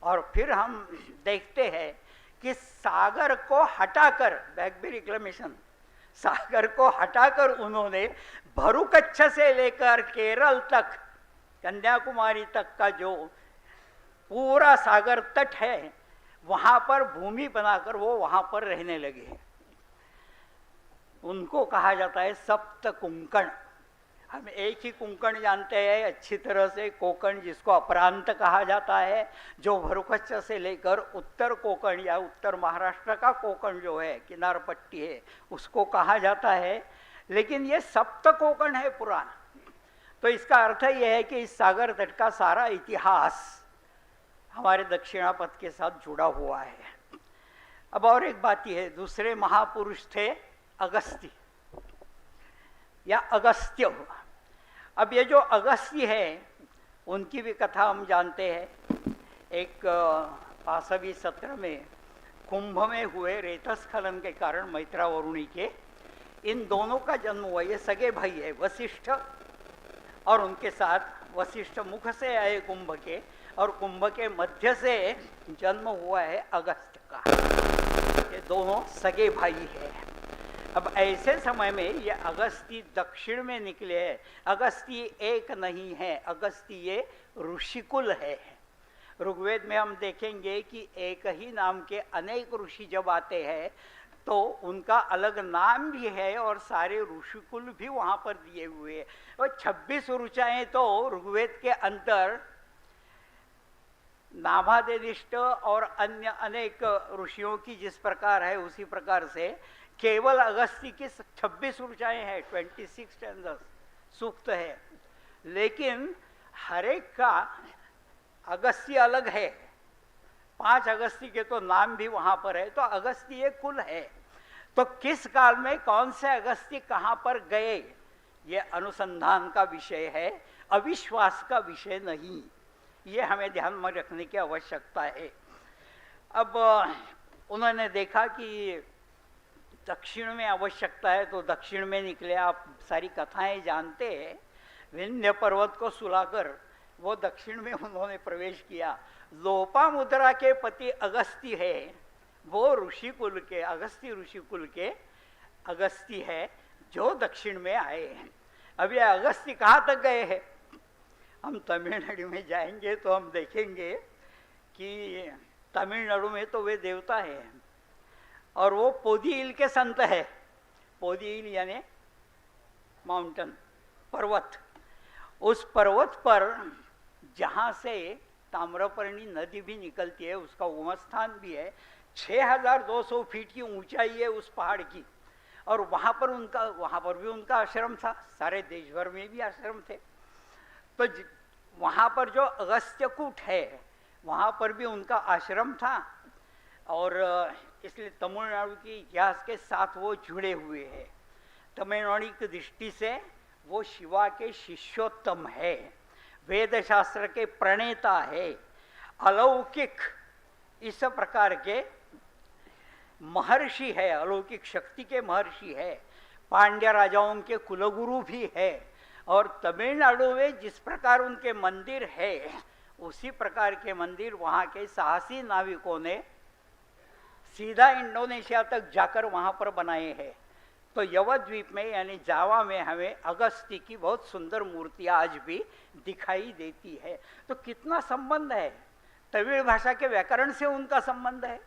और फिर हम देखते हैं कि सागर को हटाकर, बैकबी रिक्लेमेशन, सागर को हटाकर उन्होंने भरुकच्छ से लेकर केरल तक, कन्याकुमारी तक का जो पूरा सागर तट है, वहां पर भूमि बनाकर वो वहां पर रहने लगे। उनको कहा जाता है सप्त कुंकण। हम एक ही कुंकण जानते हैं अच्छी तरह से, कोकण, जिसको अपरांत कहा जाता है, जो भरुकच्छ से लेकर उत्तर कोकण या उत्तर महाराष्ट्र का कोकण जो है, किनार पट्टी है, उसको कहा जाता है। लेकिन ये सप्त कोकण है पूरा। तो इसका अर्थ यह है कि इस सागर तट का सारा इतिहास हमारे दक्षिणापथ के साथ जुड़ा हुआ है। अब और एक बात यह है, दूसरे महापुरुष थे अगस्त्य या अगस्त्य। अब ये जो अगस्त्य है उनकी भी कथा हम जानते हैं। एक 5वीं सत्र में कुंभ में हुए रेतस्खलन के कारण मैत्रा वरुणी के इन दोनों का जन्म हुआ। ये सगे भाई है वशिष्ठ, और उनके साथ वशिष्ठ मुख से आए कुंभ के, और कुंभ के मध्य से जन्म हुआ है अगस्त्य का। ये दोनों सगे भाई है। अब ऐसे समय में ये अगस्त्य दक्षिण में निकले हैं। अगस्त्य एक नहीं है, अगस्त्य ये ऋषिकुल है। ऋग्वेद में हम देखेंगे कि एक ही नाम के अनेक ऋषि जब आते हैं तो उनका अलग नाम भी है और सारे ऋषिकुल भी वहाँ पर दिए हुए हैं। और 26 ऋचाएँ तो ऋग्वेद के अंदर नाभादिष्ट और अन्य अनेक ऋषियों की जिस प्रकार है उसी प्रकार से केवल अगस्त्य की 26 ऋचाएँ हैं, 26 स्टैंडर्स सूक्त है। लेकिन हर एक का अगस्त्य अलग है। 5 अगस्त्य के तो नाम भी वहाँ पर है, तो अगस्त्य ये कुल है। तो किस काल में कौन से अगस्त्य कहाँ पर गए, ये अनुसंधान का विषय है, अविश्वास का विषय नहीं। ये हमें ध्यान में रखने की आवश्यकता है। अब उन्होंने देखा कि दक्षिण में आवश्यकता है तो दक्षिण में निकले। आप सारी कथाएं जानते हैं। विंध्य पर्वत को सुलाकर वो दक्षिण में उन्होंने प्रवेश किया। लोपामुद्रा के पति अगस्त्य है, वो ऋषिकुल के अगस्त्य ऋषिकुल के अगस्त्य है जो दक्षिण में आए हैं। अब ये अगस्त्य कहाँ तक गए हैं? हम तमिलनाडु में जाएंगे तो हम देखेंगे कि तमिलनाडु में तो वे देवता है और वो पोदील के संत है। पोदील यानी माउंटेन, पर्वत। उस पर्वत पर जहाँ से ताम्रपर्णी नदी भी निकलती है उसका उगम स्थान भी है। 6200 फीट की ऊंचाई है उस पहाड़ की, और वहाँ पर भी उनका आश्रम था। सारे देश भर में भी आश्रम थे। तो वहाँ पर जो अगस्त्यकूट है वहाँ पर भी उनका आश्रम था, और इसलिए तमिलनाडु के इतिहास के साथ वो जुड़े हुए हैं। तमिलनाडु की दृष्टि से वो शिवा के शिष्योत्तम है, वेद शास्त्र के प्रणेता है, अलौकिक इस प्रकार के महर्षि है, अलौकिक शक्ति के महर्षि है, पांड्य राजाओं के कुलगुरु भी है। और तमिलनाडु में जिस प्रकार उनके मंदिर है उसी प्रकार के मंदिर वहाँ के साहसी नाविकों ने सीधा इंडोनेशिया तक जाकर वहाँ पर बनाए हैं। तो यवद्वीप में यानी जावा में हमें अगस्त्य की बहुत सुंदर मूर्तियाँ आज भी दिखाई देती है। तो कितना संबंध है, तमिल भाषा के व्याकरण से उनका संबंध है,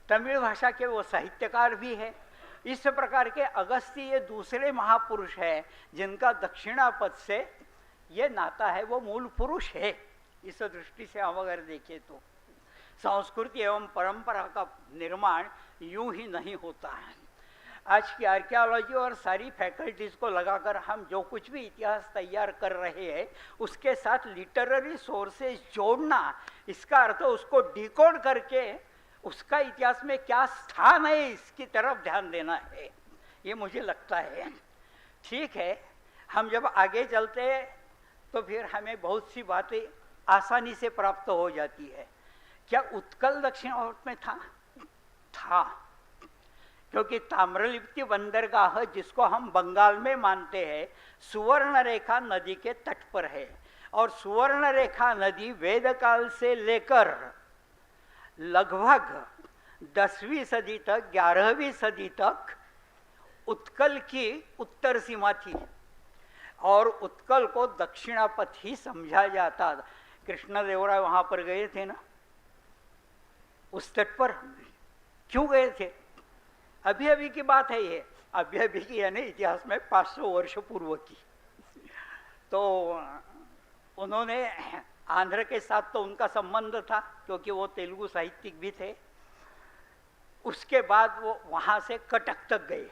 तमिल भाषा के वो साहित्यकार भी है। इस प्रकार के अगस्त्य ये दूसरे महापुरुष है जिनका दक्षिणापथ से ये नाता है, वो मूल पुरुष है। इस दृष्टि से हम अगर देखें तो संस्कृति एवं परंपरा का निर्माण यूं ही नहीं होता है। आज की आर्कियोलॉजी और सारी फैकल्टीज़ को लगाकर हम जो कुछ भी इतिहास तैयार कर रहे हैं उसके साथ लिटरेरी सोर्सेज जोड़ना, इसका अर्थ उसको डिकोड करके उसका इतिहास में क्या स्थान है इसकी तरफ ध्यान देना है, ये मुझे लगता है। ठीक है, हम जब आगे चलते हैं तो फिर हमें बहुत सी बातें आसानी से प्राप्त हो जाती है। क्या उत्कल दक्षिणावर्त में था, क्योंकि ताम्रलिप्ति बंदरगाह जिसको हम बंगाल में मानते हैं सुवर्ण रेखा नदी के तट पर है, और सुवर्ण रेखा नदी वेदकाल से लेकर लगभग 10वीं सदी तक 11वीं सदी तक उत्कल की उत्तर सीमा थी, और उत्कल को दक्षिणापथ ही समझा जाता। कृष्णदेवराय वहां पर गए थे ना, उस तट पर क्यों गए थे? अभी अभी की बात है ये, अभी अभी की यानी इतिहास में 500 वर्ष पूर्व की। तो उन्होंने आंध्र के साथ तो उनका संबंध था क्योंकि वो तेलुगु साहित्यिक भी थे। उसके बाद वो वहाँ से कटक तक गए।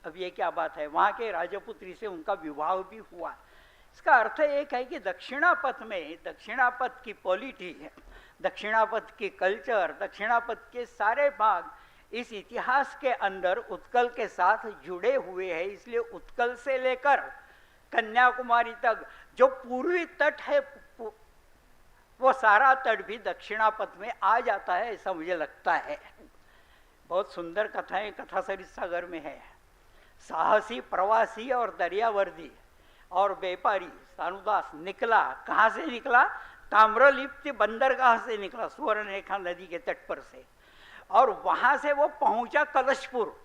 अब ये क्या बात है, वहाँ के राजपुत्री से उनका विवाह भी हुआ। इसका अर्थ एक है कि दक्षिणापथ में, दक्षिणापथ की पॉलिटी दक्षिणापथ की कल्चर, दक्षिणापथ के सारे भाग इस इतिहास के अंदर उत्कल के साथ जुड़े हुए हैं। इसलिए उत्कल से लेकर कन्याकुमारी तक जो पूर्वी तट है वो सारा तट भी दक्षिणापथ में आ जाता है, ऐसा मुझे लगता है। बहुत सुंदर कथाएं कथा सरित सागर में है। साहसी प्रवासी और दरियावर्दी और व्यापारी सानुदास निकला, कहाँ से निकला? ताम्रलिप्ति बंदरगाह से निकला, सुवर्णरेखा नदी के तट पर से, और वहां से वो पहुंचा कलशपुर,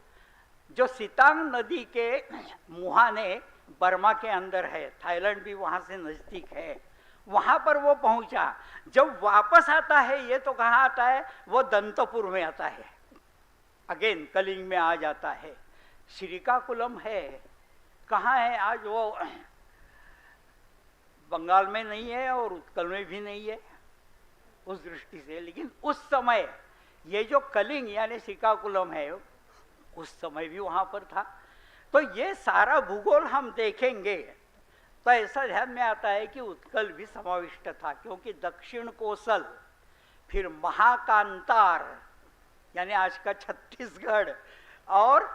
जो सितांग नदी के मुहाने बर्मा के अंदर है, थाईलैंड भी वहां से नजदीक है, वहां पर वो पहुंचा। जब वापस आता है, ये तो कहाँ आता है? वो दंतपुर में आता है, अगेन कलिंग में आ जाता है। श्रीकाकुलम है, कहाँ है आज? वो बंगाल में नहीं है और उत्कल में भी नहीं है उस दृष्टि से, लेकिन उस समय ये जो कलिंग यानी श्रीकाकुलम है, उस समय भी वहां पर था। तो ये सारा भूगोल हम देखेंगे तो ऐसा ध्यान में आता है कि उत्कल भी समाविष्ट था, क्योंकि दक्षिण कोसल, फिर महाकांतार यानी आज का छत्तीसगढ़ और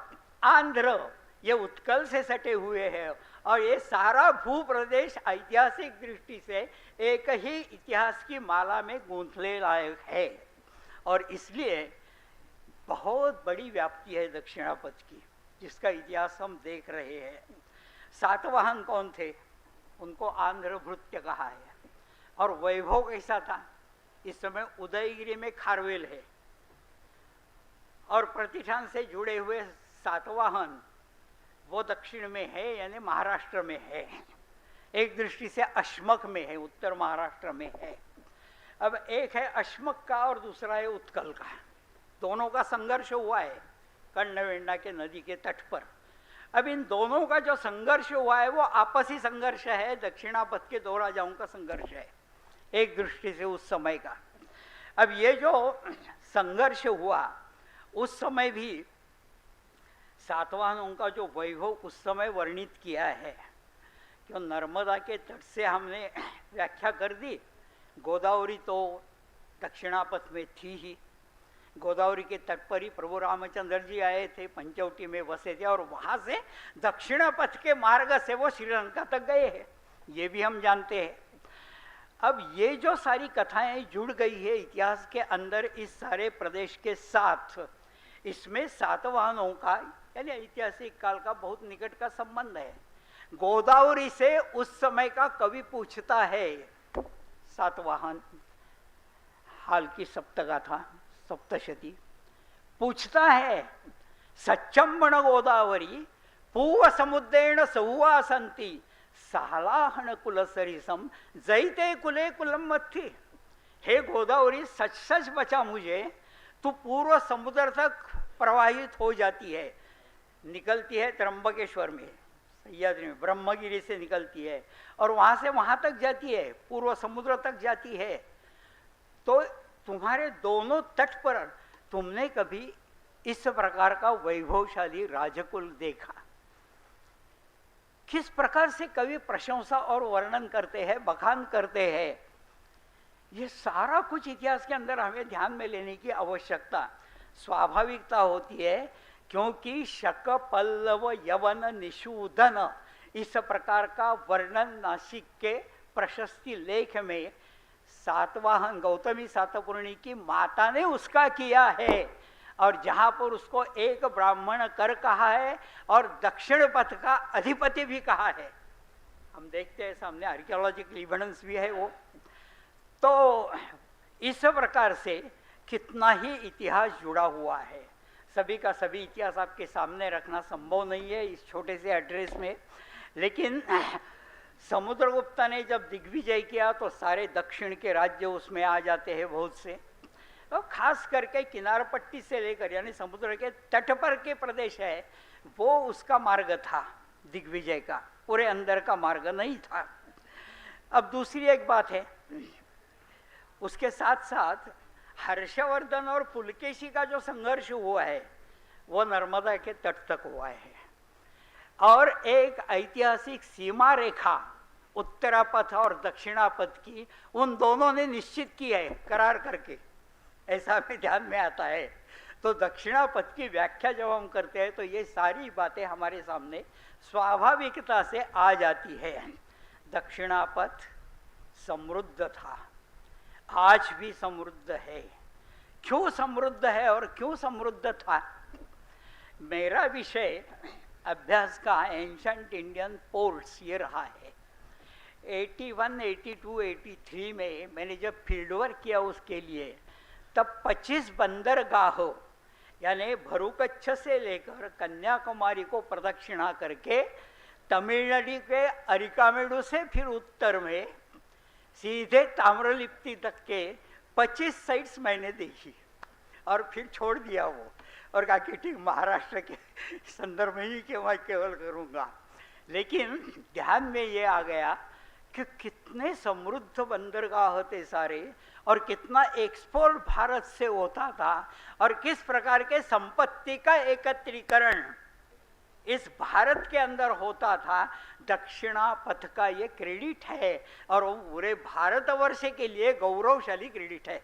आंध्र, ये उत्कल से सटे हुए हैं। और ये सारा भूप्रदेश ऐतिहासिक दृष्टि से एक ही इतिहास की माला में गूंथले लायक है, और इसलिए बहुत बड़ी व्याप्ति है दक्षिणापथ की, जिसका इतिहास हम देख रहे हैं। सातवाहन कौन थे? उनको आंध्र भृत्य कहा है। और वैभव कैसा था? इस समय उदयगिरी में खारवेल है, और प्रतिष्ठान से जुड़े हुए सातवाहन वो दक्षिण में है, यानी महाराष्ट्र में है। एक दृष्टि से अश्मक में है, उत्तर महाराष्ट्र में है। अब एक है अश्मक का और दूसरा है उत्कल का, दोनों का संघर्ष हुआ है कर्णवेंडा के नदी के तट पर। अब इन दोनों का जो संघर्ष हुआ है वो आपसी संघर्ष है, दक्षिणापथ के दो राजाओं का संघर्ष है एक दृष्टि से उस समय का। अब ये जो संघर्ष हुआ उस समय भी सातवाहनों का जो वैभव उस समय वर्णित किया है, क्यों नर्मदा के तट से हमने व्याख्या कर दी। गोदावरी तो दक्षिणापथ में थी ही, गोदावरी के तट पर ही प्रभु रामचंद्र जी आए थे, पंचवटी में बसे थे, और वहां से दक्षिणापथ के मार्ग से वो श्रीलंका तक गए हैं, ये भी हम जानते हैं। अब ये जो सारी कथाएं जुड़ गई है इतिहास के अंदर इस सारे प्रदेश के साथ, इसमें सातवाहनों का यानी ऐतिहासिक काल का बहुत निकट का संबंध है। गोदावरी से उस समय का कवि पूछता है, सातवाहन हाल की सप्तगाथा सप्तशती पूछता है, सच्चम्बण गोदावरी पूव समुद्रेण सहुवासंती सालाहन कुलसरिसम जैते कुले कुलम मथी। हे गोदावरी, सच सच बचा मुझे, तू पूर्व समुद्र तक प्रवाहित हो जाती है, निकलती है त्र्यंबकेश्वर में, सह्याद्री में, ब्रह्मगिरी से निकलती है और वहां से वहां तक जाती है, पूर्व समुद्र तक जाती है। तो तुम्हारे दोनों तट पर तुमने कभी इस प्रकार का वैभवशाली राजकुल देखा? किस प्रकार से कवि प्रशंसा और वर्णन करते हैं, बखान करते हैं, ये सारा कुछ इतिहास के अंदर हमें ध्यान में लेने की आवश्यकता स्वाभाविकता होती है, क्योंकि शक पल्लव यवन निशूदन इस प्रकार का वर्णन नासिक के प्रशस्ति लेख में सातवाहन गौतमी सातपूर्णी की माता ने उसका किया है, और जहां पर उसको एक ब्राह्मण कर कहा है और दक्षिण पथ का अधिपति भी कहा है। हम देखते हैं सामने आर्कियोलॉजिकल एविडेंस भी है वो। तो इस प्रकार से कितना ही इतिहास जुड़ा हुआ है, सभी का सभी इतिहास आपके सामने रखना संभव नहीं है इस छोटे से एड्रेस में। लेकिन समुद्रगुप्त ने जब दिग्विजय किया तो सारे दक्षिण के राज्य उसमें आ जाते हैं बहुत से, तो खास करके किनार पट्टी से लेकर यानी समुद्र के तट पर के प्रदेश है वो उसका मार्ग था दिग्विजय का, पूरे अंदर का मार्ग नहीं था। अब दूसरी एक बात है, उसके साथ साथ हर्षवर्धन और पुलकेशी का जो संघर्ष हुआ है वो नर्मदा के तट तक हुआ है, और एक ऐतिहासिक सीमा रेखा उत्तरापथ और दक्षिणापथ की उन दोनों ने निश्चित की है करार करके, ऐसा हमें ध्यान में आता है। तो दक्षिणापथ की व्याख्या जब हम करते हैं तो ये सारी बातें हमारे सामने स्वाभाविकता से आ जाती है। दक्षिणापथ समृद्ध था, आज भी समृद्ध है। क्यों समृद्ध है और क्यों समृद्ध था? मेरा विषय अभ्यास का एंशंट इंडियन पोर्ट्स ये रहा है। 81, 82, 83 में मैंने जब फील्ड वर्क किया उसके लिए, तब 25 बंदरगाहों यानी भरूकच्छ से लेकर कन्याकुमारी को प्रदक्षिणा करके तमिलनाडु के अरिकामेडु से फिर उत्तर में सीधे ताम्रलिप्ति तक के 25 साइट्स मैंने देखी और फिर छोड़ दिया वो, और कहा कि ठीक महाराष्ट्र के संदर्भ में ही कि मैं केवल करूँगा। लेकिन ध्यान में ये आ गया कि कितने समृद्ध बंदरगाह थे सारे, और कितना एक्सपोर्ट भारत से होता था, और किस प्रकार के संपत्ति का एकत्रीकरण इस भारत के अंदर होता था। दक्षिणापथ का ये क्रेडिट है और वो पूरे भारतवर्ष के लिए गौरवशाली क्रेडिट है।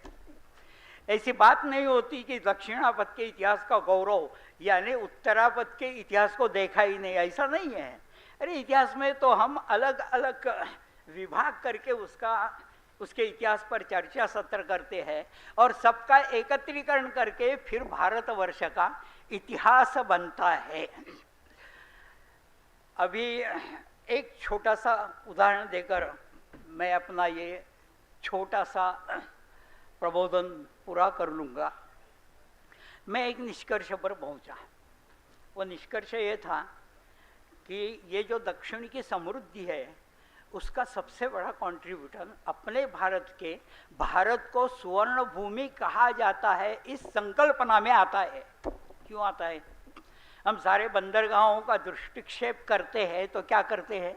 ऐसी बात नहीं होती कि दक्षिणापथ के इतिहास का गौरव यानी उत्तरापथ के इतिहास को देखा ही नहीं, ऐसा नहीं है। अरे इतिहास में तो हम अलग अलग विभाग करके उसके इतिहास पर चर्चा सत्र करते हैं और सबका एकत्रीकरण करके फिर भारतवर्ष का इतिहास बनता है। अभी एक छोटा सा उदाहरण देकर मैं अपना ये छोटा सा प्रबोधन पूरा कर लूँगा। मैं एक निष्कर्ष पर पहुँचा। वो निष्कर्ष ये था कि ये जो दक्षिण की समृद्धि है उसका सबसे बड़ा कंट्रीब्यूटर अपने भारत को सुवर्ण भूमि कहा जाता है इस संकल्पना में आता है। क्यों आता है? हम सारे बंदरगाहों का दृष्टिक्षेप करते हैं तो क्या करते हैं?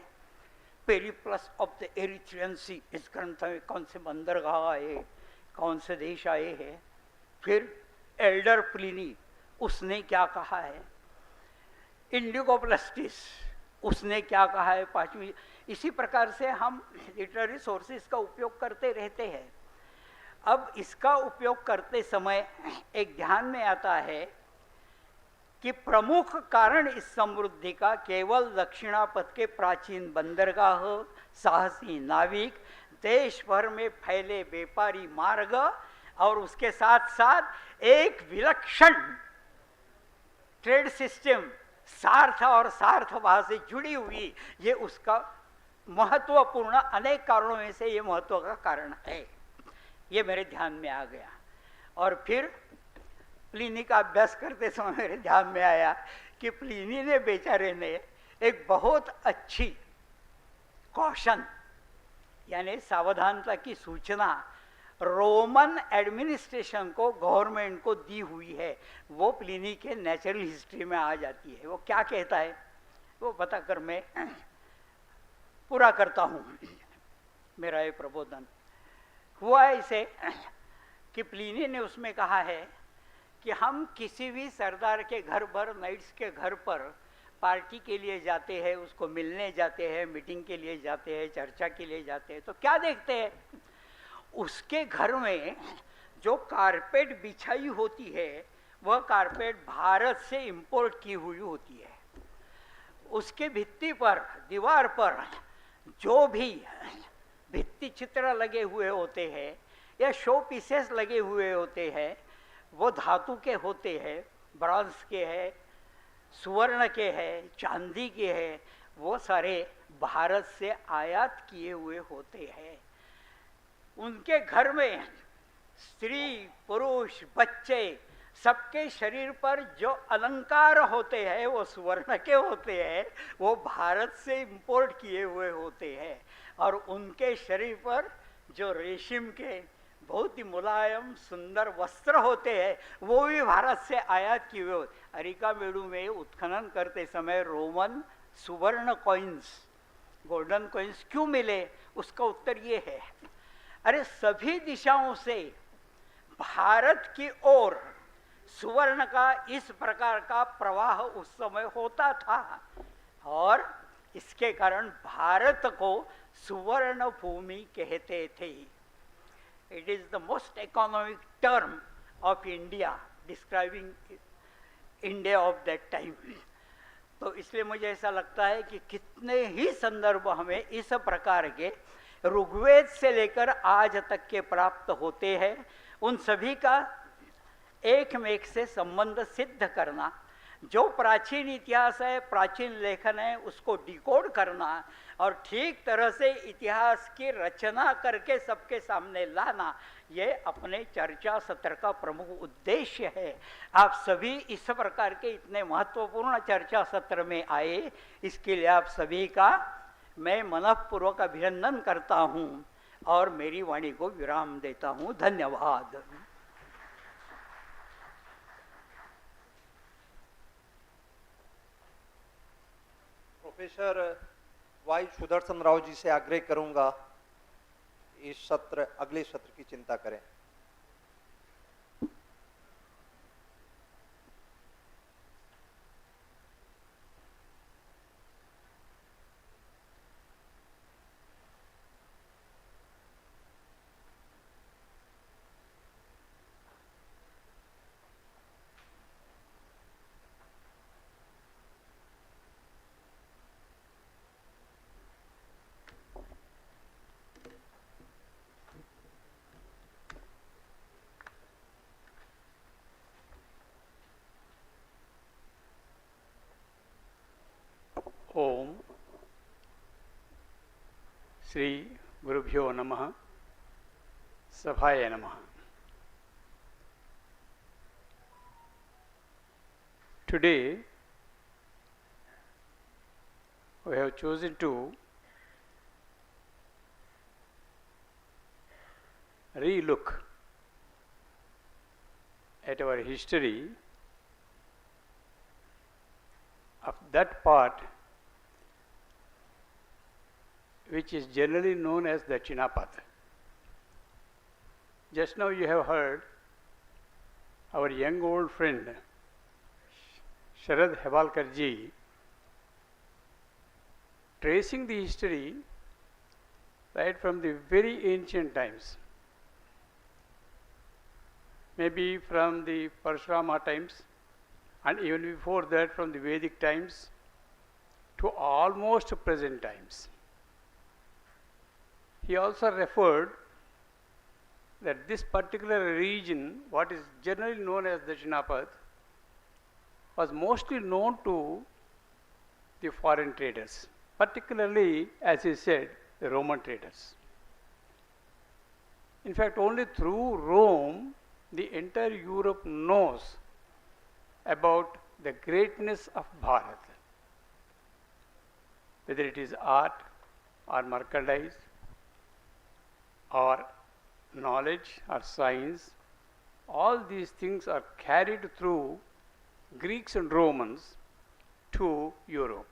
पेरिप्लस ऑफ द एरिथ्रियन सी, इस ग्रंथ में कौन से बंदरगाह आए, कौन से देश आए हैं। फिर एल्डर प्लिनी उसने क्या कहा है, इंडिगो प्लस्टिस उसने क्या कहा है, पांचवी। इसी प्रकार से हम लिटरेरी सोर्सेस का उपयोग करते रहते हैं। अब इसका उपयोग करते समय एक ध्यान में आता है कि प्रमुख कारण इस समृद्धि का केवल दक्षिणापथ के प्राचीन बंदरगाह, साहसी नाविक, देश भर में फैले व्यापारी मार्ग और उसके साथ साथ एक विलक्षण ट्रेड सिस्टम सार्थ और सार्थभाव से जुड़ी हुई, ये उसका महत्वपूर्ण अनेक कारणों में से ये महत्व का कारण है। ये मेरे ध्यान में आ गया। और फिर प्लिनी का अभ्यास करते समय मेरे ध्यान में आया कि प्लिनी ने बेचारे ने एक बहुत अच्छी कॉशन यानी सावधानता की सूचना रोमन एडमिनिस्ट्रेशन को, गवर्नमेंट को दी हुई है। वो प्लिनी के नेचुरल हिस्ट्री में आ जाती है। वो क्या कहता है वो बताकर मैं पूरा करता हूँ मेरा ये प्रबोधन। हुआ ऐसे कि प्लिनी ने उसमें कहा है कि हम किसी भी सरदार के घर पर, नाइट्स के घर पर पार्टी के लिए जाते हैं, उसको मिलने जाते हैं, मीटिंग के लिए जाते हैं, चर्चा के लिए जाते हैं, तो क्या देखते हैं? उसके घर में जो कारपेट बिछाई होती है वह कारपेट भारत से इंपोर्ट की हुई होती है। उसके भित्ति पर, दीवार पर जो भी भित्ति चित्र लगे हुए होते हैं या शो पीसेस लगे हुए होते हैं वो धातु के होते हैं, ब्रॉन्ज के हैं, सुवर्ण के हैं, चांदी के हैं, वो सारे भारत से आयात किए हुए होते हैं। उनके घर में स्त्री, पुरुष, बच्चे सबके शरीर पर जो अलंकार होते हैं वो सुवर्ण के होते हैं, वो भारत से इंपोर्ट किए हुए होते हैं। और उनके शरीर पर जो रेशम के बहुत ही मुलायम सुंदर वस्त्र होते हैं वो भी भारत से आयात किए हुए। अरिकामेडु में उत्खनन करते समय रोमन सुवर्ण कॉइन्स, गोल्डन कॉइन्स क्यों मिले? उसका उत्तर ये है, अरे सभी दिशाओं से भारत की ओर सुवर्ण का इस प्रकार का प्रवाह उस समय होता था और इसके कारण भारत को सुवर्ण भूमि कहते थे। It is the most economic term of India describing India of that time. तो इसलिए मुझे ऐसा लगता है कि कितने ही संदर्भ हमें इस प्रकार के ऋग्वेद से लेकर आज तक के प्राप्त होते हैं, उन सभी का एक में एक से संबंध सिद्ध करना, जो प्राचीन इतिहास है, प्राचीन लेखन है, उसको डिकोड करना और ठीक तरह से इतिहास की रचना करके सबके सामने लाना, ये अपने चर्चा सत्र का प्रमुख उद्देश्य है। आप सभी इस प्रकार के इतने महत्वपूर्ण चर्चा सत्र में आए, इसके लिए आप सभी का मैं मनःपूर्वक अभिनंदन करता हूँ और मेरी वाणी को विराम देता हूँ। धन्यवाद। प्रोफेसर वाई सुदर्शन राव जी से आग्रह करूंगा इस सत्र अगले सत्र की चिंता करें। ओम श्री गुरुभ्यो नमः। सभाय नमः। Today we have chosen to re-look at our history of that part which is generally known as Dakshinapatha. Just now you have heard our young old friend Sharad Hebalkar ji tracing the history right from the very ancient times, maybe from the Parshurama times and even before that from the Vedic times to almost present times. He also referred that this particular region, what is generally known as Dakshinapatha, was mostly known to the foreign traders, particularly, as he said, the Roman traders. In fact, only through Rome, the entire Europe knows about the greatness of Bharat, whether it is art or merchandise or knowledge or science. All these things are carried through Greeks and Romans to Europe.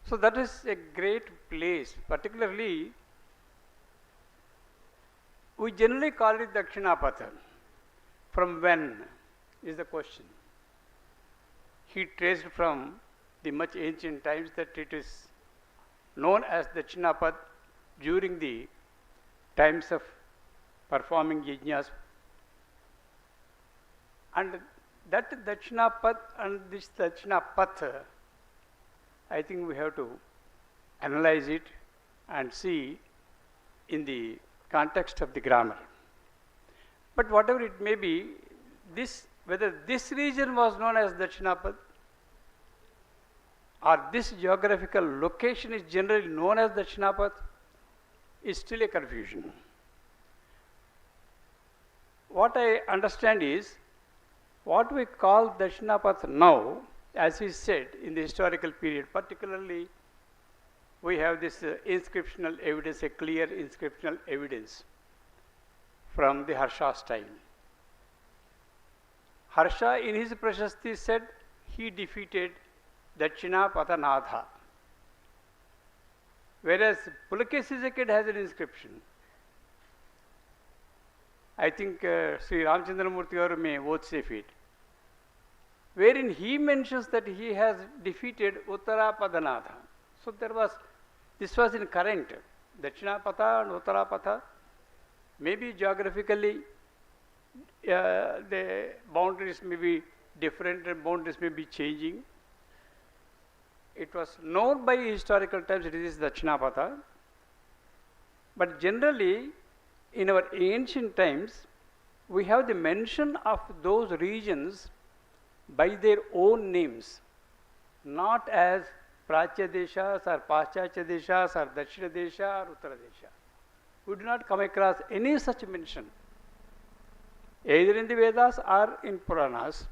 So that is a great place. Particularly, we generally call it Dakshinapatha. From when is the question. He traced from the much ancient times that it is known as Dakshinapatha during the times of performing yajnas, and that Dakshinapatha and this Dakshinapatha, I think we have to analyze it and see in the context of the grammar. But whatever it may be, this, whether this region was known as Dakshinapatha or this geographical location is generally known as Dakshinapatha, is still a confusion. What I understand is, what we call Dakshinapatha now, as he said, in the historical period, particularly we have this inscriptional evidence, a clear inscriptional evidence from the Harsha's time. Harsha in his Prashasti said he defeated Dakshinapathanatha, whereas Pulakeshi's kid has an inscription. I think Sri Ramchandramurti garu may both say it. wherein he mentions that he has defeated Uttarapadanatha. So this was in current, Dakshinapatha and Uttarapatha. Maybe geographically the boundaries may be different and boundaries may be changing. It was known by historical times it is Dakshinapatha. But generally, in our ancient times, we have the mention of those regions by their own names, not as Prachya Deshas or Paschatya Deshas or Dakshina Desha or Uttara Desha. We do not come across any such mention, either in the Vedas or in Puranas,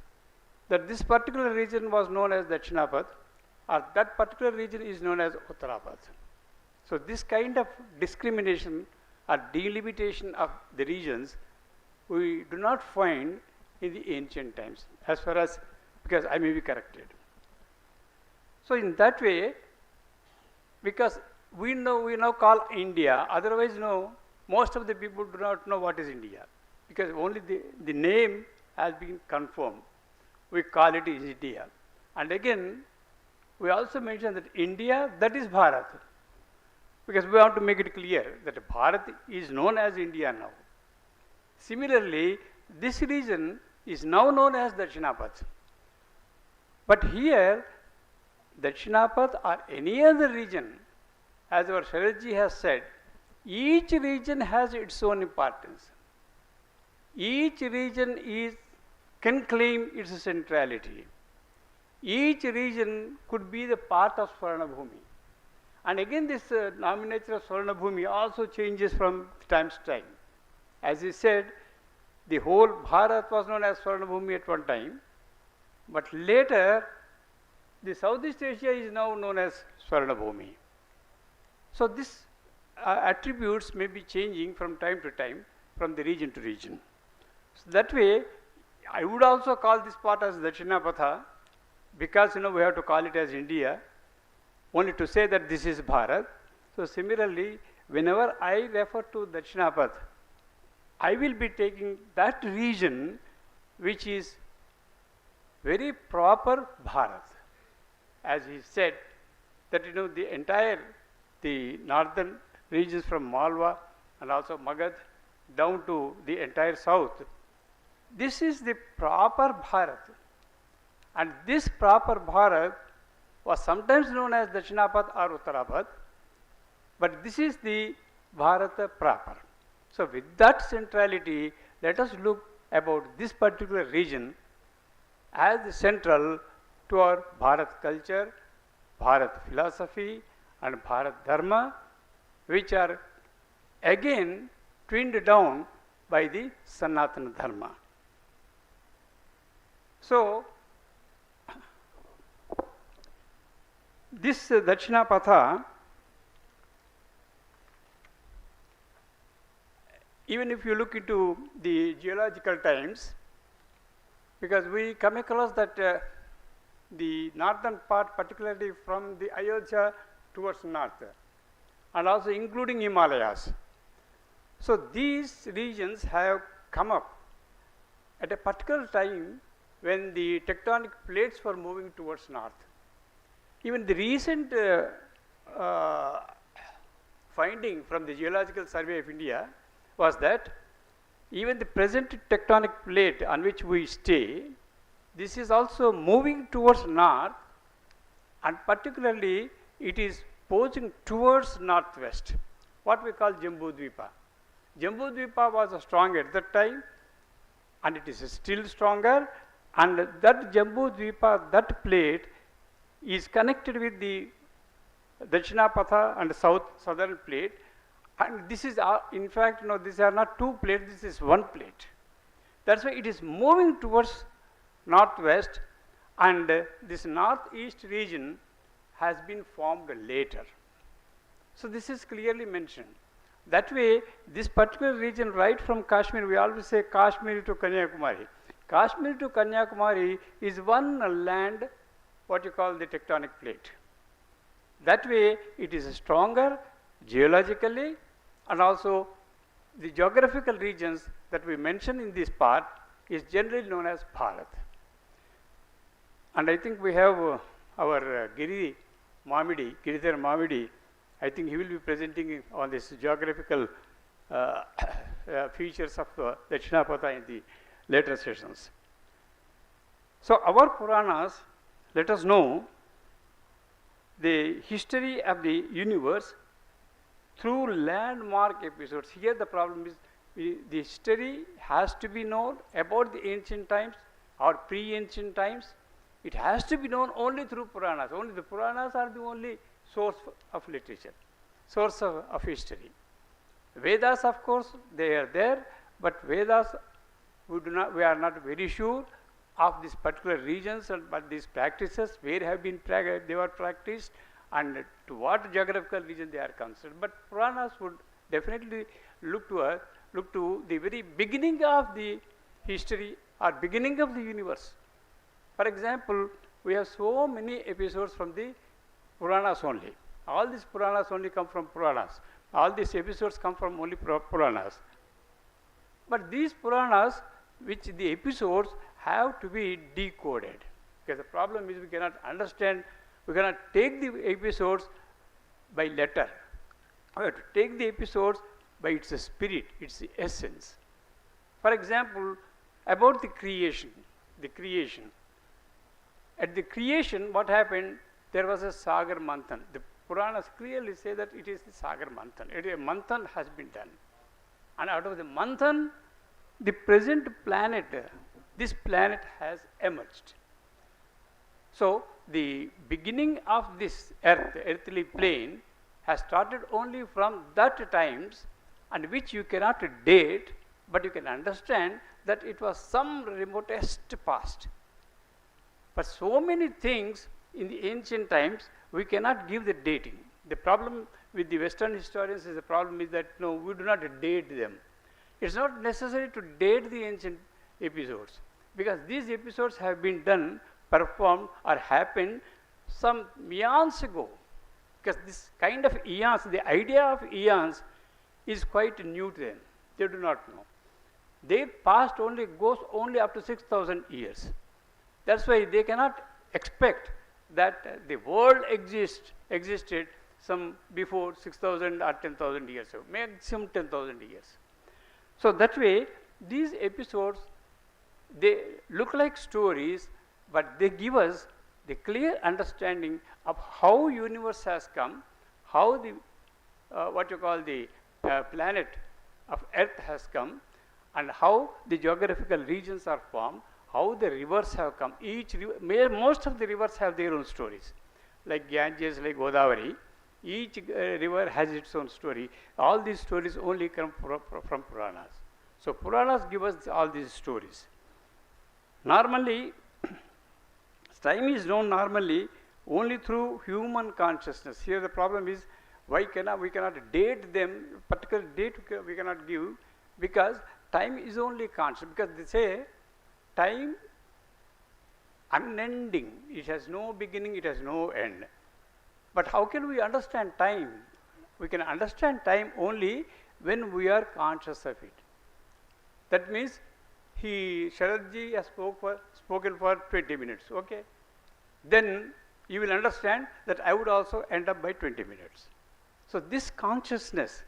that this particular region was known as Dakshinapad or that particular region is known as Uttarapad. So this kind of discrimination or delimitation of the regions we do not find in the ancient times, as far as, because I may be corrected. So in that way, because we now call India, otherwise most of the people do not know what is India, because only the name has been confirmed. We call it India. And again, we also mention that India, that is Bharat, because we want to make it clear that Bharat is known as India now. Similarly, this region is now known as Dakshinapatha. But here, Dakshinapatha or any other region, as our Sharadji has said, each region has its own importance. Each region can claim its centrality. Each region could be the part of Swarnabhumi. And again, this nomenclature of Swarnabhumi also changes from time to time. As he said, the whole Bharat was known as Swarnabhumi at one time, but later the Southeast Asia is now known as Swarnabhumi. So this attributes may be changing from time to time, from the region to region. So that way, I would also call this part as Dakshinapatha, because we have to call it as India, only to say that this is Bharat. So similarly, whenever I refer to Dakshinapatha, I will be taking that region which is very proper Bharat. As he said, that the northern regions from Malwa and also Magad down to the entire south, this is the proper Bharat. And this proper Bharat was sometimes known as Dakshinapad or Uttarapad, but this is the Bharata proper. So with that centrality, let us look about this particular region as central to our Bharat culture, Bharat philosophy and Bharat Dharma, which are again twinned down by the Sanatana Dharma. So, this Dakshinapatha, even if you look into the geological times, because we come across that the northern part, particularly from the Ayodhya towards north, and also including Himalayas. So these regions have come up at a particular time when the tectonic plates were moving towards north. Even the recent finding from the Geological Survey of India was that even the present tectonic plate on which we stay, this is also moving towards north, and particularly it is posing towards northwest, what we call Jambu Dvipa. Jambu Dvipa was strong at that time, and it is still stronger, and that Jambu Dvipa, that plate, is connected with the Dakshinapatha and southern plate, and this is in fact these are not two plates, this is one plate. That's why it is moving towards northwest, and this northeast region has been formed later. So this is clearly mentioned. That way, this particular region right from Kashmir, we always say Kashmir to Kanyakumari. Kashmir to Kanyakumari is one land, what you call the tectonic plate. That way, it is stronger geologically, and also the geographical regions that we mention in this part is generally known as Bharat. And I think we have our Giridhar Mamidi. I think he will be presenting on this geographical features of Dakshinapatha in the later sessions. So our Puranas let us know the history of the universe through landmark episodes. Here the problem is the history has to be known about the ancient times or pre-ancient times. It has to be known only through Puranas. Only the Puranas are the only source of literature, source of history. Vedas, of course, they are there, but Vedas, we are not very sure of these particular regions and but these practices, where they were practiced and to what geographical region they are concerned. But Puranas would definitely look to the very beginning of the history or beginning of the universe. For example, we have so many episodes from the Puranas only. All these Puranas only come from Puranas. All these episodes come from only Puranas. But these Puranas, which the episodes have to be decoded. Because the problem is we cannot understand, we cannot take the episodes by letter. We have to take the episodes by its spirit, its essence. For example, about the creation. At the creation, what happened? There was a Sagar Manthan. The Puranas clearly say that it is the Sagar Manthan. A Manthan has been done. And out of the Manthan, the present planet, this planet has emerged. So, the beginning of this earth, the earthly plane, has started only from that times, and which you cannot date, but you can understand that it was some remotest past. But so many things in the ancient times, we cannot give the dating. The problem with the Western historians is the problem is that no, we do not date them. It's not necessary to date the ancient episodes, because these episodes have been done, performed or happened some eons ago. Because this kind of eons, the idea of eons is quite new to them. They do not know. Their past goes only up to 6,000 years. That's why they cannot expect that the world existed some before 6,000 or 10,000 years ago, maximum 10,000 years. So that way, these episodes, they look like stories, but they give us the clear understanding of how universe has come, how the what you call the planet of Earth has come, and how the geographical regions are formed, how the rivers have come. Most of the rivers have their own stories, like Ganges, like Godavari. Each river has its own story. All these stories only come from Puranas. So Puranas give us all these stories. Normally, time is known normally only through human consciousness. Here the problem is, we cannot date them, particular date we cannot give, because time is only constant. Because they say time unending, it has no beginning, it has no end. But how can we understand time? We can understand time only when we are conscious of it. That means Sharadji has spoken for 20 minutes, okay? Then you will understand that I would also end up by 20 minutes. So this consciousness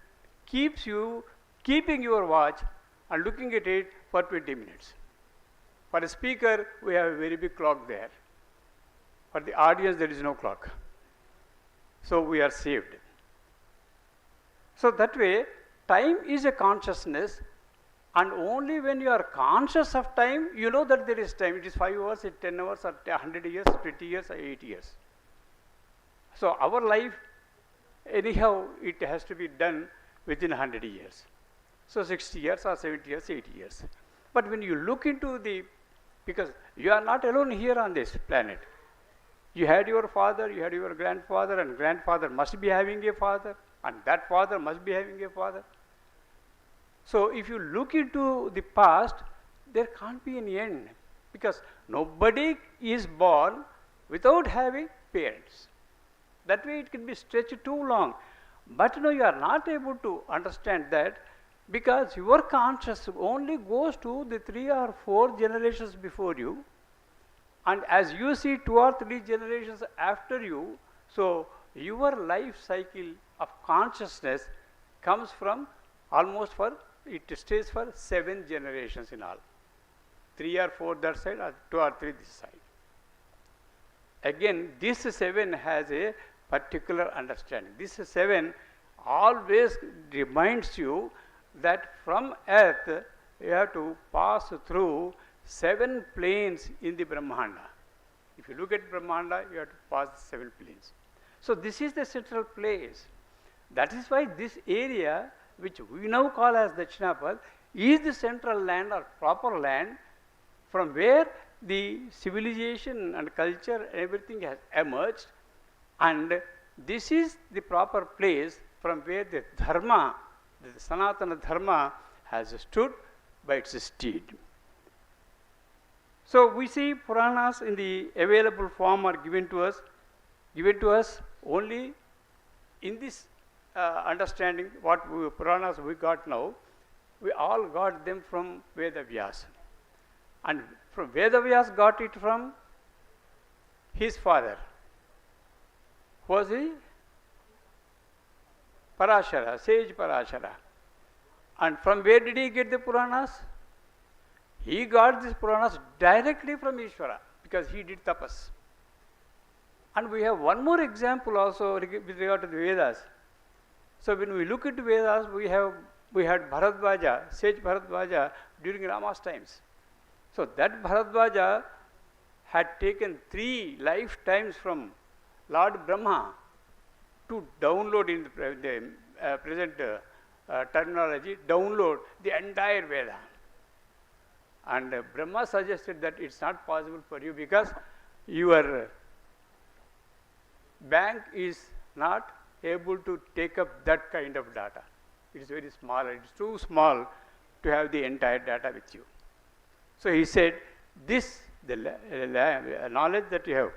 keeps you keeping your watch and looking at it for 20 minutes. For a speaker, we have a very big clock there. For the audience, there is no clock. So we are saved. So that way, time is a consciousness, and only when you are conscious of time, you know that there is time. It is 5 hours, 10 hours, or 100 years, 20 years, or 8 years. So our life, anyhow, it has to be done within 100 years. So 60 years, or 70 years, 80 years. But when you look into because you are not alone here on this planet. You had your father, you had your grandfather, and grandfather must be having a father, and that father must be having a father. So if you look into the past, there can't be any end, because nobody is born without having parents. That way it can be stretched too long. But no, you are not able to understand that, because your consciousness only goes to the 3 or 4 generations before you. And as you see 2 or 3 generations after you, so your life cycle of consciousness comes from almost it stays for 7 generations in all. 3 or 4 that side, or 2 or 3 this side. Again, this 7 has a particular understanding. This 7 always reminds you that from earth you have to pass through 7 planes in the Brahmanda. If you look at Brahmanda, you have to pass 7 planes. So this is the central place. That is why this area, which we now call as Dakshinapatha, is the central land or proper land from where the civilization and culture and everything has emerged, and this is the proper place from where the dharma, the Sanatana dharma, has stood by its steed. So we see Puranas in the available form are given to us only in this understanding. What Puranas we got now, we all got them from Veda Vyasa. And from Veda Vyasa got it from his father. Who was he? Parashara, sage Parashara. And from where did he get the Puranas? He got these Puranas directly from Ishvara, because he did tapas. And we have one more example also with regard to the Vedas. So when we look at Vedas, we had Bharadvaja, sage Bharadvaja during Rama's times. So that Bharadvaja had taken 3 lifetimes from Lord Brahma to download in the present terminology, download the entire Veda. And Brahma suggested that it's not possible for you because your bank is not able to take up that kind of data. It is very small, it is too small to have the entire data with you. So he said, this, the knowledge that you have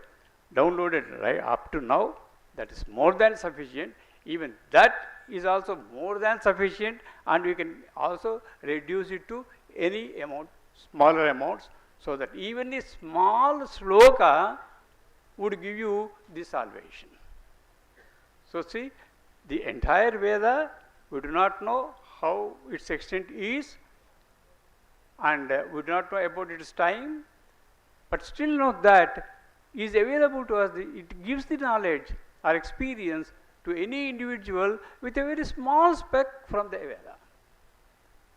downloaded right up to now, that is more than sufficient. Even that is also more than sufficient, and we can also reduce it to any amount, smaller amounts, so that even a small sloka would give you the salvation. So see, the entire Veda, we do not know how its extent is, and we do not know about its time, but still know that is available to us. It gives the knowledge or experience to any individual with a very small speck from the Veda.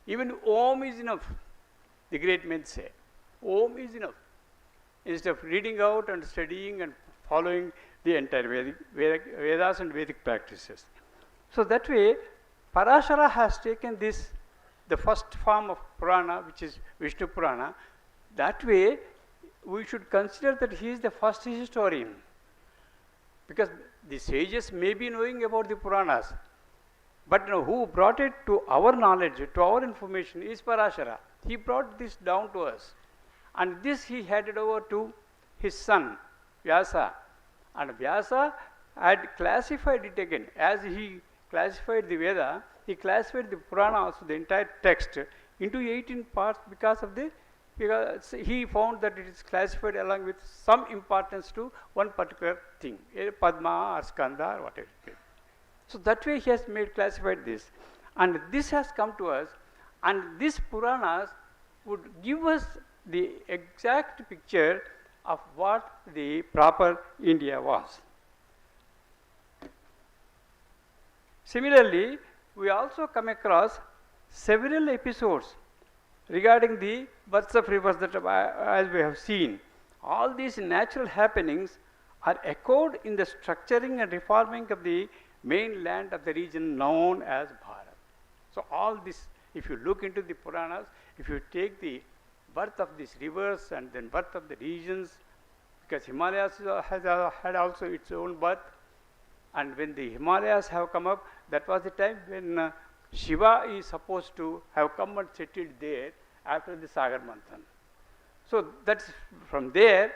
Even Om is enough, the great men say. Om is enough. Instead of reading out and studying and following the entire Vedas and Vedic practices. So that way, Parashara has taken this, the first form of Purana, which is Vishnu Purana. That way, we should consider that he is the first historian. Because the sages may be knowing about the Puranas, but who brought it to our knowledge, to our information, is Parashara. He brought this down to us. And this he handed over to his son, Vyasa. And Vyasa had classified it again. As he classified the Veda, he classified the Purana, also the entire text, into 18 parts because he found that it is classified along with some importance to one particular thing, a Padma or Skanda or whatever. So that way he has classified this. And this has come to us, and these Puranas would give us the exact picture of what the proper India was. Similarly, we also come across several episodes regarding the births of rivers that as we have seen. All these natural happenings are echoed in the structuring and reforming of the main land of the region known as Bharat. So all this, if you look into the Puranas, if you take the birth of these rivers and then birth of the regions, because Himalayas had also its own birth, and when the Himalayas have come up, that was the time when Shiva is supposed to have come and settled there after the Sagar Manthan. So that's from there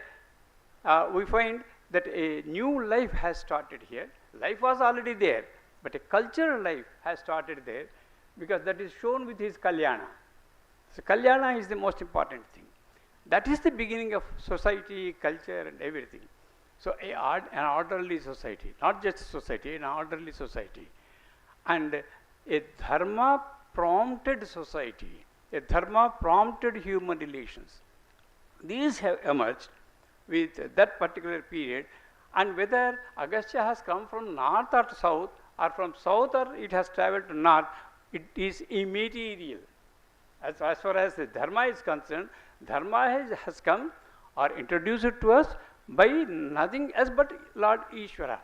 we find that a new life has started here. Life was already there, but a cultural life has started there, because that is shown with his Kalyana. So Kalyana is the most important thing. That is the beginning of society, culture, and everything. So an orderly society, not just society, an orderly society. And a dharma prompted society, a dharma prompted human relations. These have emerged with that particular period, and whether Agastya has come from north or south, or from south or it has traveled to north, it is immaterial. As far as the dharma is concerned, dharma has come or introduced it to us by nothing else but Lord Ishvara.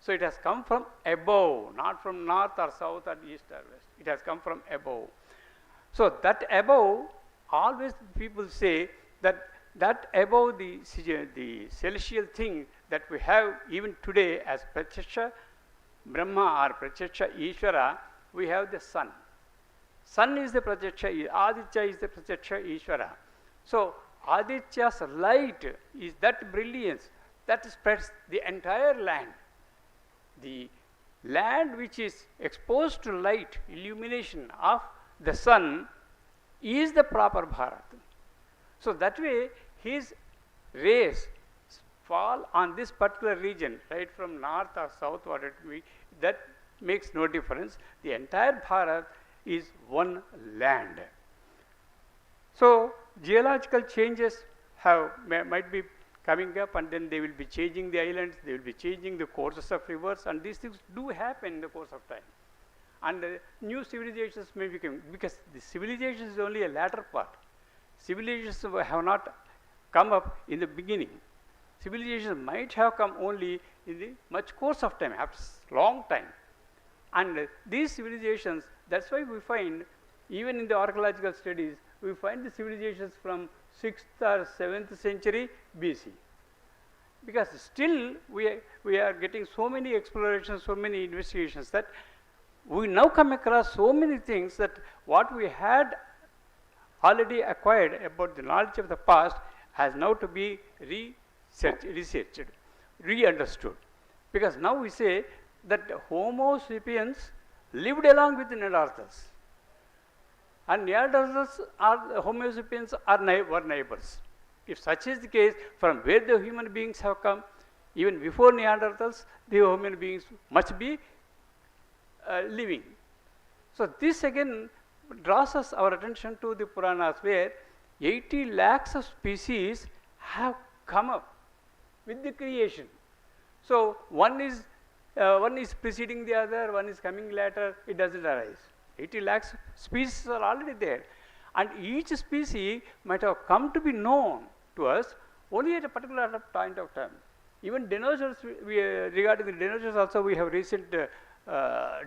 So it has come from above, not from north or south or east or west. It has come from above. So that above, always people say that above the celestial thing that we have even today as Pratyaksha Brahma or Pratyaksha Ishvara, we have the sun. Sun is the Pratyaksha, Aditya is the Pratyaksha Ishvara. So Aditya's light is that brilliance that spreads the entire land. The land which is exposed to light, illumination of the sun is the proper Bharat. So that way his rays fall on this particular region, right from north or south, what it be, that makes no difference. The entire Bharat is one land. So geological changes might be coming up, and then they will be changing the islands, they will be changing the courses of rivers, and these things do happen in the course of time. And new civilizations may become, because the civilization is only a latter part. Civilizations have not come up in the beginning. Civilizations might have come only in the much course of time, after long time. And these civilizations, that's why we find, even in the archaeological studies, we find the civilizations from 6th or 7th century BC. Because still we are getting so many explorations, so many investigations, that we now come across so many things that what we had already acquired about the knowledge of the past has now to be researched, re-understood. Because now we say that Homo sapiens lived along with the Neanderthals. And Neanderthals or Homo sapiens were neighbors. If such is the case, from where the human beings have come, even before Neanderthals, the human beings must be living. So this again draws us our attention to the Puranas, where 80 lakhs of species have come up with the creation. So one is preceding the other, one is coming later, it doesn't arise. 80 lakhs species are already there. And each species might have come to be known to us only at a particular point of time. Even dinosaurs, regarding the dinosaurs also, we have recent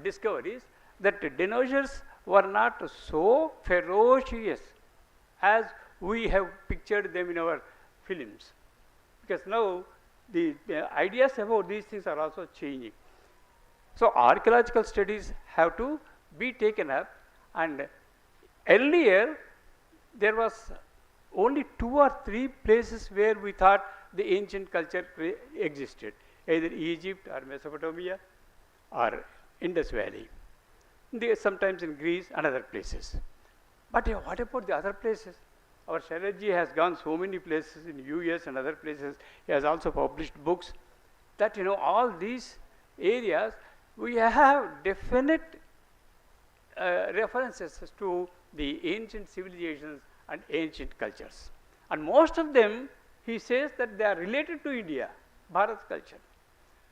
discoveries that dinosaurs were not so ferocious as we have pictured them in our films. Because now the ideas about these things are also changing. So archaeological studies have to be taken up, and earlier there was only 2 or 3 places where we thought the ancient culture existed, either Egypt or Mesopotamia or Indus Valley. Sometimes in Greece and other places. But what about the other places? Our Sharajji has gone so many places in US and other places. He has also published books that, all these areas, we have definite references to the ancient civilizations and ancient cultures. And most of them, he says that they are related to India, Bharat culture.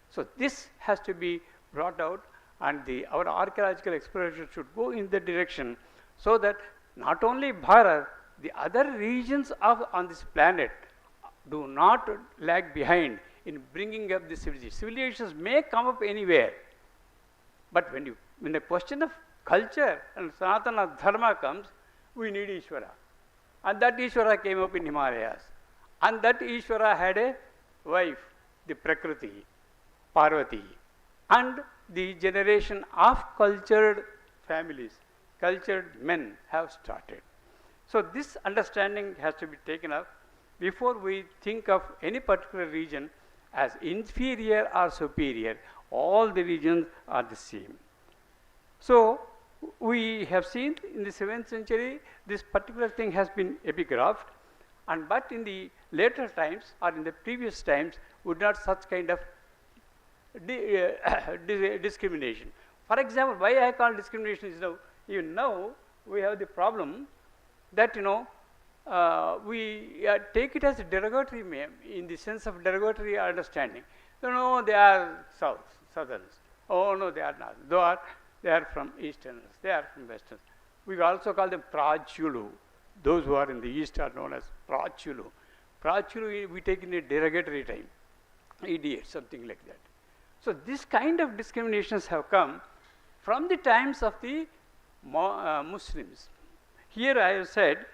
So this has to be brought out, and our archaeological exploration should go in the direction, so that not only Bharat, the other regions on this planet do not lag behind in bringing up the civilizations. Civilizations may come up anywhere, but when the question of culture and Sanatana Dharma comes, we need Ishvara. And that Ishvara came up in Himalayas. And that Ishvara had a wife, the Prakriti, Parvati. And the generation of cultured families, cultured men have started. So this understanding has to be taken up before we think of any particular region as inferior or superior. All the regions are the same. So we have seen in the 7th century, this particular thing has been epigraphed, And but in the later times or in the previous times, would not such kind of discrimination. For example, why I call discrimination is now, even now we have the problem that we take it as a derogatory in the sense of derogatory understanding. No, they are southerns. Oh no, they are not. They are from easterners. They are from westerners. We also call them Prachulu. Those who are in the east are known as Prachulu. Prachulu we take in a derogatory time. Idiot, something like that. So this kind of discriminations have come from the times of the Muslims. Here I have said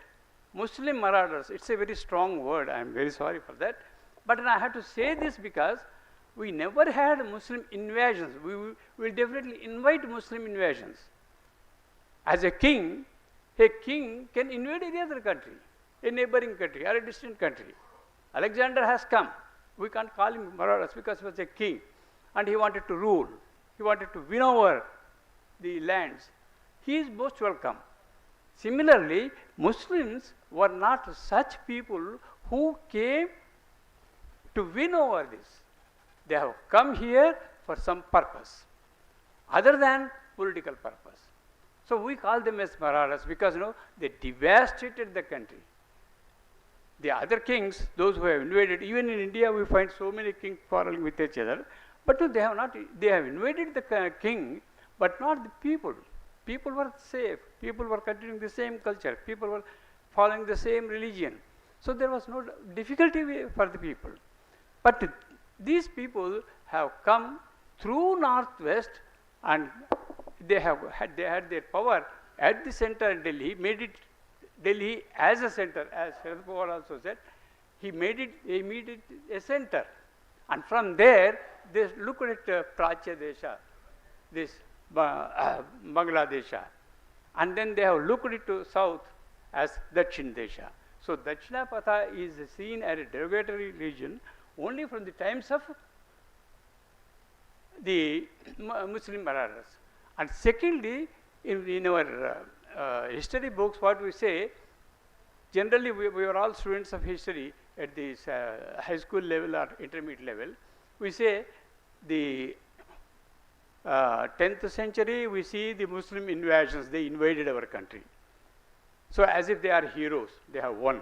Muslim marauders. It's a very strong word. I am very sorry for that. But I have to say this because we never had Muslim invasions. We will definitely invite Muslim invasions. As a king can invade any other country, a neighboring country or a distant country. Alexander has come. We can't call him marauders because he was a king and he wanted to rule. He wanted to win over the lands. He is most welcome. Similarly, Muslims were not such people who came to win over this. They have come here for some purpose other than political purpose. So we call them as marauders because they devastated the country. The other kings, those who have invaded, even in India we find so many kings quarreling with each other, but they have invaded the king, but not the people. People were safe. People were continuing the same culture. People were following the same religion. So there was no difficulty for the people. But these people have come through northwest and they had their power at the center in Delhi, made it Delhi as a center, as Sharad Pawar also said. He made it a center. And from there, they looked at Prachya Desha, this Bangladesha. And then they have looked into south as Dakshin Desha. So Dakshinapatha is seen as a derogatory region only from the times of the Muslim marauders. And secondly, in our history books, what we say, generally we were all students of history at this high school level or intermediate level. We say the 10th century, we see the Muslim invasions, they invaded our country. So as if they are heroes, they have won.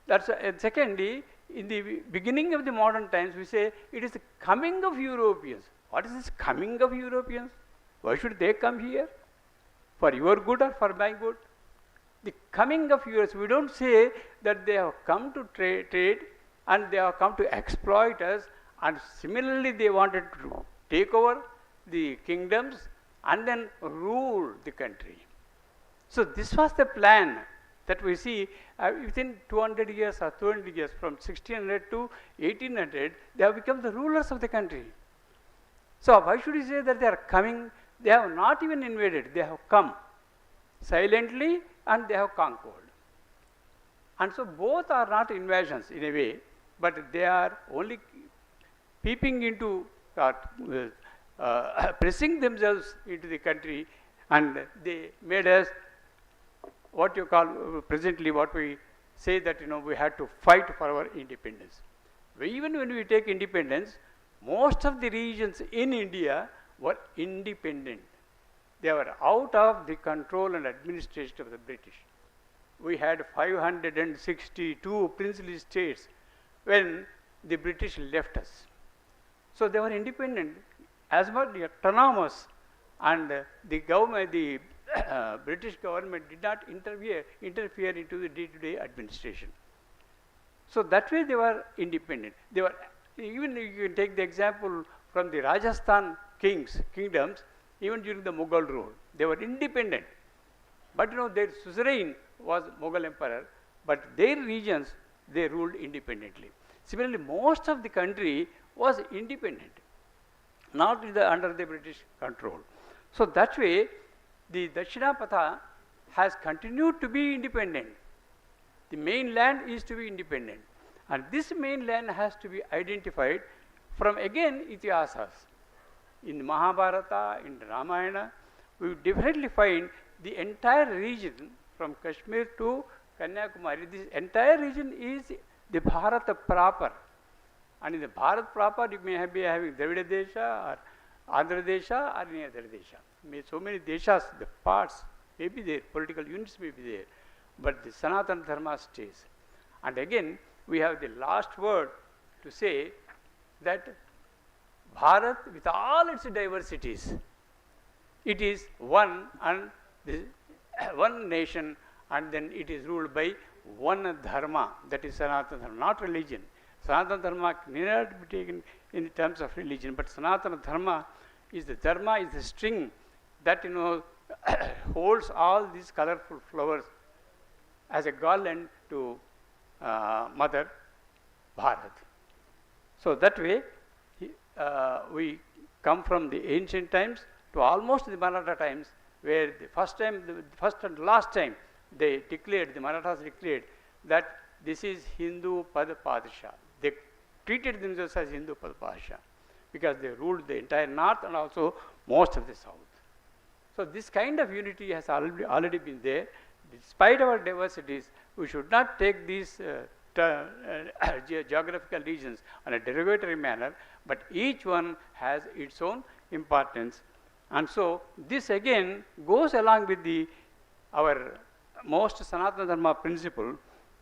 That's secondly, in the beginning of the modern times, we say it is the coming of Europeans. What is this coming of Europeans? Why should they come here? For your good or for my good? The coming of Europeans, we don't say that they have come to trade and they have come to exploit us, and similarly they wanted to take over the kingdoms and then rule the country. So this was the plan that we see within 200 years or 200 years, from 1600 to 1800, they have become the rulers of the country. So why should we say that they are coming? They have not even invaded, they have come silently and they have conquered. And so both are not invasions in a way, but they are only peeping into, pressing themselves into the country, and they made us what you call presently what we say that we had to fight for our independence. Even when we take independence, most of the regions in India were independent. They were out of the control and administration of the British. We had 562 princely states when the British left us. So they were independent, as much autonomous, and the government, the British government did not interfere into the day-to-day administration. So that way they were independent. They were, even you can take the example from the Rajasthan kingdoms, even during the Mughal rule, they were independent. But their suzerain was Mughal emperor, but their regions, they ruled independently. Similarly, most of the country was independent, not under the British control. So that way, the Dakshinapatha has continued to be independent. The mainland is to be independent. And this mainland has to be identified from, again, ITIHASas. In Mahabharata, in Ramayana, we definitely find the entire region from Kashmir to Kanyakumari, this entire region is the Bharat proper. And in the Bharat proper, you may be having Dravida Desha or Andhra Desha or any other Desha. So many Deshas, the parts may be there, political units may be there, but the Sanatana Dharma stays. And again, we have the last word to say that Bharat, with all its diversities, it is one and one nation, and then it is ruled by one dharma, that is Sanatana Dharma, not religion. Sanatana Dharma need not be taken in terms of religion, but Sanatana Dharma, is the string that holds all these colorful flowers as a garland to Mother Bharat. So that way, we come from the ancient times to almost the Maratha times, where the first and last time they declared, the Marathas declared that this is Hindu Pad Padshah. They treated themselves as Hindu Pad Padshah because they ruled the entire north and also most of the south. So this kind of unity has already been there. Despite our diversities, we should not take these geographical regions on a derogatory manner, but each one has its own importance. And so this again goes along with our most Sanatana Dharma principle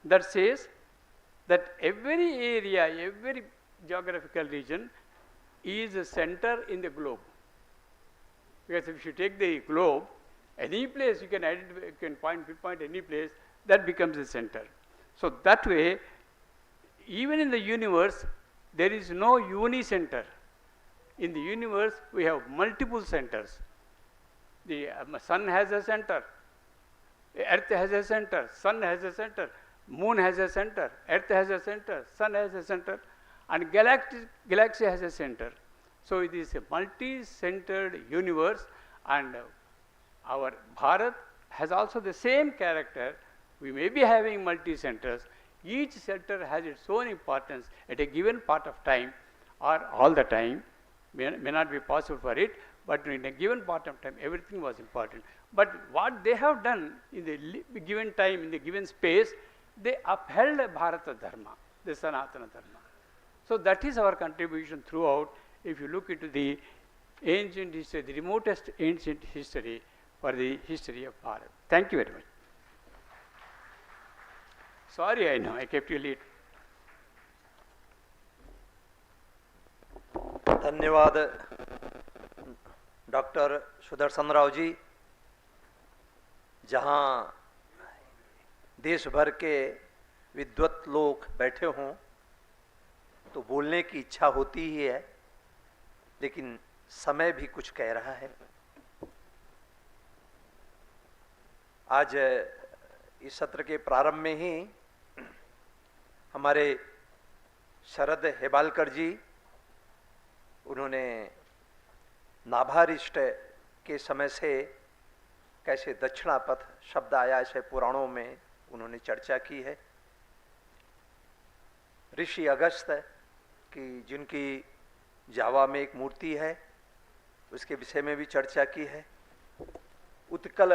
that says that every area, every geographical region is a center in the globe. Because if you take the globe, any place you can identify, you can pinpoint any place, that becomes the center. So that way, even in the universe, there is no unicenter. In the universe, we have multiple centers. The sun has a center, earth has a center, sun has a center, moon has a center, earth has a center, sun has a center, and galaxy has a center. So it is a multi-centered universe, and our Bharat has also the same character. We may be having multi-centers. Each center has its own importance at a given part of time, or all the time. May not be possible for it, but in a given part of time, everything was important. But what they have done in the given time, in the given space, they upheld Bharata Dharma, the Sanatana Dharma. So that is our contribution throughout. If you look into the ancient history, the remotest ancient history for the history of Bharat. Thank you very much. Sorry, I know, I kept you late. धन्यवाद doctor Sudarshan Rao ji. जहाँ देश भर के विद्वत लोग बैठे हों तो बोलने की इच्छा होती ही है, लेकिन समय भी कुछ कह रहा है। आज इस सत्र के प्रारंभ में ही हमारे शरद हेबालकर जी, उन्होंने नाभारिष्ट के समय से कैसे दक्षिणापथ शब्द आया, ऐसे पुराणों में उन्होंने चर्चा की है। ऋषि अगस्त की जिनकी जावा में एक मूर्ति है, उसके विषय में भी चर्चा की है। उत्कल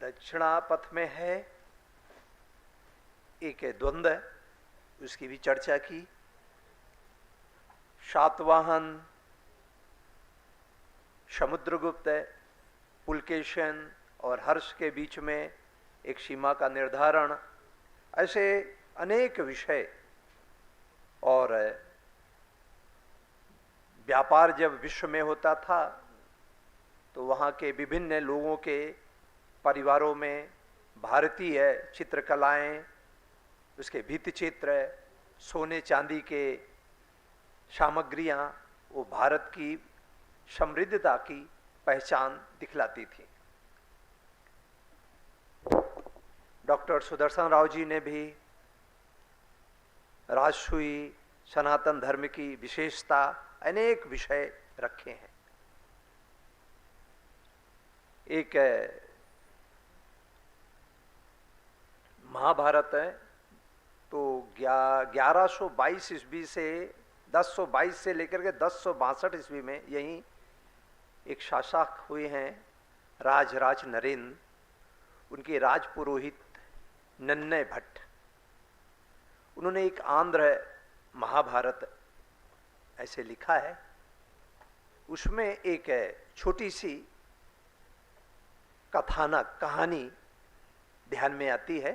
दक्षिणापथ में है एक द्वंद्व, उसकी भी चर्चा की। शातवाहन, समुद्रगुप्त, पुलकेशन और हर्ष के बीच में एक सीमा का निर्धारण, ऐसे अनेक विषय। और व्यापार जब विश्व में होता था तो वहाँ के विभिन्न लोगों के परिवारों में भारतीय चित्रकलाएं, उसके भित्ति चित्र, सोने चांदी के सामग्रियां, वो भारत की समृद्धता की पहचान दिखलाती थी। डॉक्टर सुदर्शन राव जी ने भी राजसूई सनातन धर्म की विशेषता अनेक विषय रखे हैं। एक महाभारत है तो 1122 ईस्वी से 1022 से लेकर के 1062 ईस्वी में यहीं एक शासक हुए हैं राज नरेंद्र। उनके राज पुरोहित नन्हे भट्ट, उन्होंने एक आंध्र महाभारत ऐसे लिखा है। उसमें एक छोटी सी कथानक कहानी ध्यान में आती है,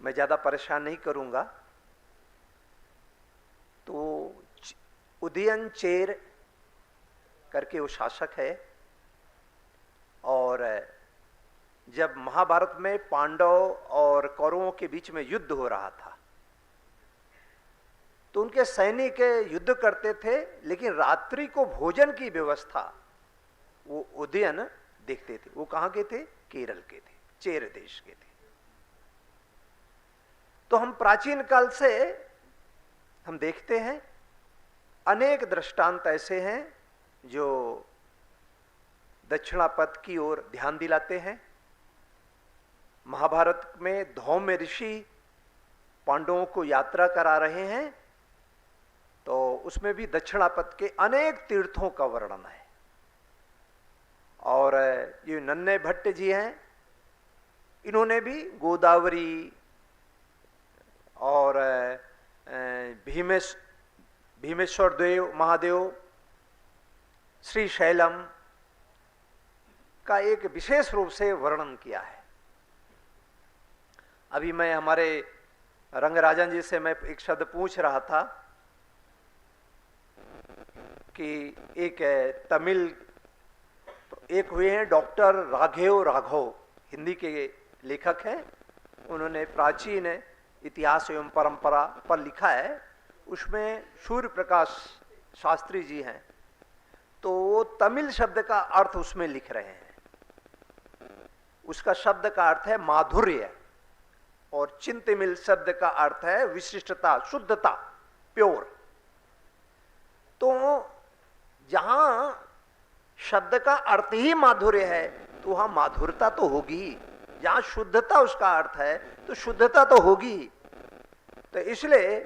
मैं ज़्यादा परेशान नहीं करूंगा। तो उदयन चेर करके वो शासक है, और जब महाभारत में पांडव और कौरवों के बीच में युद्ध हो रहा था, तो उनके सैनिक युद्ध करते थे, लेकिन रात्रि को भोजन की व्यवस्था वो उदयन देखते थे। वो कहाँ के थे? केरल के थे, चेर देश के थे। तो हम प्राचीन काल से हम देखते हैं अनेक दृष्टांत ऐसे हैं जो दक्षिणापथ की ओर ध्यान दिलाते हैं। महाभारत में धौम्य ऋषि पांडवों को यात्रा करा रहे हैं, तो उसमें भी दक्षिणापथ के अनेक तीर्थों का वर्णन है। और ये नन्हे भट्ट जी हैं, इन्होंने भी गोदावरी और भीमेश्वर देव महादेव, श्री शैलम का एक विशेष रूप से वर्णन किया है। अभी मैं हमारे रंगराजन जी से मैं एक शब्द पूछ रहा था कि एक तमिल एक हुए हैं डॉक्टर राघव, हिंदी के लेखक हैं। उन्होंने प्राचीन इतिहास एवं परंपरा पर लिखा है, उसमें सूर्य प्रकाश शास्त्री जी हैं, तो वो तमिल शब्द का अर्थ उसमें लिख रहे हैं। उसका शब्द का अर्थ है माधुर्य, और चिंतमिल शब्द का अर्थ है विशिष्टता, शुद्धता, प्योर। तो जहां शब्द का अर्थ ही माधुर्य है, तो वहां माधुरता तो होगी। जहां शुद्धता उसका अर्थ है, तो शुद्धता तो होगी। तो इसलिए,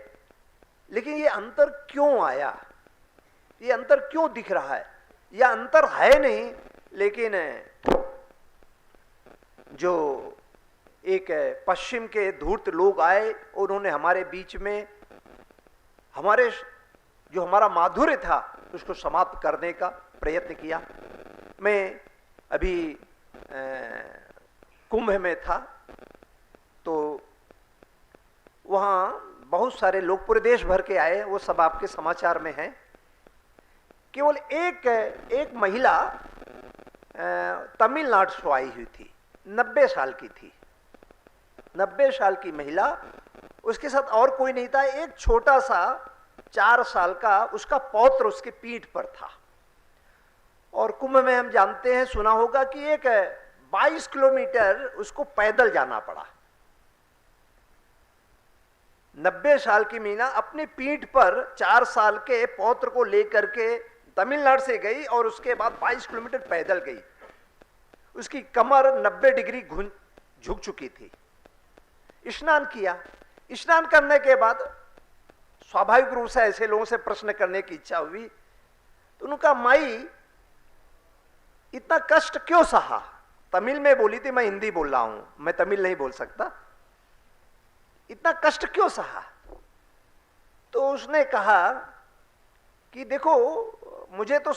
लेकिन ये अंतर क्यों आया, ये अंतर क्यों दिख रहा है? यह अंतर है नहीं, लेकिन जो एक पश्चिम के धूर्त लोग आए, उन्होंने हमारे बीच में हमारे जो हमारा माधुर्य था उसको समाप्त करने का प्रयत्न किया। मैं अभी कुंभ में था, तो वहाँ बहुत सारे लोग पूरे देश भर के आए, वो सब आपके समाचार में हैं। केवल एक महिला तमिलनाडु से आई हुई थी, 90 साल की थी, 90 साल की महिला। उसके साथ और कोई नहीं था, एक छोटा सा 4 साल का उसका पौत्र उसके पीठ पर था। और कुंभ में हम जानते हैं, सुना होगा कि एक 22 किलोमीटर उसको पैदल जाना पड़ा। 90 साल की मीना अपने पीठ पर 4 साल के पौत्र को लेकर के तमिलनाडु से गई, और उसके बाद 22 किलोमीटर पैदल गई। उसकी कमर 90 डिग्री झुक चुकी थी। स्नान किया, स्नान करने के बाद स्वाभाविक रूप से ऐसे लोगों से प्रश्न करने की इच्छा हुई, तो उनका माई इतना कष्ट क्यों सहा? तमिल में बोली थी, मैं हिंदी बोल रहा हूं, मैं तमिल नहीं बोल सकता। इतना कष्ट क्यों सहा? तो उसने कहा कि देखो, मुझे तो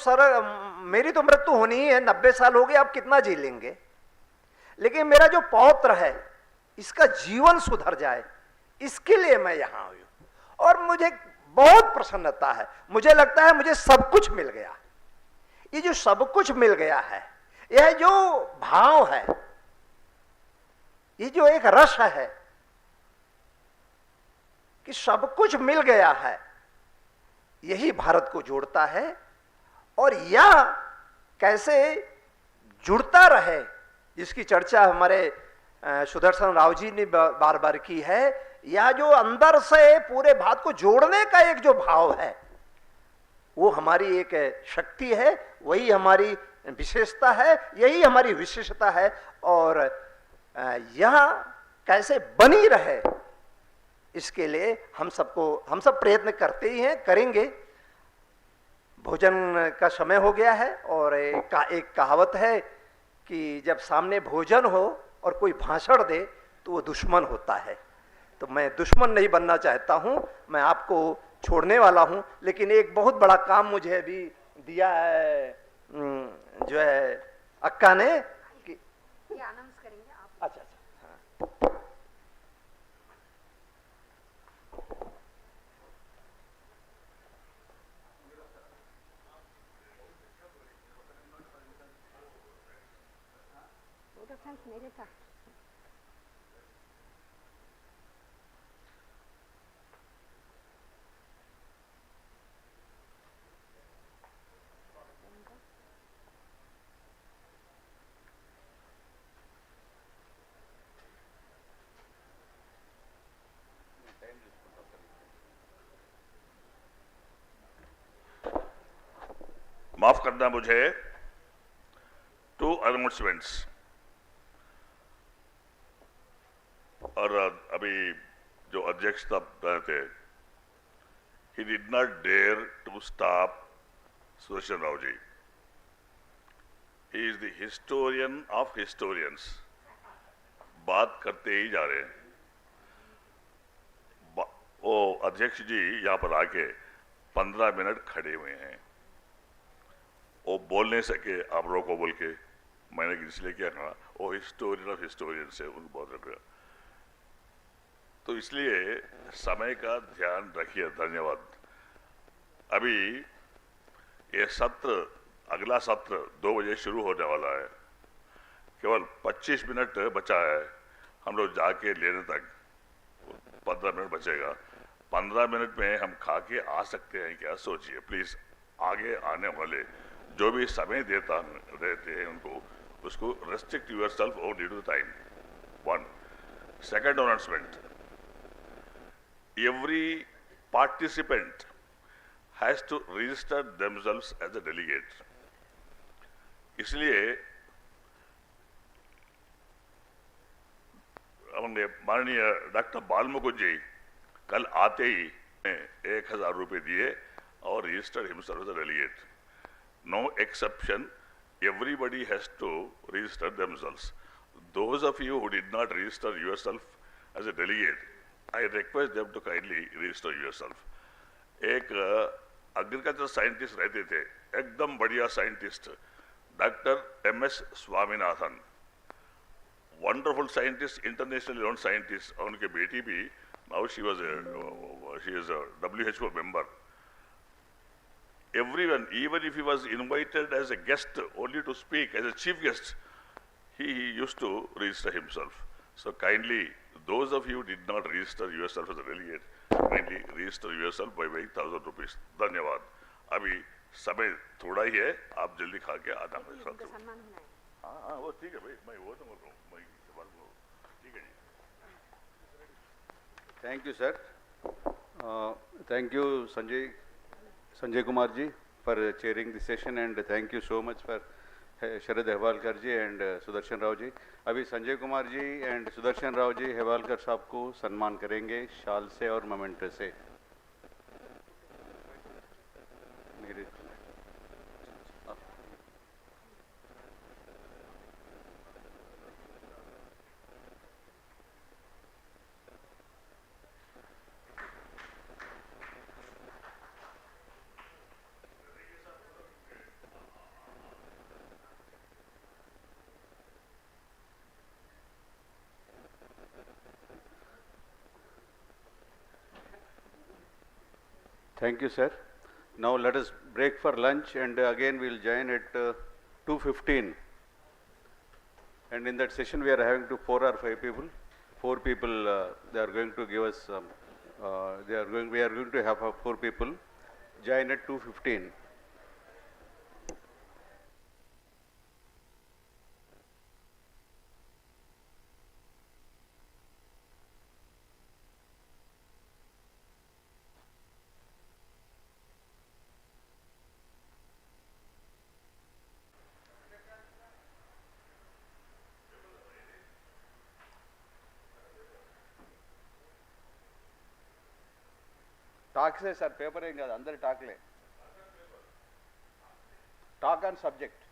मेरी तो मृत्यु होनी ही है, 90 साल हो गए, आप कितना जी लेंगे, लेकिन मेरा जो पौत्र है इसका जीवन सुधर जाए, इसके लिए मैं यहां हुई। और मुझे बहुत प्रसन्नता है, मुझे लगता है मुझे सब कुछ मिल गया। ये जो सब कुछ मिल गया है, यह जो भाव है, ये जो एक रस है कि सब कुछ मिल गया है, यही भारत को जोड़ता है। और यह कैसे जुड़ता रहे, जिसकी चर्चा हमारे सुदर्शन राव जी ने बार बार की है। यह जो अंदर से पूरे भारत को जोड़ने का एक जो भाव है, वो हमारी एक शक्ति है, वही हमारी विशेषता है, यही हमारी विशेषता है। और यह कैसे बनी रहे, इसके लिए हम सब प्रयत्न करते ही हैं, करेंगे। भोजन का समय हो गया है, और एक कहावत है कि जब सामने भोजन हो और कोई भाषण दे, तो वो दुश्मन होता है। तो मैं दुश्मन नहीं बनना चाहता हूं, मैं आपको छोड़ने वाला हूं, लेकिन एक बहुत बड़ा काम मुझे अभी दिया है जो है अक्का ने कि अनाउंस करेंगे आप। अच्छा हाँ। मेरे था। माफ करना मुझे, 2 अनाउंसमेंट्स। और अभी जो अध्यक्ष थे, he did not dare to stop Sudarshan Rao ji. He is the historian of historians. बात करते ही जा रहे हैं। वो अध्यक्ष जी यहाँ पर आके 15 मिनट खड़े हुए हैं, वो बोल नहीं सके, आप रोको बोल के मैंने इसलिए क्या कहा, वो हिस्टोरियन ऑफ हिस्टोरियंस है, उनको बहुत रखा। तो इसलिए समय का ध्यान रखिए। धन्यवाद। अभी ये सत्र, अगला सत्र 2 बजे शुरू होने वाला है, केवल 25 मिनट बचा है हम लोग जाके लेने तक, 15 मिनट बचेगा। 15 मिनट में हम खा के आ सकते हैं क्या, सोचिए प्लीज। आगे आने वाले जो भी समय देता रहते हैं उनको, उसको restrict yourself or due to the time. 1. Second announcement. Every participant has to register themselves as a delegate. इसलिए हमने माननीय डॉक्टर बाल मुकुंद जी कल आते ही 1000 रुपए दिए और registered himself as a delegate. No exception. Everybody has to register themselves. Those of you who did not register yourself as a delegate, I request them to kindly register yourself. एक agriculture scientist रहते थे, एकदम बढ़िया scientist, doctor MS Swaminathan, wonderful scientist, internationally known scientist. और उनके बेटी भी, now she is a WHO member. Everyone, even if he was invited as a guest only to speak as a chief guest, he used to register himself. So kindly, those of you who did not register yourself as a delegate, kindly register yourself by paying 1000 rupees. धन्यवाद। अभी समय थोड़ा ही है, आप जल्दी खा के आना। हाँ वो ठीक है भाई, मैं वो तो बोल रहा हूँ, मैं ठीक है जी। Thank you, sir. Thank you, Sanjay Kumar ji, for chairing the session, and thank you so much for Sharad Hevalkar ji and Sudarshan Rao ji. अभी संजय कुमार जी एंड सुदर्शन राव जी हेवालकर साहब को सम्मान करेंगे शाल से और मोमेंटो से। Thank you, sir. Now let us break for lunch, and again we will join at 2:15. And in that session we are having 4 or 5 people. 4 people they are going to give us. We are going to have 4 people join at 2:15. టాక్సే sir, paper ఏం కాదు, అందరి టాక్లే. Talk on subject.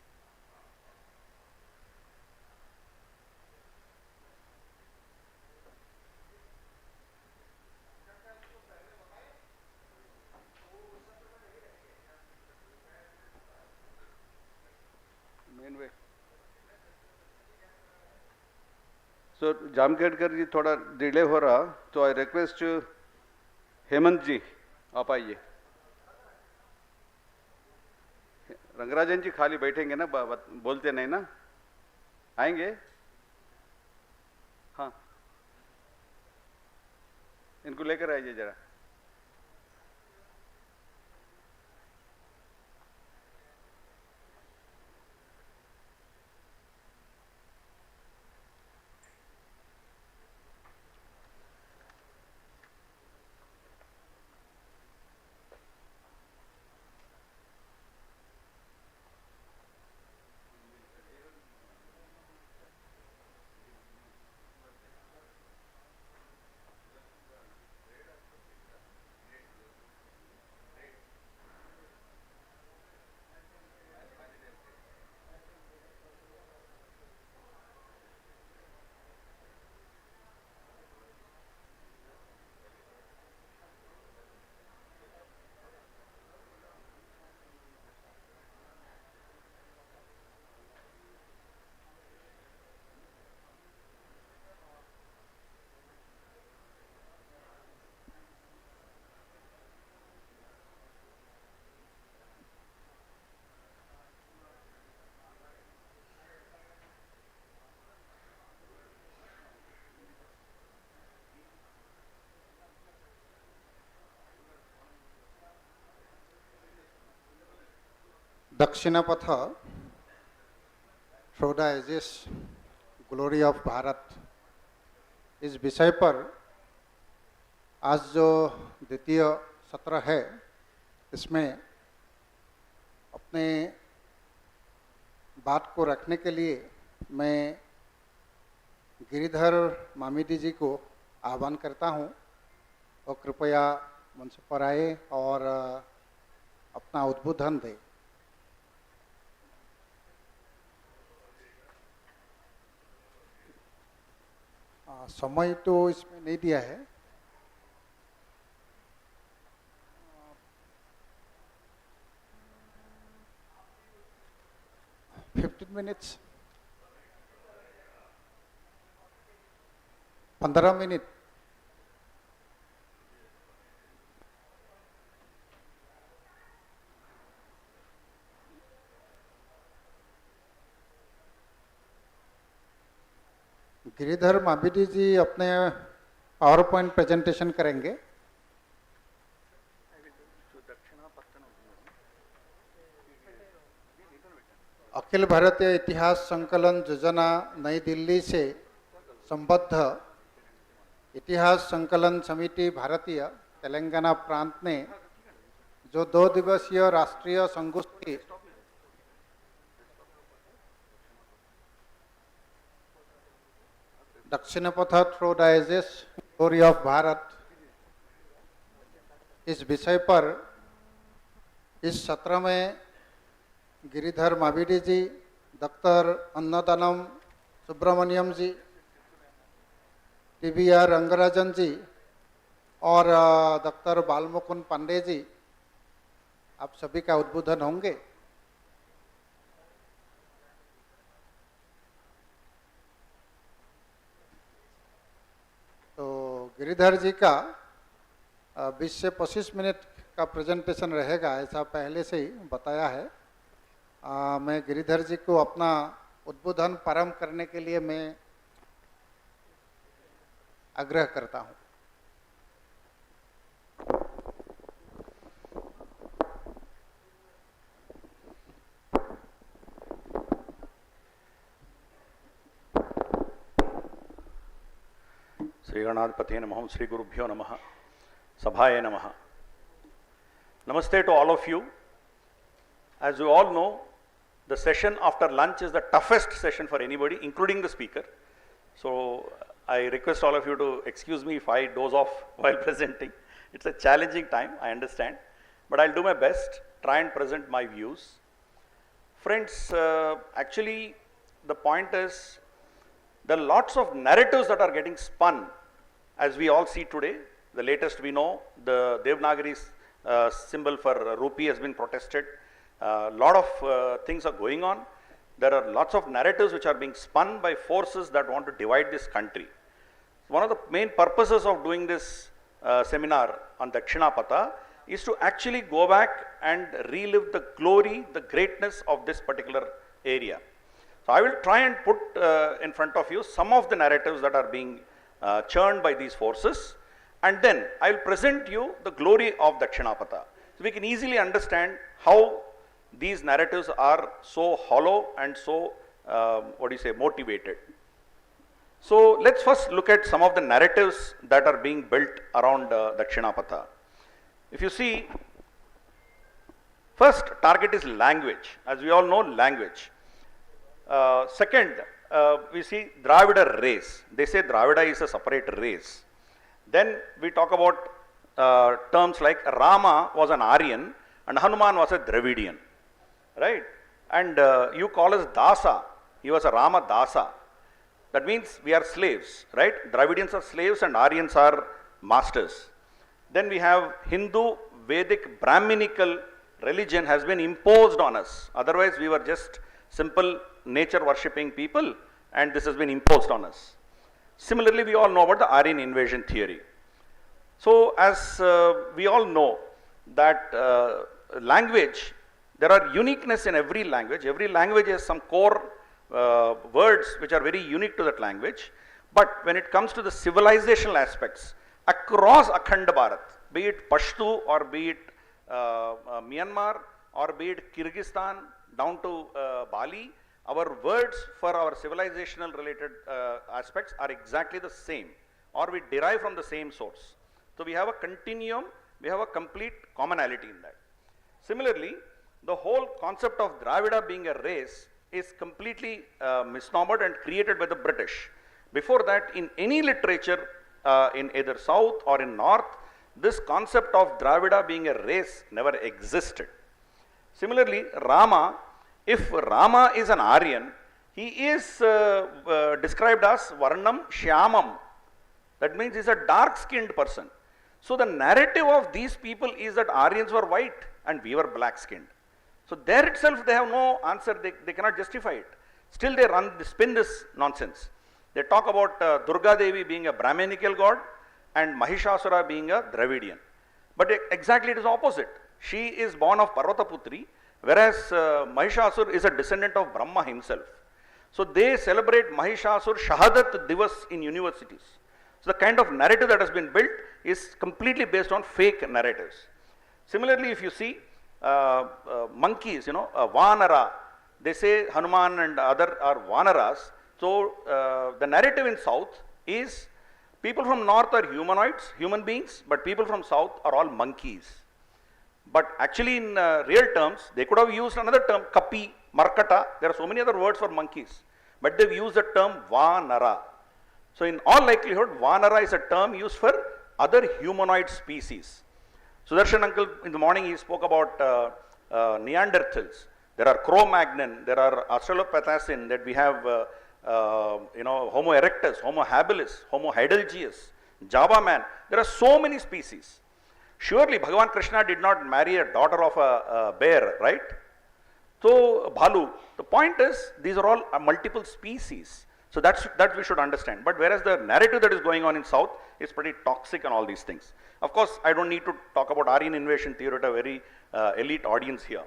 So Jamkhedkar ji थोड़ा delay हो रहा, तो I request Hemant जी आप आइए। रंगराजन जी खाली बैठेंगे ना, बोलते नहीं ना, आएंगे? हाँ, इनको लेकर आइए जरा। Dakshinapatha through the ages glory of Bharat, इस विषय पर आज जो द्वितीय सत्र है, इसमें अपने बात को रखने के लिए मैं गिरिधर मामिडी जी को आह्वान करता हूं और कृपया मंच पर आए और अपना उद्बोधन दें। समय तो इसमें नहीं दिया है, fifteen minutes, 15 minute. Giridhar Mamidi ji अपने पावर पॉइंट प्रेजेंटेशन करेंगे। अखिल भारतीय इतिहास संकलन योजना नई दिल्ली से संबद्ध इतिहास संकलन समिति भारतीय तेलंगाना प्रांत ने जो 2 दिवसीय राष्ट्रीय संगोष्ठी Dakshinapatha through the ages glory of Bharat, इस विषय पर इस सत्र में गिरिधर मामिडी जी, डॉक्टर अन्नदानम सुब्रमण्यम जी, TBR रंगराजन जी और डॉक्टर बालमुकुंद पांडे जी, आप सभी का उद्बोधन होंगे। तो गिरिधर जी का 20 से 25 मिनट का प्रेजेंटेशन रहेगा, ऐसा पहले से ही बताया है। मैं गिरिधर जी को अपना उद्बोधन प्रारंभ करने के लिए मैं आग्रह करता हूं। श्री गणाधिपते नमः, श्री गुरुभ्यो नमः, सभाये नमः। Namaste to all of you. As you all know, the session after lunch is the toughest session for anybody, including the speaker. So I request all of you to excuse me if I doze off while presenting. It's a challenging time, I understand, but I'll do my best, try and present my views. Friends, actually the point is, there are lots of narratives that are getting spun, as we all see today. The latest we know, the Devanagari symbol for rupee has been protested. A lot of things are going on. there are lots of narratives which are being spun by forces that want to divide this country. One of the main purposes of doing this seminar on Dakshinapatha is to actually go back and relive the glory, the greatness of this particular area. So I will try and put in front of you some of the narratives that are being churned by these forces, and then I will present you the glory of Dakshinapatha. So we can easily understand how these narratives are so hollow and so, motivated. So let's first look at some of the narratives that are being built around Dakshinapatha. If you see, first target is language. As we all know, language. Second, we see Dravida race. They say Dravida is a separate race. Then we talk about terms like Rama was an Aryan and Hanuman was a Dravidian, right? And you call us Dasa. He was a Rama Dasa. That means we are slaves, right? Dravidians are slaves and Aryans are masters. Then we have Hindu, Vedic, Brahminical religion has been imposed on us. Otherwise, we were just simple nature worshipping people, and this has been imposed on us. Similarly, we all know about the Aryan invasion theory. So, as we all know that language, there are uniqueness in every language. Every language has some core words which are very unique to that language. But when it comes to the civilizational aspects, across Akhand Bharat, be it Pashto or be it Myanmar or be it Kyrgyzstan down to Bali, our words for our civilizational related aspects are exactly the same, or we derive from the same source. So we have a continuum, we have a complete commonality in that. Similarly, the whole concept of Dravida being a race is completely misnomered and created by the British. Before that, in any literature in either South or in North, this concept of Dravida being a race never existed. Similarly, Rama, if Rama is an Aryan, he is described as Varnam Shyamam. That means he is a dark-skinned person. So the narrative of these people is that Aryans were white and we were black-skinned. So there itself they have no answer, they cannot justify it. Still they spin this nonsense. They talk about Durga Devi being a Brahminical god and Mahishasura being a Dravidian. But exactly it is opposite. She is born of Parvataputri, whereas Mahishasur is a descendant of Brahma himself. So they celebrate Mahishasur Shahadat Divas in universities. So the kind of narrative that has been built is completely based on fake narratives. Similarly, if you see monkeys, Vanara, they say Hanuman and other are Vanaras. So the narrative in South is people from North are humanoids, human beings, but people from South are all monkeys. But actually in real terms, they could have used another term, Kapi, Markata. There are so many other words for monkeys, but they've used the term Vanara. So in all likelihood, Vanara is a term used for other humanoid species. Sudarshan uncle in the morning he spoke about Neanderthals. There are Cro-Magnon, there are Australopithecine, that we have Homo erectus, Homo habilis, Homo heidelbergensis, Java man. There are so many species. Surely Bhagavan Krishna did not marry a daughter of a bear, right? So Bhalu, the point is these are all multiple species. So that we should understand. But whereas the narrative that is going on in South is pretty toxic and all these things. Of course, I don't need to talk about Aryan invasion theory to a very elite audience here.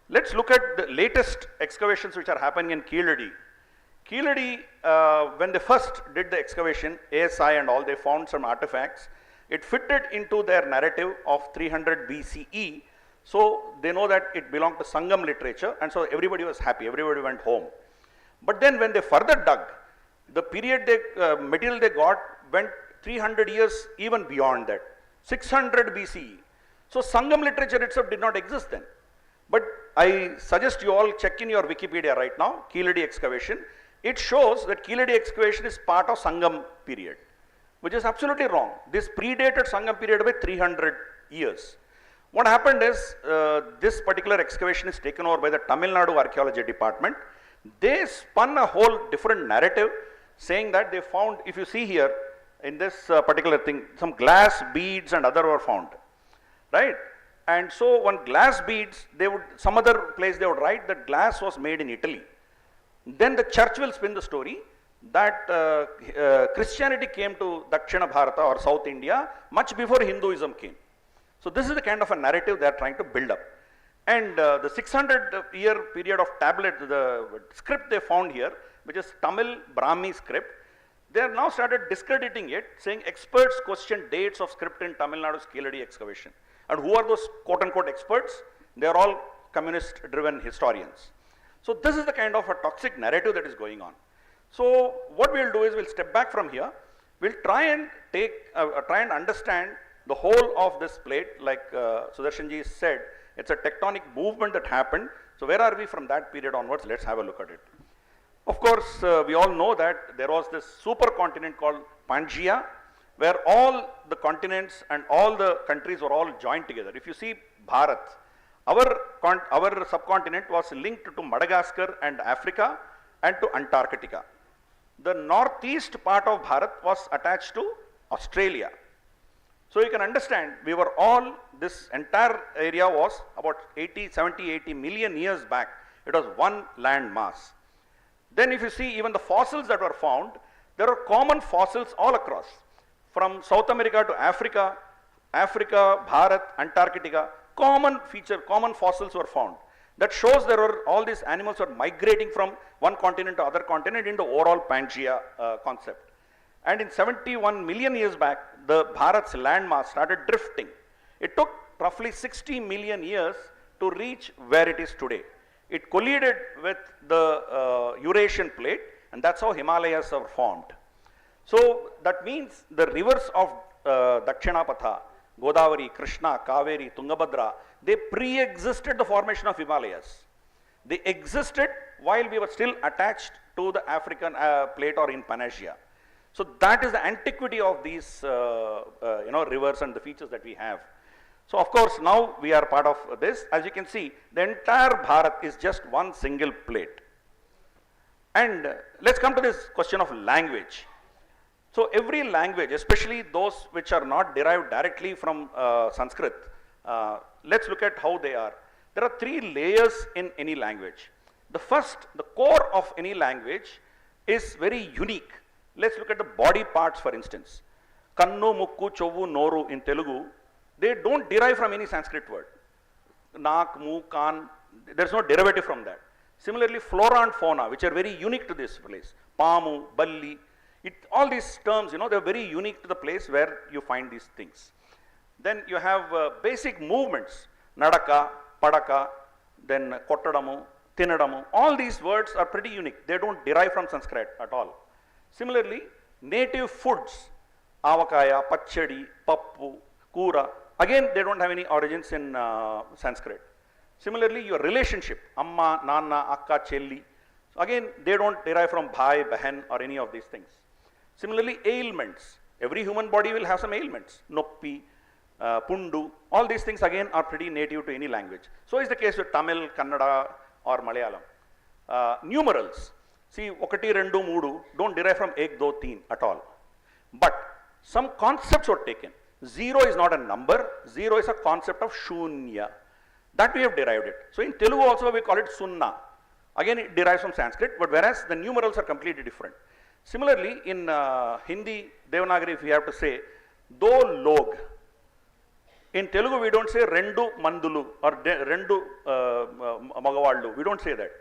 Let's look at the latest excavations which are happening in Keeladi. Keeladi, when they first did the excavation, ASI and all, they found some artifacts. It fitted into their narrative of 300 BCE. So they know that it belonged to Sangam literature, and so everybody was happy, everybody went home. But then when they further dug, the period material they got went 300 years even beyond that, 600 BCE. So Sangam literature itself did not exist then. But I suggest you all check in your Wikipedia right now, Keeladi excavation. It shows that Keeladi excavation is part of Sangam period, which is absolutely wrong. This predated Sangam period by 300 years. What happened is, this particular excavation is taken over by the Tamil Nadu Archaeology Department. They spun a whole different narrative saying that they found, if you see here in this particular thing, some glass beads and other were found, right? And so one glass beads, some other place they would write that glass was made in Italy. then the church will spin the story that Christianity came to Dakshina Bharata or South India much before Hinduism came. So this is the kind of a narrative they are trying to build up. And the 600-year period of tablet, the script they found here, which is Tamil Brahmi script, they have now started discrediting it, saying experts question dates of script in Tamil Nadu's Keladi excavation. And who are those quote-unquote experts? They are all communist-driven historians. So this is the kind of a toxic narrative that is going on. So what we'll do is we'll step back from here. We'll try and understand the whole of this plate, like Sudarshanji said. It's a tectonic movement that happened. So where are we from that period onwards? Let's have a look at it. Of course, we all know that there was this supercontinent called Pangaea, where all the continents and all the countries were all joined together. If you see Bharat, our subcontinent was linked to Madagascar and Africa and to Antarctica. The northeast part of Bharat was attached to Australia. So you can understand, we were all, this entire area was about 70, 80 million years back. It was one land mass. Then if you see even the fossils that were found, there are common fossils all across. From South America to Africa, Bharat, Antarctica, common fossils were found. That shows there were all these animals were migrating from one continent to other continent in the overall Pangaea concept. And in 71 million years back, the Bharat's landmass started drifting. It took roughly 60 million years to reach where it is today. It collided with the Eurasian plate, and that's how Himalayas are formed. So that means the rivers of Dakshinapatha, Godavari, Krishna, Kaveri, Tungabhadra, they pre-existed the formation of Himalayas. They existed while we were still attached to the African plate or in Pangaea. So that is the antiquity of these rivers and the features that we have. So of course now we are part of this. As you can see, the entire Bharat is just one single plate. And let's come to this question of language. So every language, especially those which are not derived directly from Sanskrit, let's look at how they are. There are three layers in any language. The first, the core of any language is very unique. Let's look at the body parts, for instance. Kannu, Mukku, Chovu, Noru in Telugu, they don't derive from any Sanskrit word. Naak, Mu, Kan, there's no derivative from that. Similarly, flora and fauna, which are very unique to this place. Pamu, Balli, all these terms, they're very unique to the place where you find these things. Then you have basic movements, Nadaka, Padaka, then Kottadamu, Tinadamu. All these words are pretty unique. They don't derive from Sanskrit at all. Similarly, native foods, avakaya, pachadi, pappu, kura, again they don't have any origins in Sanskrit. Similarly, your relationship, amma, nana, akka, chelli, again they don't derive from bhai, bahan or any of these things. Similarly, ailments, every human body will have some ailments, noppi, pundu, all these things again are pretty native to any language. So is the case with Tamil, Kannada or Malayalam. Numerals, see, okati, rendu, moodu don't derive from ek, do, teen at all. But some concepts were taken. Zero is not a number, zero is a concept of shunya. That we have derived it. So in Telugu also we call it sunna. Again it derives from Sanskrit, but whereas the numerals are completely different. Similarly, in Hindi, Devanagari, if we have to say, do log. In Telugu we don't say rendu mandulu or rendu magavallu. We don't say that.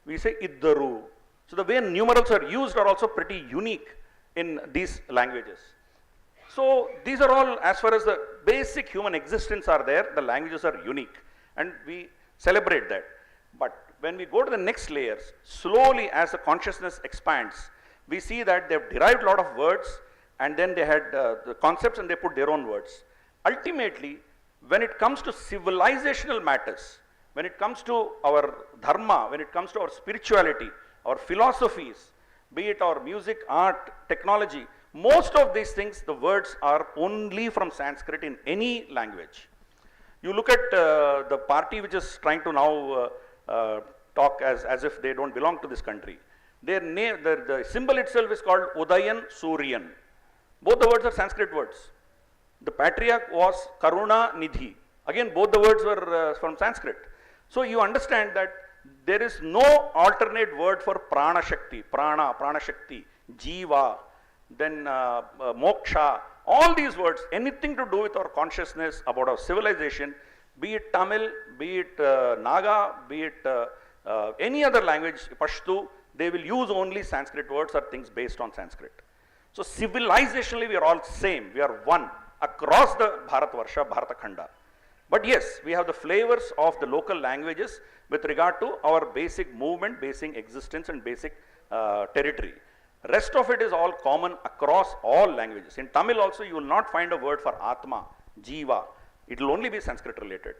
We say iddaru. So the way numerals are used are also pretty unique in these languages. So these are all, as far as the basic human existence are there, the languages are unique and we celebrate that. But when we go to the next layers, slowly as the consciousness expands, we see that they've derived a lot of words and then they had the concepts and they put their own words. Ultimately, when it comes to civilizational matters, when it comes to our dharma, when it comes to our spirituality, our philosophies, be it our music, art, technology, most of these things, the words are only from Sanskrit in any language. You look at the party which is trying to now talk as if they don't belong to this country. Their name, the symbol itself is called Udayan Suryan. Both the words are Sanskrit words. The patriarch was Karuna Nidhi. Again, both the words were from Sanskrit. So you understand that there is no alternate word for prana shakti, prana shakti, jiva, then moksha, all these words, anything to do with our consciousness, about our civilization, be it Tamil, be it Naga, be it any other language, Pashto, they will use only Sanskrit words or things based on Sanskrit. So civilizationally we are all same, we are one across the Bharatvarsha, Bharatakhanda. But yes, we have the flavors of the local languages with regard to our basic movement, basic existence and basic territory. Rest of it is all common across all languages. In Tamil also you will not find a word for Atma, Jiva. It will only be Sanskrit related.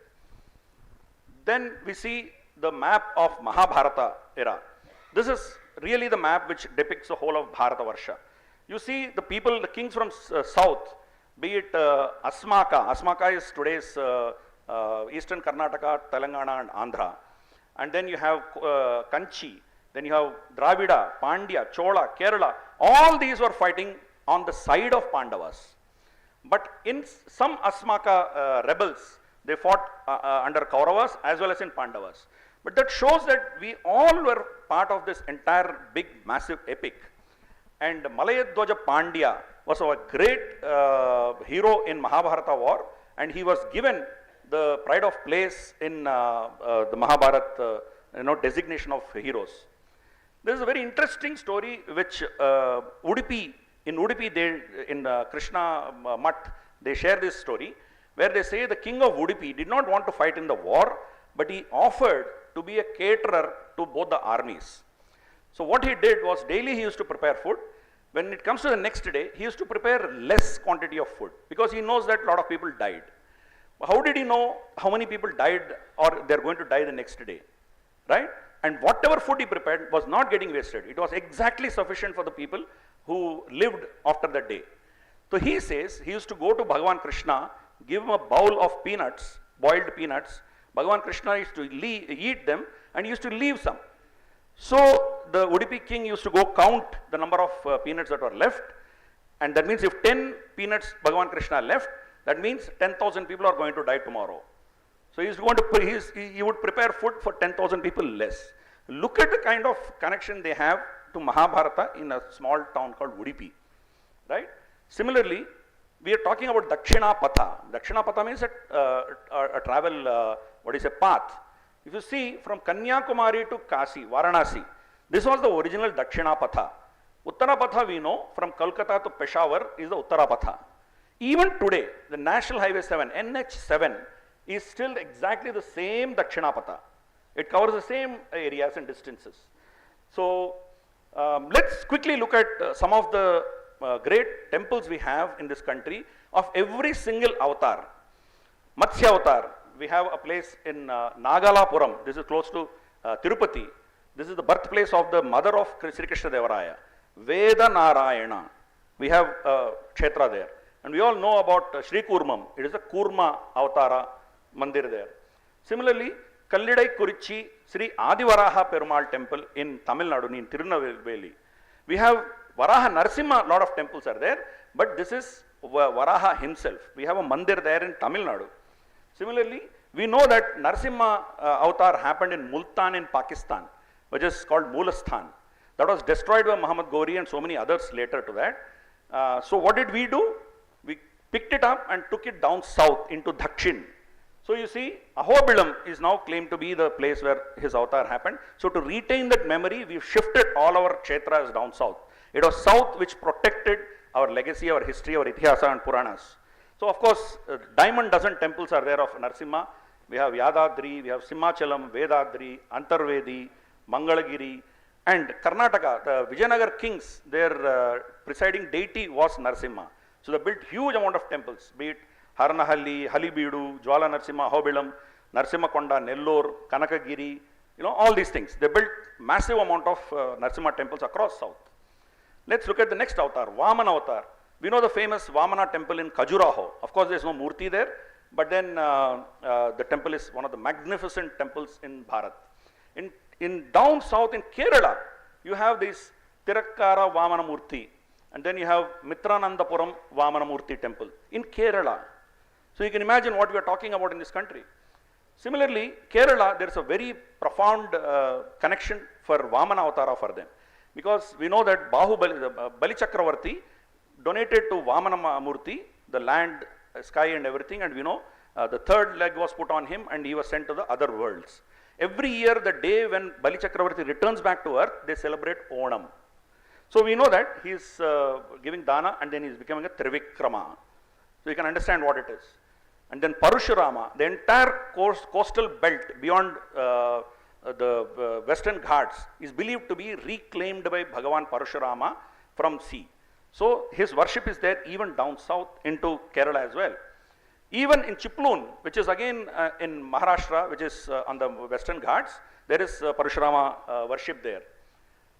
Then we see the map of Mahabharata era. This is really the map which depicts the whole of Bharatavarsha. You see the people, the kings from south, be it Asmaka. Asmaka is today's eastern Karnataka, Telangana and Andhra. And then you have Kanchi. Then you have Dravida, Pandya, Chola, Kerala. All these were fighting on the side of Pandavas. But in some Asmaka rebels, they fought under Kauravas as well as in Pandavas. But that shows that we all were part of this entire big massive epic. And Malayadwaja Pandya was a great hero in Mahabharata war, and he was given the pride of place in the Mahabharata designation of heroes. There is a very interesting story which Udupi, in Krishna Mutt, they share this story where they say the king of Udupi did not want to fight in the war, but he offered to be a caterer to both the armies. So what he did was daily he used to prepare food. When it comes to the next day, he used to prepare less quantity of food because he knows that a lot of people died. How did he know how many people died or they're going to die the next day, right? And whatever food he prepared was not getting wasted. It was exactly sufficient for the people who lived after that day. So he says he used to go to Bhagavan Krishna, give him a bowl of peanuts, boiled peanuts. Bhagavan Krishna used to eat them and he used to leave some. So the Udupi king used to go count the number of peanuts that were left, and that means if 10 peanuts Bhagavan Krishna left, that means 10,000 people are going to die tomorrow. So he would prepare food for 10,000 people less. Look at the kind of connection they have to Mahabharata in a small town called Udupi, right? Similarly, we are talking about Dakshinapatha. Dakshinapatha means a travel, path. If you see from Kanyakumari to Kasi, Varanasi, this was the original Dakshinapatha. Uttarapatha we know from Kolkata to Peshawar is the Uttarapatha. Even today, the National Highway 7, NH7, is still exactly the same Dakshinapatha. It covers the same areas and distances. So let's quickly look at some of the great temples we have in this country of every single avatar. Matsya avatar, we have a place in Nagalapuram. This is close to Tirupati. This is the birthplace of the mother of Sri Krishna Devaraya. Veda Narayana. We have a kshetra there. And we all know about Sri Kurmam. It is a Kurma avatara mandir there. Similarly, Kallidai Kurichi Sri Adivaraha Perumal temple in Tamil Nadu, in Tirunelveli. We have Varaha Narasimha, lot of temples are there, but this is Varaha himself. We have a mandir there in Tamil Nadu. Similarly, we know that Narasimha avatar happened in Multan in Pakistan, which is called Mulasthan. That was destroyed by Muhammad Ghori and so many others later to that. So what did we do? We picked it up and took it down south into Dakshin. So you see, Ahobilam is now claimed to be the place where his avatar happened. So to retain that memory, we've shifted all our kshetras down south. It was south which protected our legacy, our history, our Itihasa and Puranas. So of course, diamond dozen temples are there of Narasimha. We have Yadadri, we have Simhachalam, Vedadri, Antarvedi, Mangalagiri, and Karnataka, the Vijayanagar kings, their presiding deity was Narasimha. So they built huge amount of temples, be it Haranahalli, Halibidu, Jwala Narasimha, Ahobilam, Narasimha Konda, Nellore, Kanakagiri, all these things. They built massive amount of Narasimha temples across south. Let's look at the next avatar, Vamana avatar. We know the famous Vamana temple in Khajuraho. Of course, there is no Murti there, but then the temple is one of the magnificent temples in Bharat. In down south in Kerala, you have this Tirakkara Vamana Murti, and then you have Mitranandapuram Vamana Murti temple in Kerala. So you can imagine what we are talking about in this country. Similarly, Kerala, there is a very profound connection for Vamana Avatara for them. Because we know that Bali Chakravarti donated to Vamana Murti the land, sky and everything, and we know the third leg was put on him and he was sent to the other worlds. Every year, the day when Bali Chakravarti returns back to earth, they celebrate Onam. So we know that he is giving dana and then he is becoming a Trivikrama. So you can understand what it is. And then Parashurama, the entire coastal belt beyond the Western Ghats is believed to be reclaimed by Bhagavan Parashurama from sea. So his worship is there even down south into Kerala as well. Even in Chiploon, which is again in Maharashtra, which is on the Western Ghats, there is Parashurama worship there.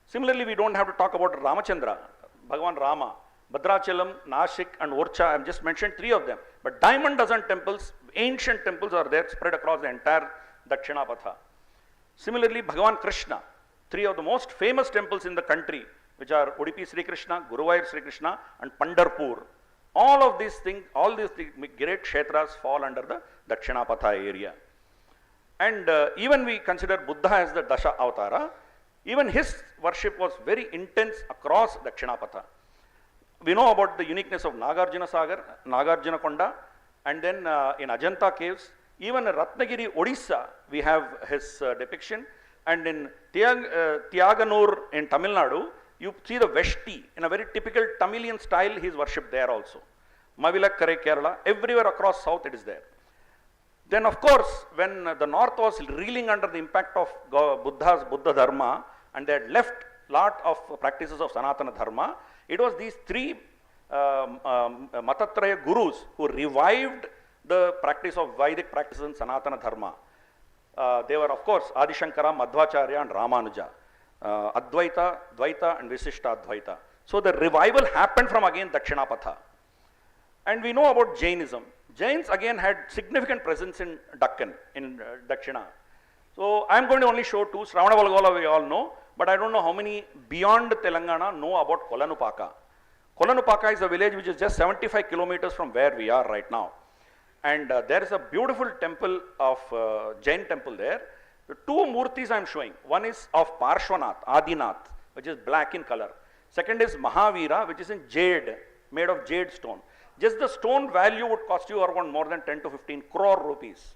Similarly, we don't have to talk about Ramachandra, Bhagavan Rama, Bhadrachalam, Nashik and Orcha. I have just mentioned 3 of them. But diamond dozen temples, ancient temples are there spread across the entire Dakshinapatha. Similarly, Bhagavan Krishna, 3 of the most famous temples in the country, which are Udupi Sri Krishna, Guruvayur Sri Krishna and Pandharpur. All of these things, all these great kshetras fall under the Dakshinapatha area. And even we consider Buddha as the Dasha Avatara, even his worship was very intense across Dakshinapatha. We know about the uniqueness of Nagarjuna Sagar, Nagarjuna Konda, and then in Ajanta caves, even in Ratnagiri, Odisha, we have his depiction, and in Tiaganur in Tamil Nadu, you see the Veshti in a very typical Tamilian style, he is worshipped there also. Mavilakkare, Kerala, everywhere across south it is there. Then of course, when the north was reeling under the impact of Buddha Dharma, and they had left lot of practices of Sanatana Dharma, it was these 3 Matatraya gurus who revived the practice of Vedic practices in Sanatana Dharma. They were of course Adi Shankara, Madhvacharya and Ramanuja. Advaita, Dvaita and Visishta Advaita. So the revival happened from again Dakshinapatha. And we know about Jainism. Jains again had significant presence in Dakkan, in Dakshina. So I am going to only show 2. Shravanabalgola we all know, but I don't know how many beyond Telangana know about Kolanupaka. Kolanupaka is a village which is just 75 kilometers from where we are right now. And there is a beautiful temple of Jain temple there. The 2 murtis I am showing. One is of Parshvanath, Adinath, which is black in color. Second is Mahavira, which is in jade, made of jade stone. Just the stone value would cost you around more than 10 to 15 crore rupees.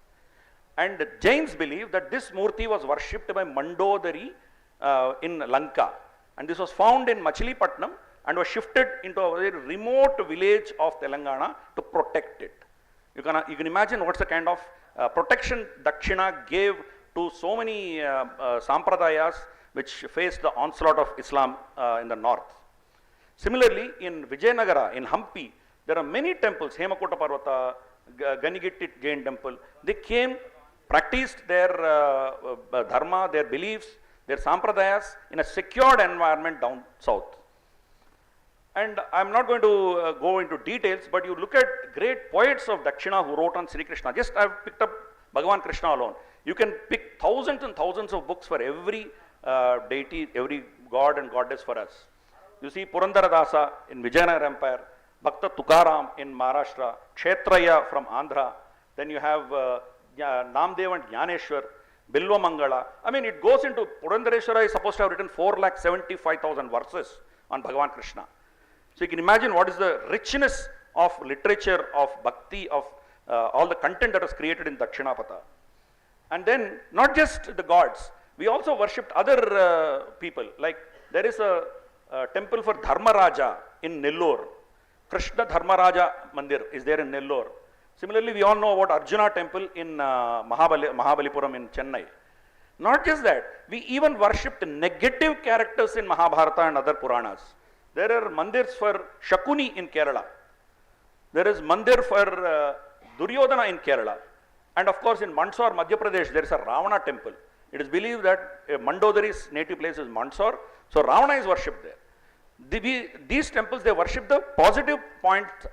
And the Jains believe that this murti was worshipped by Mandodari in Lanka. And this was found in Machilipatnam and was shifted into a very remote village of Telangana to protect it. You can imagine what's the kind of protection Dakshina gave to so many sampradayas which faced the onslaught of Islam in the north. Similarly, in Vijayanagara, in Hampi, there are many temples, Hemakota Parvata, Ganigatti Jain temple. They came, practiced their dharma, their beliefs, their sampradayas in a secured environment down south. And I am not going to go into details, but you look at great poets of Dakshina who wrote on Sri Krishna. Just I have picked up Bhagavan Krishna alone. You can pick thousands and thousands of books for every deity, every god and goddess for us. You see Purandara Dasa in Vijayanagara Empire, Bhakta Tukaram in Maharashtra, Kshetraya from Andhra, then you have Namdev and Jnaneshwar, Bilva Mangala. I mean, it goes into Purandareshwara is supposed to have written 4,75,000 verses on Bhagavan Krishna. So you can imagine what is the richness of literature, of bhakti, of all the content that was created in Dakshinapatha. And then not just the gods, we also worshipped other people. Like there is a temple for Dharmaraja in Nellore. Krishna Dharmaraja Mandir is there in Nellore. Similarly, we all know about Arjuna temple in Mahabalipuram in Chennai. Not just that, we even worshipped negative characters in Mahabharata and other Puranas. There are mandirs for Shakuni in Kerala. There is mandir for Duryodhana in Kerala. And of course in Mandsaur, Madhya Pradesh, there is a Ravana temple. It is believed that Mandodari's native place is Mandsaur. So Ravana is worshipped there. These temples, they worship the positive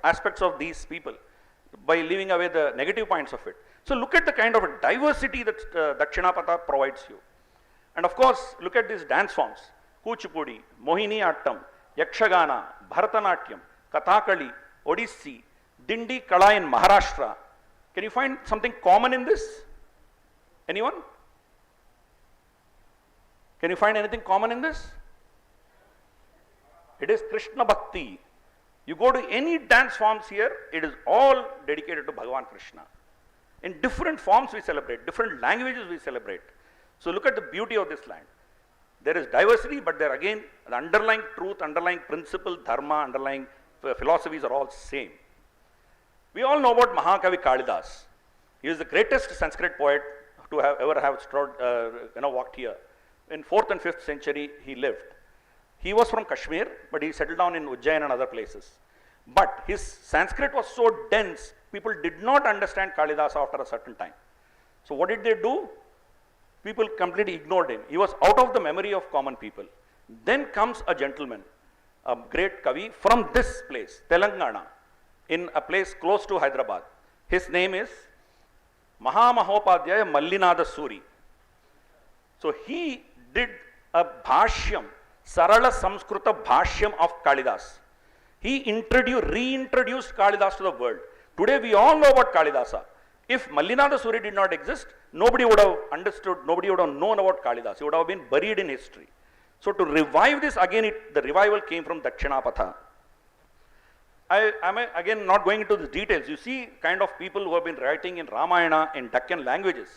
aspects of these people by leaving away the negative points of it. So look at the kind of a diversity that Dakshinapatha provides you. And of course, look at these dance forms. Kuchipudi, Mohini Attam, Yakshagana, Bharatanatyam, Kathakali, Odissi, Dindi Kala in Maharashtra. Can you find something common in this? Anyone? Can you find anything common in this? It is Krishna Bhakti. You go to any dance forms here, it is all dedicated to Bhagavan Krishna. In different forms we celebrate, different languages we celebrate. So look at the beauty of this land. There is diversity, but there again, the underlying truth, underlying principle, dharma, underlying philosophies are all same. We all know about Mahakavi Kalidas. He is the greatest Sanskrit poet to have ever walked here. In 4th and 5th century, he lived. He was from Kashmir, but he settled down in Ujjain and other places. But his Sanskrit was so dense, people did not understand Kalidasa after a certain time. So what did they do? People completely ignored him. He was out of the memory of common people. Then comes a gentleman, a great Kavi from this place, Telangana, in a place close to Hyderabad. His name is Mahamahopadhyaya Mallinada Suri. So he did a bhashyam, Sarala Samskrita Bhashyam of Kalidas. He reintroduced Kalidas to the world. Today we all know about Kalidasa. If Mallinada Suri did not exist, nobody would have understood, nobody would have known about Kalidas. He would have been buried in history. So to revive this again, the revival came from Dakshinapatha. I am again not going into the details. You see kind of people who have been writing in Ramayana in Dakkan languages,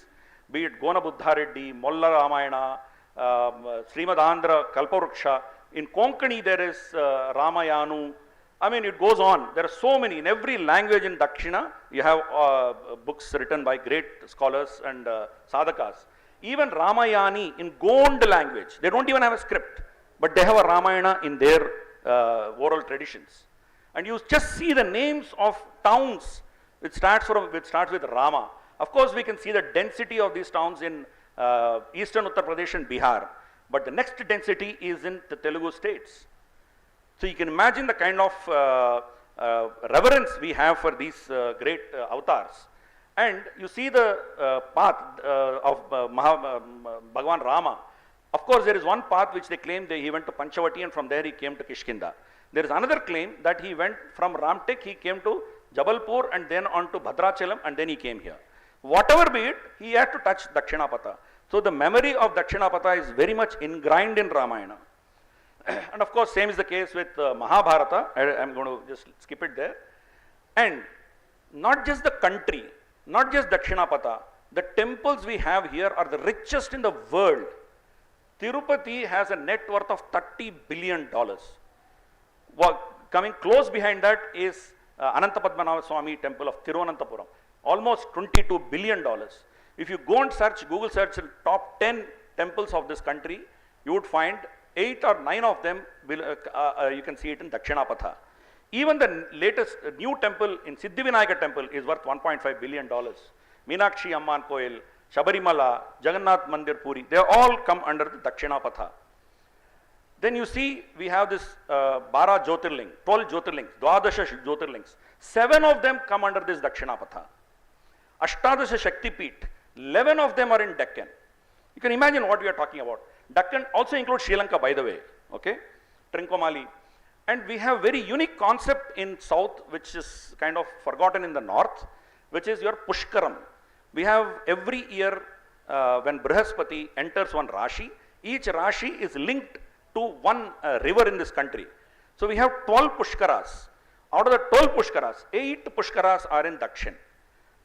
be it Gona Buddha Reddy, Molla Ramayana, Srimad Andhra, Kalpavruksha. In Konkani there is Ramayanu. I mean, it goes on. There are so many. In every language in Dakshina, you have books written by great scholars and sadhakas. Even Ramayani in Gond language, they don't even have a script, but they have a Ramayana in their oral traditions. And you just see the names of towns which starts with Rama. Of course, we can see the density of these towns in eastern Uttar Pradesh and Bihar, but the next density is in the Telugu states. So you can imagine the kind of reverence we have for these great avatars. And you see the path of Bhagavan Rama. Of course, there is one path which they claim that he went to Panchavati and from there he came to Kishkinda. There is another claim that he went from Ramtek, he came to Jabalpur and then on to Bhadrachalam and then he came here. Whatever be it, he had to touch Dakshinapatha. So the memory of Dakshinapatha is very much ingrained in Ramayana. And of course, same is the case with Mahabharata. I am going to just skip it there. And not just the country, not just Dakshinapatha, the temples we have here are the richest in the world. Tirupati has a net worth of $30 billion. Coming close behind that is Anantapadmanabha Swami temple of Thiruvananthapuram, almost $22 billion. If you go and search, Google search the top 10 temples of this country, you would find 8 or 9 of them, you can see it in Dakshinapatha. Even the latest new temple in Siddhivinayaka temple is worth $1.5 billion. Meenakshi Amman Koil, Shabarimala, Jagannath Mandir Puri, they all come under the Dakshinapatha. Then you see we have this 12 Jyotirlings, Dwadasha Jyotirlings. 7 of them come under this Dakshinapatha. Ashtadasha Shakti Peeth, 11 of them are in Deccan. You can imagine what we are talking about. Deccan also includes Sri Lanka, by the way, okay? Trincomalee. And we have very unique concept in south, which is kind of forgotten in the north, which is your Pushkaram. We have every year when Brihaspati enters one Rashi, each Rashi is linked to one river in this country. So we have 12 Pushkaras. Out of the 12 Pushkaras, 8 Pushkaras are in Dakshin.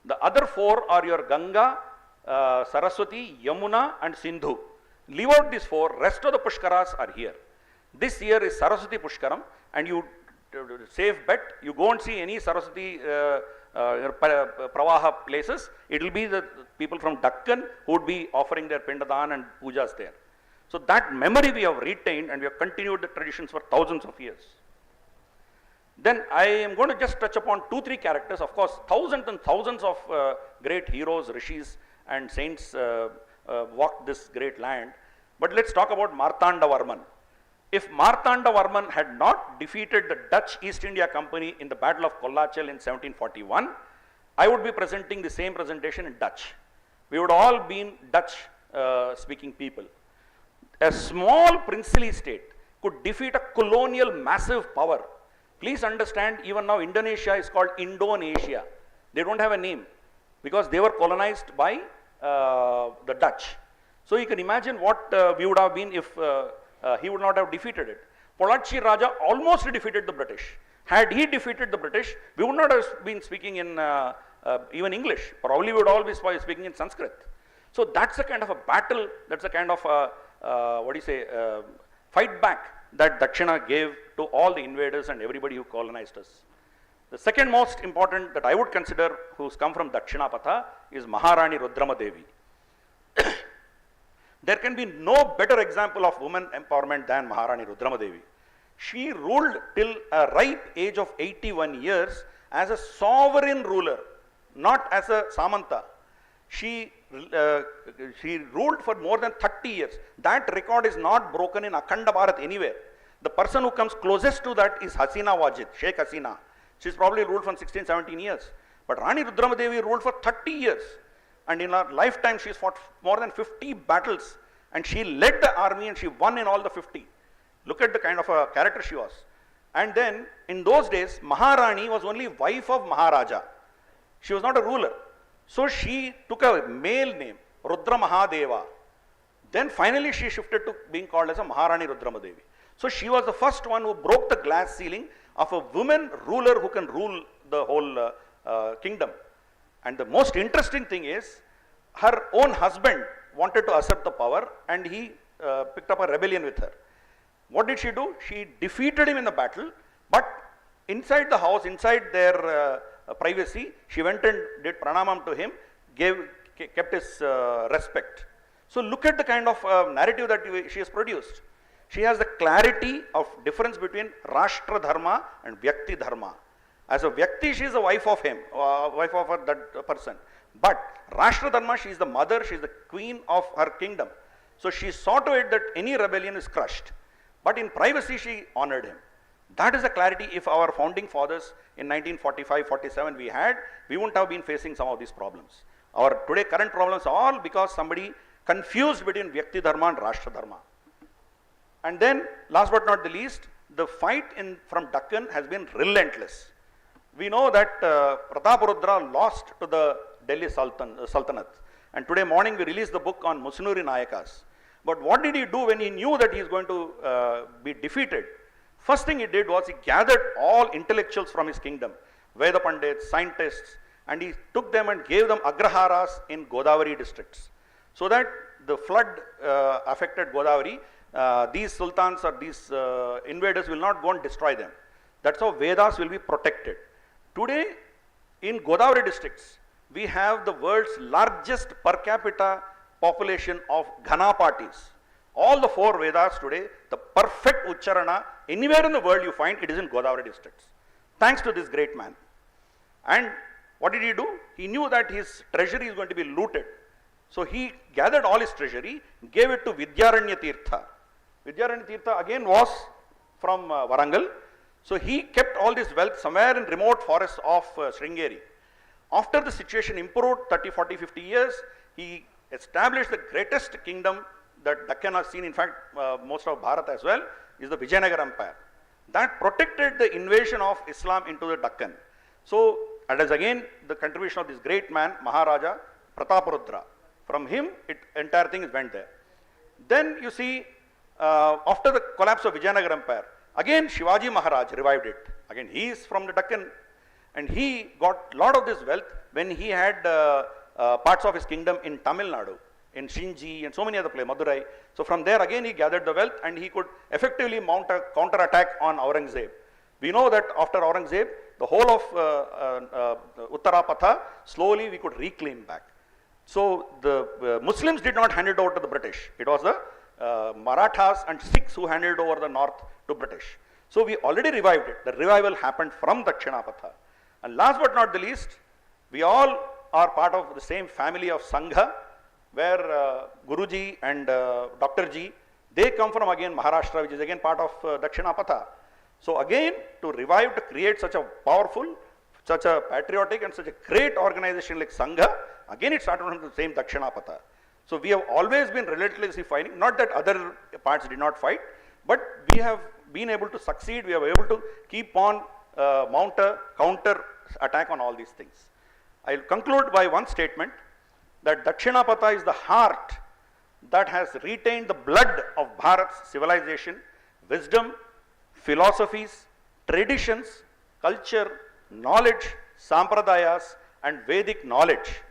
The other 4 are your Ganga, Saraswati, Yamuna and Sindhu. Leave out these 4, rest of the Pushkaras are here. This year is Saraswati Pushkaram and you safe bet, you go and see any Saraswati Pravaha places, it will be the people from Dakkan who would be offering their Pindadan and pujas there. So that memory we have retained and we have continued the traditions for thousands of years. Then I am going to just touch upon 2-3 characters. Of course, thousands and thousands of great heroes, rishis and saints walked this great land. But let's talk about Martanda Varman. If Martanda Varman had not defeated the Dutch East India Company in the Battle of Kollachal in 1741, I would be presenting the same presentation in Dutch. We would all been Dutch speaking people. A small princely state could defeat a colonial massive power. Please understand, even now Indonesia is called Indonesia. They don't have a name because they were colonized by the Dutch. So you can imagine what we would have been if he would not have defeated it. Polacchi Raja almost defeated the British. Had he defeated the British, we would not have been speaking in even English. Probably we would all be speaking in Sanskrit. So that's a kind of a battle, that's a kind of a, fight back that Dakshina gave to all the invaders and everybody who colonized us. The second most important that I would consider who's come from Dakshinapatha is Maharani Rudrama Devi. There can be no better example of women empowerment than Maharani Rudrama Devi. She ruled till a ripe age of 81 years as a sovereign ruler, not as a Samanta. She ruled for more than 30 years. That record is not broken in Akhanda Bharat anywhere. The person who comes closest to that is Hasina Wajid, Sheikh Hasina. She's probably ruled for 16, 17 years. But Rani Rudrama Devi ruled for 30 years. And in her lifetime, she's fought more than 50 battles. And she led the army and she won in all the 50. Look at the kind of a character she was. And then, in those days, Maharani was only wife of Maharaja. She was not a ruler. So she took a male name, Rudra Mahadeva. Then finally she shifted to being called as a Maharani Rudrama Devi. So she was the first one who broke the glass ceiling of a woman ruler who can rule the whole kingdom. And the most interesting thing is, her own husband wanted to usurp the power and he picked up a rebellion with her. What did she do? She defeated him in the battle, but inside the house, inside their privacy, she went and did pranamam to him, kept his respect. So look at the kind of narrative that she has produced. She has the clarity of difference between Rashtra Dharma and Vyakti Dharma. As a Vyakti, she is the wife of him, that person. But Rashtra Dharma, she is the mother, she is the queen of her kingdom. So she saw to it that any rebellion is crushed. But in privacy, she honored him. That is the clarity. If our founding fathers in 1945-47 we wouldn't have been facing some of these problems. Our today current problems are all because somebody confused between Vyakti Dharma and Rashtra Dharma. And then, last but not the least, the fight from Deccan has been relentless. We know that Prataparudra lost to the Delhi Sultanate. And today morning we released the book on Musunuri Nayakas. But what did he do when he knew that he is going to be defeated? First thing he did was he gathered all intellectuals from his kingdom, Veda Pandits, scientists, and he took them and gave them agraharas in Godavari districts. So that the flood affected Godavari, these sultans or these invaders will not go and destroy them. That's how Vedas will be protected. Today, in Godavari districts, we have the world's largest per capita population of Ghana parties. All the 4 Vedas today, the perfect Ucharana, anywhere in the world you find, it is in Godavari districts. Thanks to this great man. And what did he do? He knew that his treasury is going to be looted. So he gathered all his treasury, gave it to Vidyaranya Tirtha. Vidyaranya Tirtha again was from Warangal. So he kept all this wealth somewhere in remote forests of Sringeri. After the situation improved 30, 40, 50 years, he established the greatest kingdom that Deccan has seen, in fact, most of Bharat as well, is the Vijayanagar Empire. That protected the invasion of Islam into the Deccan. So, that is again the contribution of this great man, Maharaja Prataparudra. From him, entire thing went there. Then you see, after the collapse of Vijayanagar Empire, again Shivaji Maharaj revived it. Again, he is from the Deccan, and he got a lot of this wealth when he had parts of his kingdom in Tamil Nadu, in Shinji and so many other places, Madurai. So from there again he gathered the wealth and he could effectively mount a counter-attack on Aurangzeb. We know that after Aurangzeb, the whole of Uttarapatha, slowly we could reclaim back. So the Muslims did not hand it over to the British. It was the Marathas and Sikhs who handed over the north to British. So we already revived it. The revival happened from Dakshinapatha. And last but not the least, we all are part of the same family of Sangha, where Guruji and Dr. Ji, they come from again Maharashtra, which is again part of Dakshinapatha. So again, to revive, to create such a powerful, such a patriotic and such a great organization like Sangha, again it started from the same Dakshinapatha. So we have always been relentlessly fighting, not that other parts did not fight, but we have been able to succeed, we are able to keep on mount a counter attack on all these things. I'll conclude by one statement. that Dakshinapatha is the heart that has retained the blood of Bharat's civilization, wisdom, philosophies, traditions, culture, knowledge, sampradayas, and Vedic knowledge,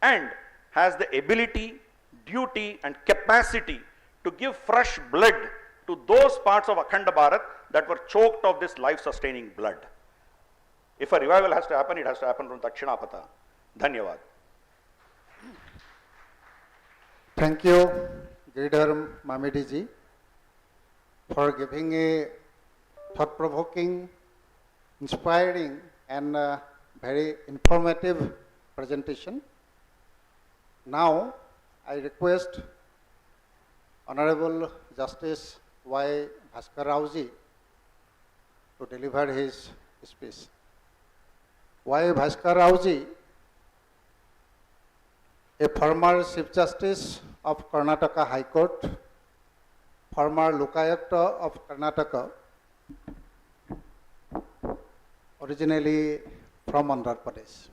and has the ability, duty, and capacity to give fresh blood to those parts of Akhanda Bharat that were choked of this life-sustaining blood. If a revival has to happen, it has to happen from Dakshinapatha. Dhanyavad. Thank you, Giridhar Mamedi ji, for giving a thought-provoking, inspiring, and very informative presentation. Now, I request Honorable Justice Y. Bhaskar Rao ji to deliver his speech. Y. Bhaskar Rao ji, a former Chief Justice of Karnataka High Court, former Lokayukta of Karnataka, originally from Andhra Pradesh.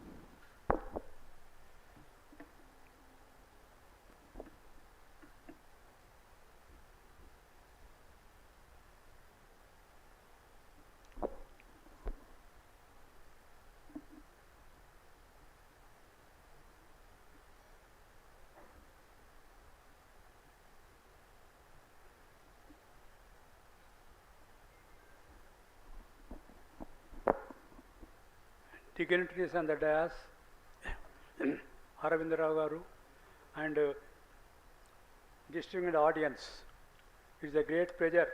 Dignitaries on the dais, Aravind Rao garu, and distinguished audience. It is a great pleasure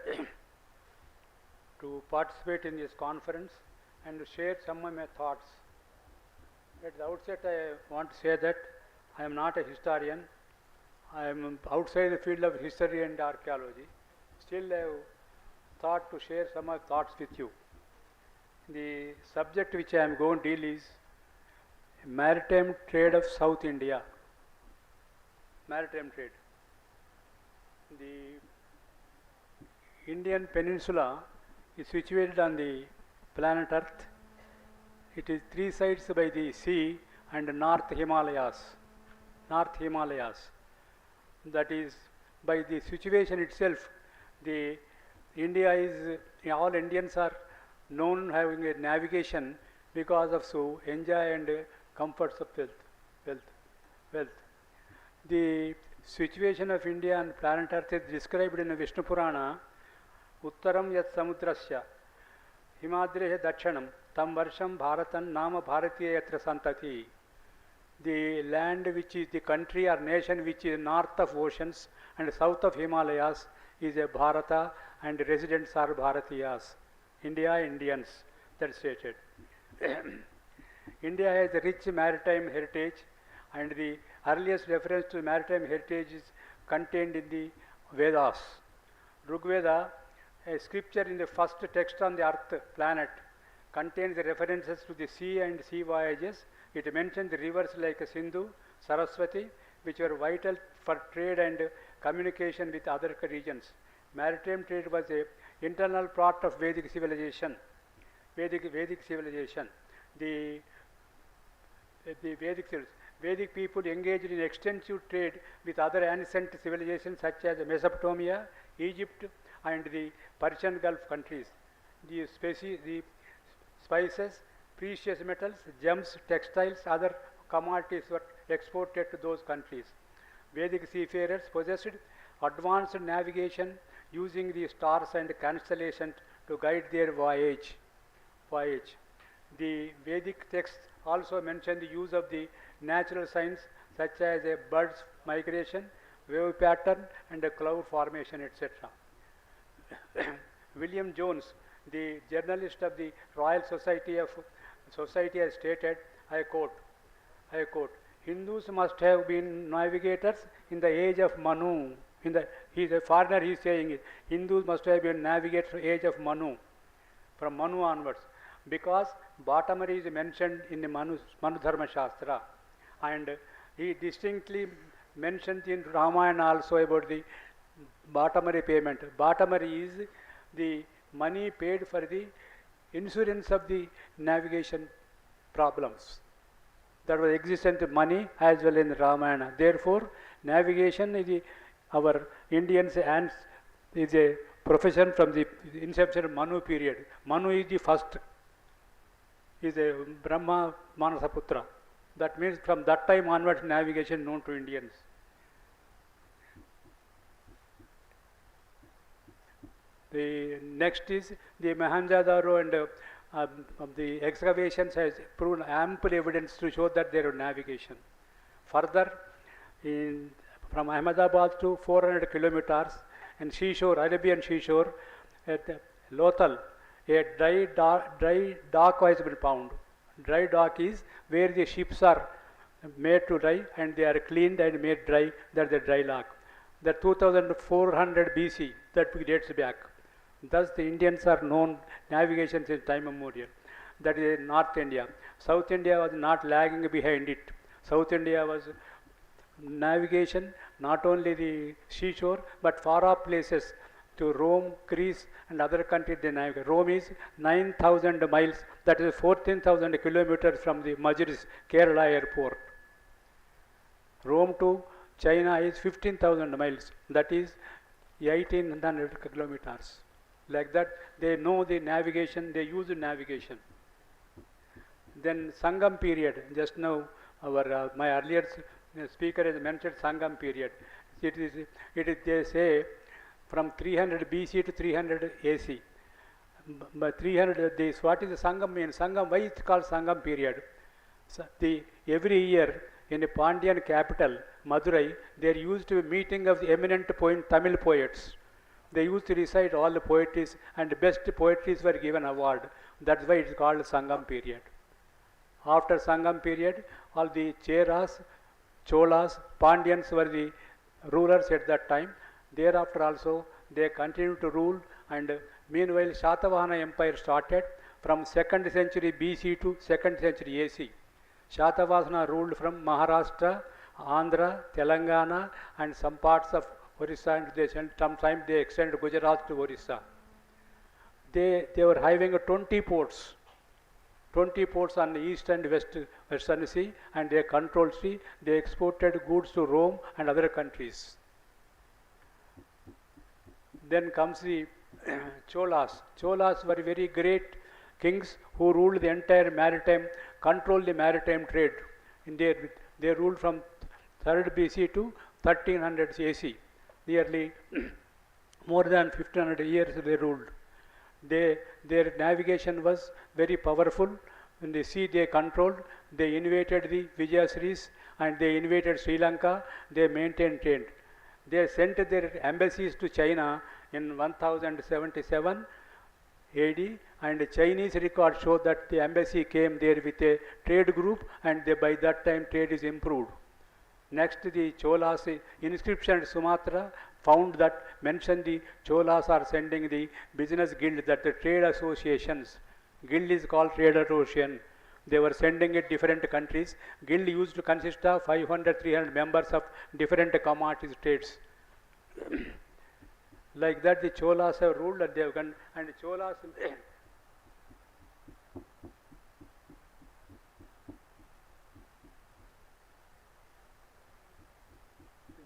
to participate in this conference and to share some of my thoughts. At the outset, I want to say that I am not a historian. I am outside the field of history and archaeology. Still, I have thought to share some of my thoughts with you. The subject which I am going to deal is maritime trade of South India. Maritime trade. The Indian peninsula is situated on the planet Earth. It is 3 sides by the sea and North Himalayas. North Himalayas. That is, by the situation itself, the India is, all Indians are known having a navigation because of so enjoy and comforts of wealth. The situation of India and planet Earth is described in Vishnu Purana. Uttaram yat samudrasya himadrehe dakshanam tam varsham bharatan nama bharatiya yatra santati. The land which is the country or nation which is north of oceans and south of Himalayas is a Bharata and residents are Bharatiyas. India, Indians, that's stated. India has a rich maritime heritage, and the earliest reference to maritime heritage is contained in the Vedas. Rigveda, a scripture in the first text on the earth planet, contains the references to the sea and sea voyages. It mentions the rivers like Sindhu, Saraswati, which were vital for trade and communication with other regions. Maritime trade was a internal part of Vedic civilization. Vedic civilization. The Vedic people engaged in extensive trade with other ancient civilizations such as Mesopotamia, Egypt, and the Persian Gulf countries. The spices, precious metals, gems, textiles, other commodities were exported to those countries. Vedic seafarers possessed advanced navigation using the stars and constellations to guide their voyage. The Vedic texts also mention the use of the natural signs such as a bird's migration, wave pattern, and a cloud formation, etc. William Jones, the journalist of the Royal Society has stated, I quote, Hindus must have been navigators in the age of Manu. He is a foreigner, he is saying it. Hindus must have been navigators in the age of Manu, from Manu onwards, because bottomry is mentioned in the Manu Dharma Shastra, and he distinctly mentions in Ramayana also about the bottomry payment. Bottomry is the money paid for the insurance of the navigation problems. That was existent money as well in Ramayana. Therefore, navigation is our Indians and is a profession from the inception of Manu period. Manu is the first, is a Brahma Manasaputra. That means from that time onwards navigation known to Indians. The next is the Mohenjo-daro and the excavations has proven ample evidence to show that there was navigation. Further, from Ahmedabad to 400 kilometers and seashore, Arabian seashore, at Lothal, a dry dock has been found. Dry dock is where the ships are made to dry and they are cleaned and made dry. That is the dry dock. That 2400 BC, that dates back. Thus the Indians are known navigation since time immemorial. That is North India. South India was not lagging behind it. South India was navigation, not only the seashore, but far off places to Rome, Greece and other countries they navigate. Rome is 9,000 miles, that is 14,000 kilometers from the Majlis, Kerala airport. Rome to China is 15,000 miles, that is 1,800 kilometers. Like that, they know the navigation, they use the navigation. Then Sangam period, just now my earlier speaker has mentioned Sangam period. It is they say from 300 BC to 300 AC. But 300, what is the Sangam mean? Sangam, why it's called Sangam period? So every year in a Pandyan capital, Madurai, there used to be a meeting of the eminent Tamil poets. They used to recite all the poetries and the best poetries were given award. That's why it's called Sangam period. After Sangam period, all the Cheras, Cholas, Pandyans were the rulers at that time. Thereafter also they continued to rule, and meanwhile Shatavahana Empire started from 2nd century BC to 2nd century AC. Shatavahana ruled from Maharashtra, Andhra, Telangana and some parts of Orissa, and sometimes they extended Gujarat to Orissa. They were having 20 ports. 20 ports on the east and western sea, and they controlled sea. They exported goods to Rome and other countries. Then comes the Cholas. Cholas were very great kings who ruled the entire maritime, controlled the maritime trade. They ruled from 3rd BC to 1300 AC. Nearly more than 1500 years they ruled. Their navigation was very powerful. In the sea they controlled. They invaded the Vijayasiris and they invaded Sri Lanka. They maintained trade. They sent their embassies to China in 1077 AD, and the Chinese records show that the embassy came there with a trade group, and by that time trade is improved. Next, the Cholas inscription at Sumatra found that mentioned the Cholas are sending the business guild, that the trade associations. Guild is called trade association. They were sending it different countries. Guild used to consist of 500, 300 members of different commodities trades. Like that, the Cholas have ruled, and they have gone, and the Cholas.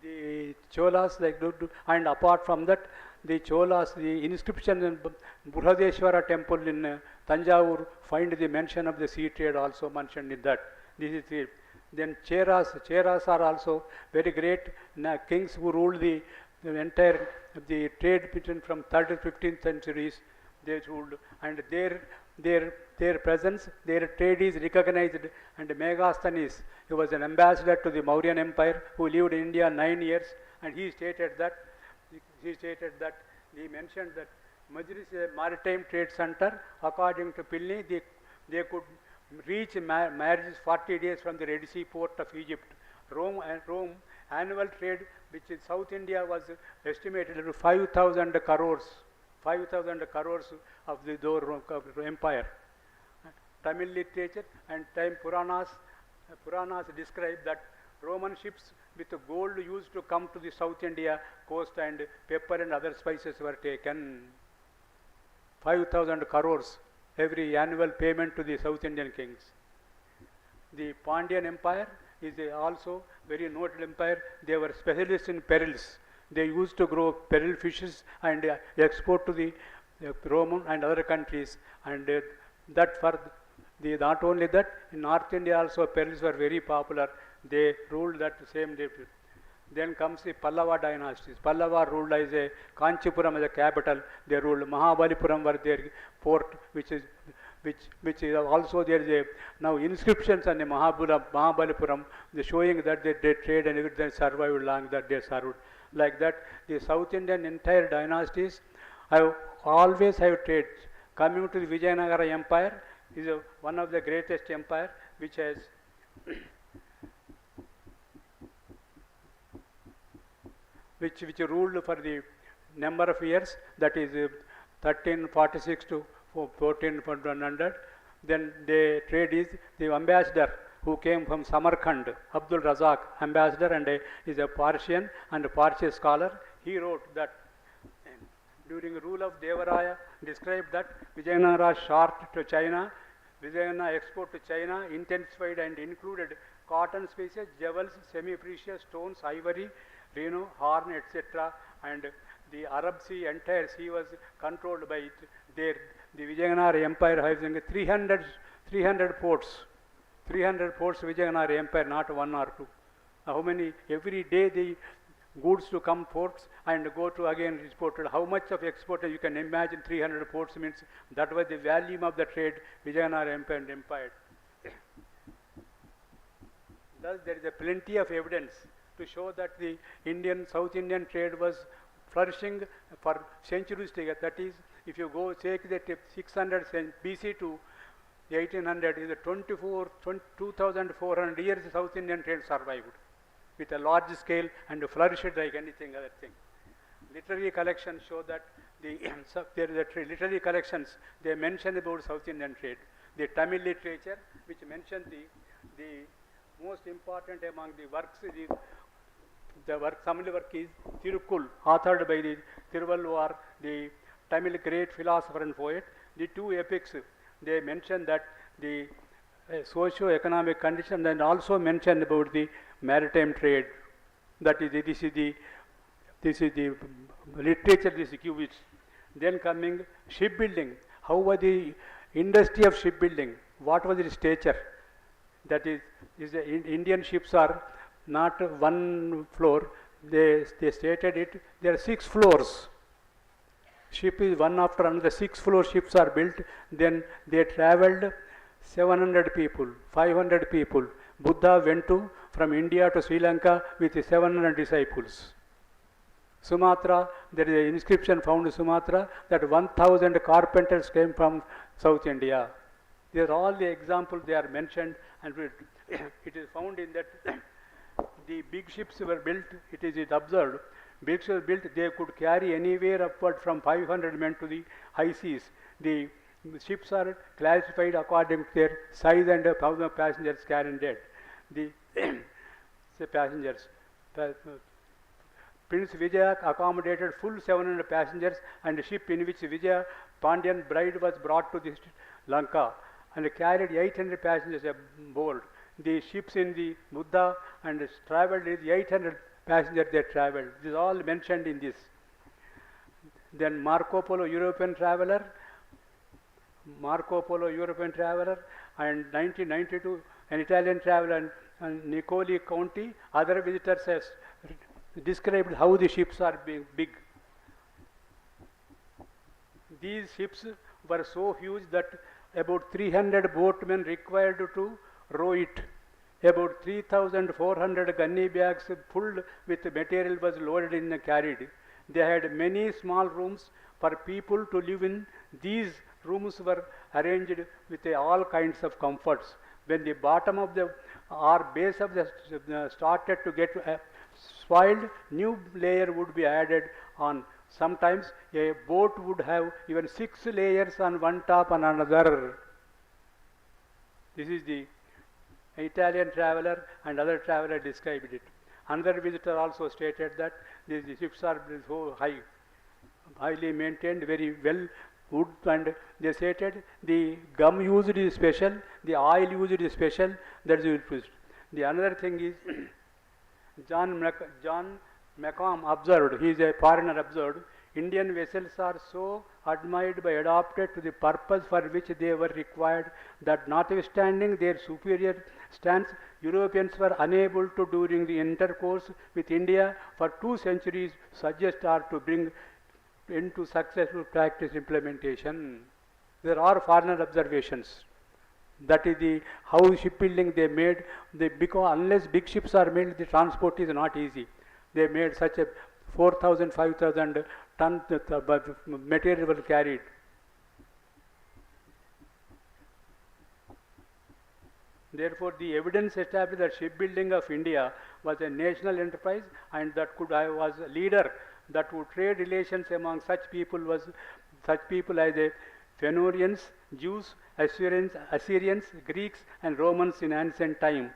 The Cholas, and apart from that, the Cholas, the inscription in Burhadeshwara temple in Tanjavur find the mention of the sea trade also mentioned in that. This is the, then Cheras are also very great kings who ruled the entire trade between from 3rd to 15th centuries. They ruled, and their presence, their trade is recognized. And Megasthenes, he was an ambassador to the Mauryan Empire who lived in India 9 years, and he mentioned that Majlis is a maritime trade center. According to Pliny, they could reach marriages 40 days from the Red Sea port of Egypt. Rome annual trade, which in South India was estimated at 5,000 crores. 5,000 crores of the empire. Tamil literature and time Puranas describe that Roman ships with gold used to come to the South India coast, and pepper and other spices were taken. 5,000 crores every annual payment to the South Indian kings. The Pandyan Empire is also very notable empire. They were specialists in perils. They used to grow peril fishes and export to the Roman and other countries. And that for the, not only that, in North India also perils were very popular. They ruled that same day. Then comes the Pallava dynasties. Pallava ruled as a Kanchipuram as a capital. They ruled Mahabalipuram were their port, which is also there is a now inscriptions on the Mahabalipuram, they showing that they trade and they survived long, that they served. Like that, the South Indian entire dynasties have always have trade. Coming to the Vijayanagara Empire is one of the greatest empire which has which ruled for the number of years, that is 1346 to 1400. Then the trade is the ambassador who came from Samarkand, Abdul Razak, ambassador, and is a Persian and a Parsi scholar. He wrote that during the rule of Devaraya, described that Vijayanagara short to China, Vijayanagara export to China intensified and included cotton species, jewels, semi-precious stones, ivory, rhino, horn, etc. And the Arab Sea, entire sea was controlled by it. There, the Vijayanagara Empire having 300 ports. 300 ports Vijayanagara Empire, not one or two. How many? Every day the goods to come ports and go to again exported. How much of export you can imagine? 300 ports means that was the volume of the trade Vijayanagara Empire. Thus there is a plenty of evidence to show that the South Indian trade was flourishing for centuries together. That is, if you go take the 600 BC to 1800, is 2,400 years South Indian trade survived with a large scale and flourished like anything other thing. Literary collections show that there is literary collections, they mention about South Indian trade. The Tamil literature, which mentioned the most important among the works is Tamil work is Tirukul, authored by the Tiruvalluvar, the Tamil great philosopher and poet. The two epics, they mention that the socio-economic condition, and also mention about the maritime trade. That is, this is the literature, this is. Then coming shipbuilding. How was the industry of shipbuilding? What was its stature? That is Indian ships are not one floor. They stated it. There are 6 floors. Ship is one after another. 6-floor ships are built. Then they traveled 700 people, 500 people. Buddha went from India to Sri Lanka with 700 disciples. Sumatra, there is an inscription found in Sumatra that 1,000 carpenters came from South India. These are all the examples they are mentioned, and it is found in that the big ships were built. It is observed. Big ships were built, they could carry anywhere upward from 500 men to the high seas. The ships are classified according to their size and how the passengers carried dead. The passengers. Prince Vijaya accommodated full 700 passengers, and a ship in which Vijaya Pandyan bride was brought to the Lanka and carried 800 passengers aboard. The ships in the Buddha and traveled with 800 passengers they traveled. This is all mentioned in this. Then Marco Polo, European traveler, and 1992, an Italian traveler, and Nicoli County, other visitors has described how the ships are big. These ships were so huge that about 300 boatmen required to row it. About 3,400 gunny bags full with material was loaded and carried. They had many small rooms for people to live in. These rooms were arranged with all kinds of comforts. When the bottom of the or base of the started to get spoiled, new layer would be added on. Sometimes a boat would have even 6 layers on one top and another. This is the Italian traveler and other traveler described it. Another visitor also stated that the ships are so highly maintained, very well wood, and they stated the gum used is special, the oil used is special, that is used. The another thing is John Macomb observed, he is a foreigner, observed, Indian vessels are so admired by adopted to the purpose for which they were required that notwithstanding their superior stance, Europeans were unable to during the intercourse with India for 2 centuries suggest or to bring into successful practice implementation. There are foreigner observations. That is the how shipbuilding they made, because unless big ships are made, the transport is not easy. They made such a 4,000, 5,000 tons material were carried. Therefore, the evidence established that shipbuilding of India was a national enterprise, and that was a leader that would trade relations among such people as the Phoenicians, Jews, Assyrians, Greeks, and Romans in ancient time.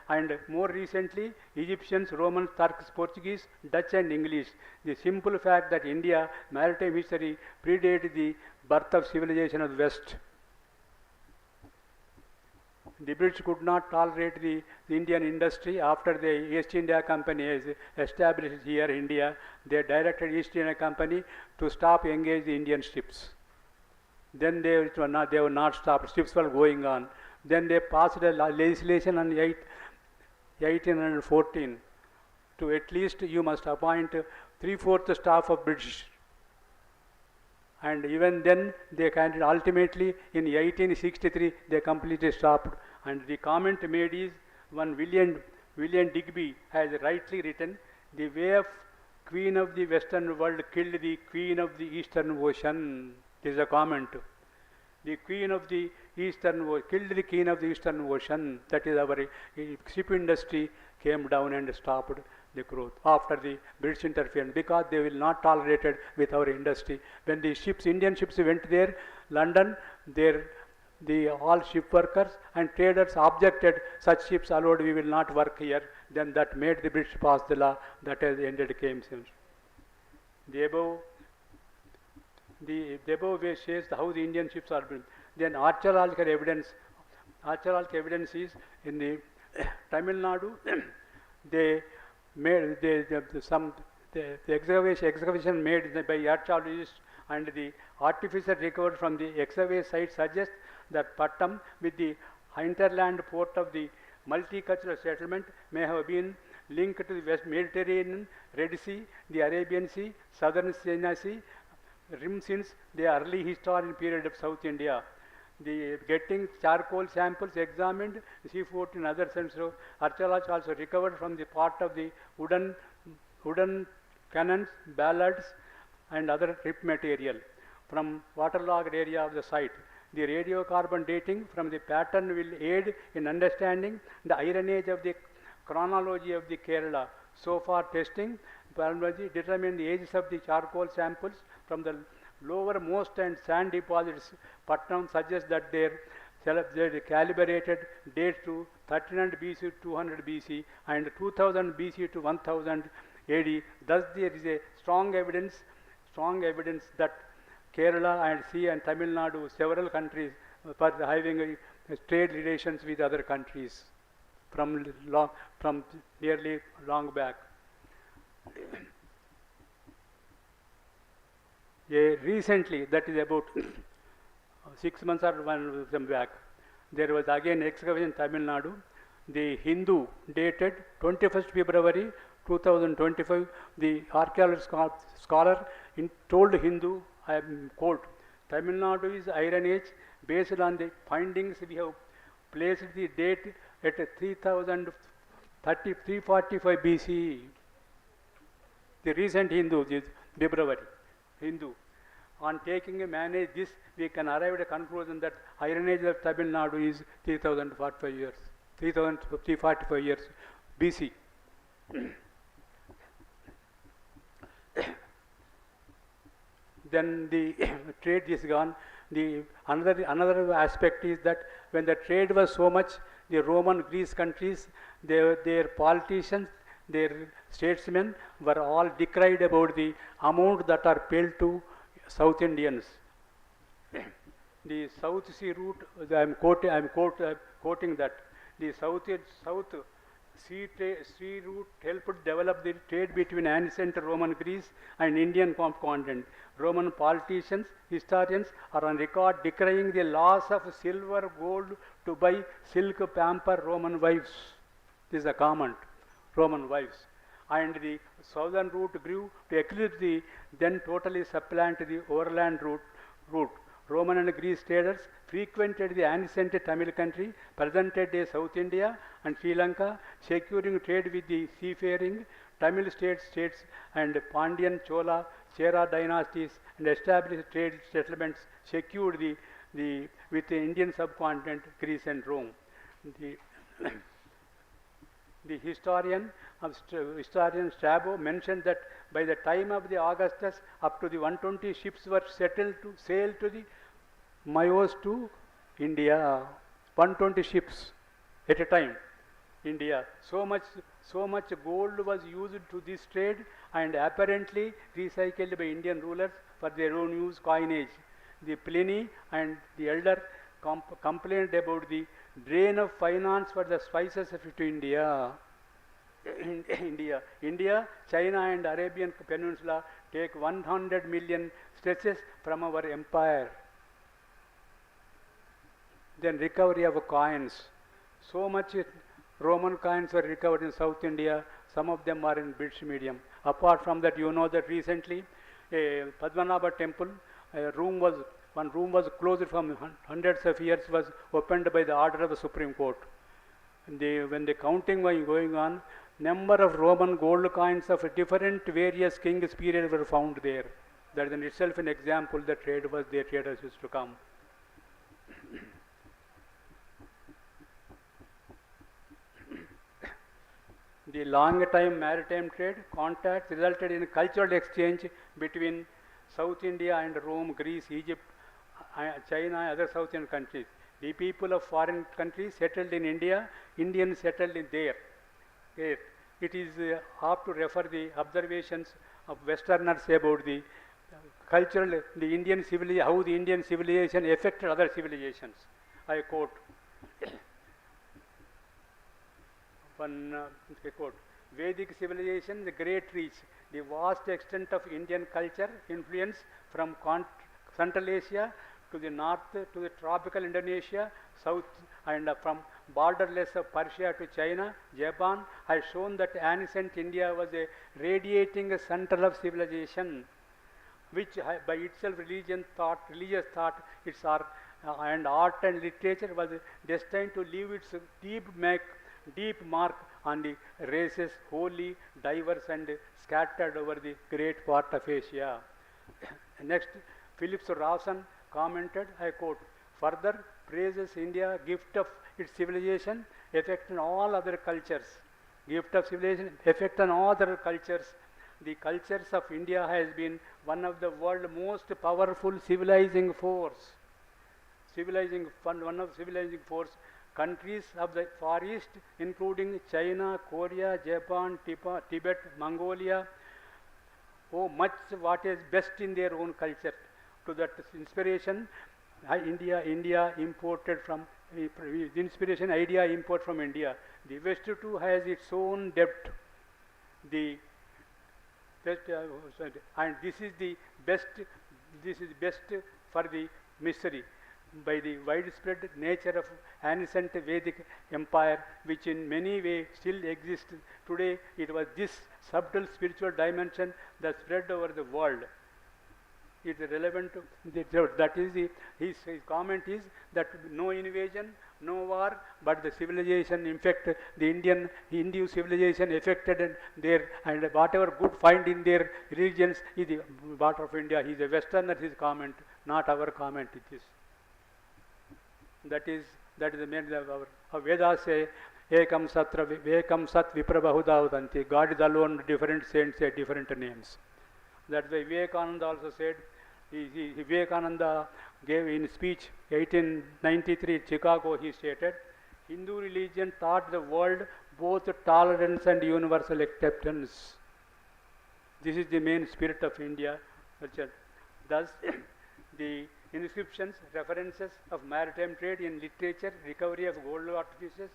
And more recently Egyptians, Romans, Turks, Portuguese, Dutch and English. The simple fact that India maritime history predated the birth of civilization of the West. The British could not tolerate the Indian industry. After the East India Company is established here in India, they directed East India Company to stop engage the Indian ships. Then they were not stopped, ships were going on. Then they passed a legislation on 1814 to at least you must appoint 3/4 staff of British. And even then they kind ultimately in 1863 they completely stopped. And the comment made is one William Digby has rightly written, the way of Queen of the Western world killed the Queen of the Eastern Ocean. This is a comment. The Queen of the Eastern killed the Queen of the Eastern Ocean. That is our ship industry came down and stopped the growth after the British interference, because they will not tolerate it with our industry. When the ships, Indian ships went there, London, all ship workers and traders objected, such ships allowed, we will not work here. Then that made the British pass the law that has ended came since. The above way says how the Indian ships are built. Then archaeological evidence is in the Tamil Nadu. They made the excavation made by archaeologists, and the artificial recovered from the excavation site suggests that Pattam with the hinterland port of the multicultural settlement may have been linked to the West Mediterranean, Red Sea, the Arabian Sea, Southern China Sea rim since the early historian period of South India. The getting charcoal samples examined, seafood in other sense, so archaeologists also recovered from the part of the wooden cannons, ballards and other rip material from waterlogged area of the site. The radiocarbon dating from the pattern will aid in understanding the iron age of the chronology of the Kerala. So far testing biology determined the ages of the charcoal samples from the lowermost and sand deposits. Patnam suggests that their calibrated dates to 1300 BC to 200 BC and 2000 BC to 1000 AD. Thus there is a strong evidence that Kerala and Sea and Tamil Nadu, several countries, for having trade relations with other countries from nearly long back. Recently, that is about 6 months or some back, there was again excavation in Tamil Nadu. The Hindu dated 21st February 2025. The archaeological scholar told Hindu, I am quote, Tamil Nadu is Iron Age. Based on the findings, we have placed the date at 345 BC. The recent Hindu is February. Hindu. On taking a manage this, we can arrive at a conclusion that Iron Age of Tamil Nadu is 3045 years, 345 years BC. Then the trade is gone. Another aspect is that when the trade was so much, the Roman Greece countries, their politicians their statesmen were all decried about the amount that are paid to South Indians. The South Sea route, I am quoting that the South Sea route helped develop the trade between ancient Roman Greece and Indian continent. Roman politicians, historians are on record decrying the loss of silver, gold to buy silk, pamper Roman wives. This is a comment, Roman wives. And the southern route grew to eclipse the then totally supplant the overland route. Roman and Greek traders frequented the ancient Tamil country, present-day South India and Sri Lanka, securing trade with the seafaring Tamil states and Pandyan, Chola, Chera dynasties, and established trade settlements secured with the Indian subcontinent, Greece and Rome. The historian Strabo mentioned that by the time of the Augustus, up to the 120 ships were sail to the Mayos to India. 120 ships at a time. India. So much gold was used to this trade and apparently recycled by Indian rulers for their own use, coinage. The Pliny and the elder complained about the drain of finance for the spices to India. India, China and Arabian Peninsula take 100 million stretches from our empire. Then recovery of coins. So much Roman coins were recovered in South India. Some of them are in British medium. Apart from that, you know that recently a Padmanabha temple, one room was closed from hundreds of years, was opened by the order of the Supreme Court. When the counting was going on, number of Roman gold coins of different various kings period were found there. That is in itself an example that trade was there, traders used to come. The long time maritime trade contacts resulted in cultural exchange between South India and Rome, Greece, Egypt, China, and other South Indian countries. The people of foreign countries settled in India, Indians settled in there. It is apt to refer the observations of Westerners about the cultural, the Indian civilization, how the Indian civilization affected other civilizations. I quote. Quote, Vedic civilization, the great reach, the vast extent of Indian culture influence from Central Asia to the north to the tropical Indonesia, south, and from borderless of Persia to China, Japan, has shown that ancient India was a radiating center of civilization, which by itself religious thought, its art and art and literature was destined to leave its deep mark on the races wholly diverse and scattered over the great part of Asia. Next, Phillips Rawson commented, I quote, further praises India gift of its civilization effect on all other cultures. Gift of civilization effect on all other cultures. The cultures of India has been one of the world's most powerful civilizing force. One of civilizing force. Countries of the Far East, including China, Korea, Japan, Tibet, Mongolia, owe much what is best in their own culture. To that inspiration, India imported from inspiration idea import from India. The West too has its own depth. And this is the best. This is best for the mystery. By the widespread nature of ancient Vedic empire, which in many ways still exists today, it was this subtle spiritual dimension that spread over the world. It is relevant to that is his comment is that no invasion, no war, but the civilization, in fact, the Hindu civilization affected their, and whatever good find in their religions is the part of India. He is a Westerner, his comment, not our comment. It is. That is the main of our Vedas say, Ekam Satra Vekam Sat Viprabhahuda Vadanti. God is alone, different saints say different names. That's why Vivekananda also said, Vivekananda gave in speech 1893 Chicago, he stated, Hindu religion taught the world both tolerance and universal acceptance. This is the main spirit of India culture. Thus, the inscriptions, references of maritime trade in literature, recovery of gold artificers,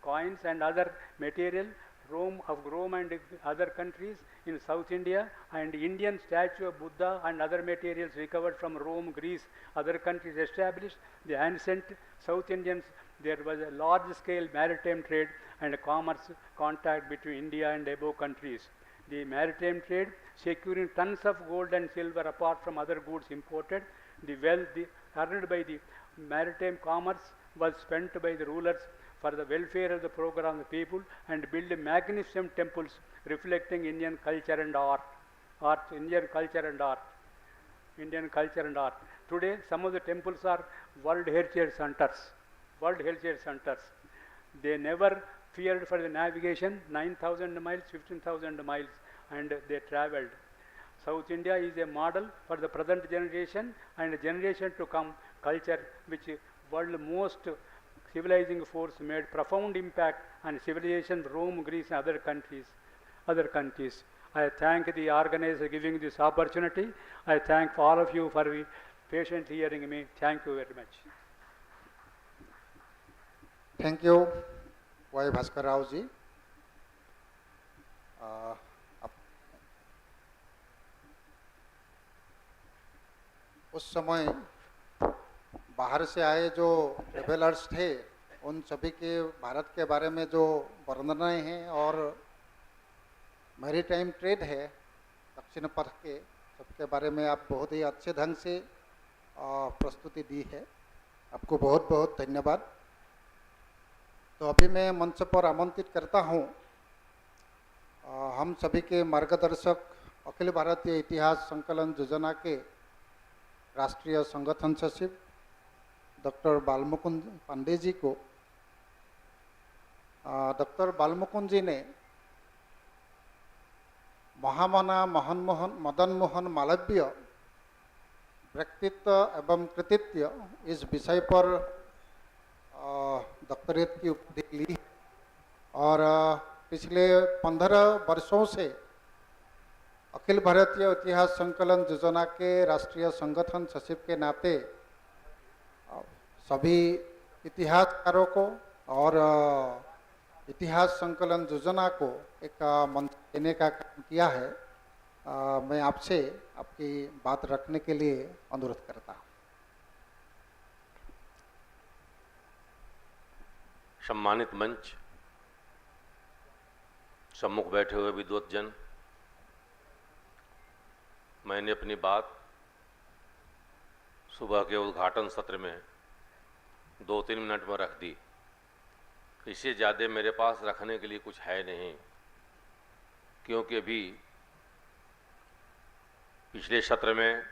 coins and other material, Rome and other countries in South India, and Indian statue of Buddha and other materials recovered from Rome, Greece, other countries established. The ancient South Indians, there was a large scale maritime trade and commerce contact between India and above countries. The maritime trade securing tons of gold and silver apart from other goods imported. The wealth earned by the maritime commerce was spent by the rulers for the welfare of the program of the people and build magnificent temples reflecting Indian culture and art. Indian culture and art. Today, some of the temples are World Heritage Centers. They never feared for the navigation, 9,000 miles, 15,000 miles, and they traveled. South India is a model for the present generation and a generation to come culture which world most civilizing force made profound impact on civilization, Rome, Greece and other countries. I thank the organizer giving this opportunity. I thank all of you for patiently hearing me. Thank you very much. Thank you, Y. Bhaskar Rao ji. उस समय बाहर से आए जो travellers थे उन सभी के भारत के बारे में जो वर्णनाएं हैं और मैरीटाइम ट्रेड है दक्षिण पथ के सबके बारे में आप बहुत ही अच्छे ढंग से प्रस्तुति दी है। आपको बहुत बहुत धन्यवाद। तो अभी मैं मंच पर आमंत्रित करता हूं हम सभी के मार्गदर्शक अखिल भारतीय इतिहास संकलन योजना के राष्ट्रीय संगठन सचिव डॉक्टर बालमुकुंद पांडे जी को। डॉक्टर बालमुकुंद जी ने महामना मदन मोहन मालवीय व्यक्तित्व एवं कृतित्व इस विषय पर डॉक्टरेट की उपाधि ली और पिछले 15 वर्षों से अखिल भारतीय इतिहास संकलन योजना के राष्ट्रीय संगठन सचिव के नाते सभी इतिहासकारों को और इतिहास संकलन योजना को एक मंच देने का काम किया है। मैं आपसे आपकी बात रखने के लिए अनुरोध करता हूँ। सम्मानित मंच, सम्मुख बैठे हुए विद्वतजन, मैंने अपनी बात सुबह के उद्घाटन सत्र में 2-3 मिनट में रख दी। इससे ज़्यादा मेरे पास रखने के लिए कुछ है नहीं, क्योंकि अभी पिछले सत्र में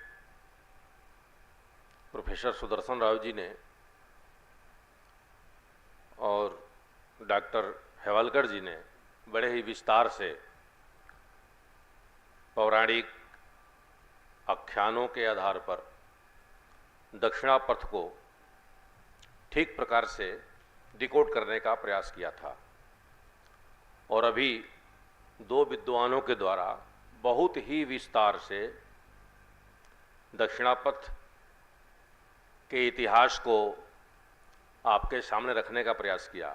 प्रोफेसर सुदर्शन राव जी ने और डॉक्टर हेवलकर जी ने बड़े ही विस्तार से पौराणिक आख्यानों के आधार पर दक्षिणापथ को ठीक प्रकार से डिकोड करने का प्रयास किया था। और अभी 2 विद्वानों के द्वारा बहुत ही विस्तार से दक्षिणापथ के इतिहास को आपके सामने रखने का प्रयास किया।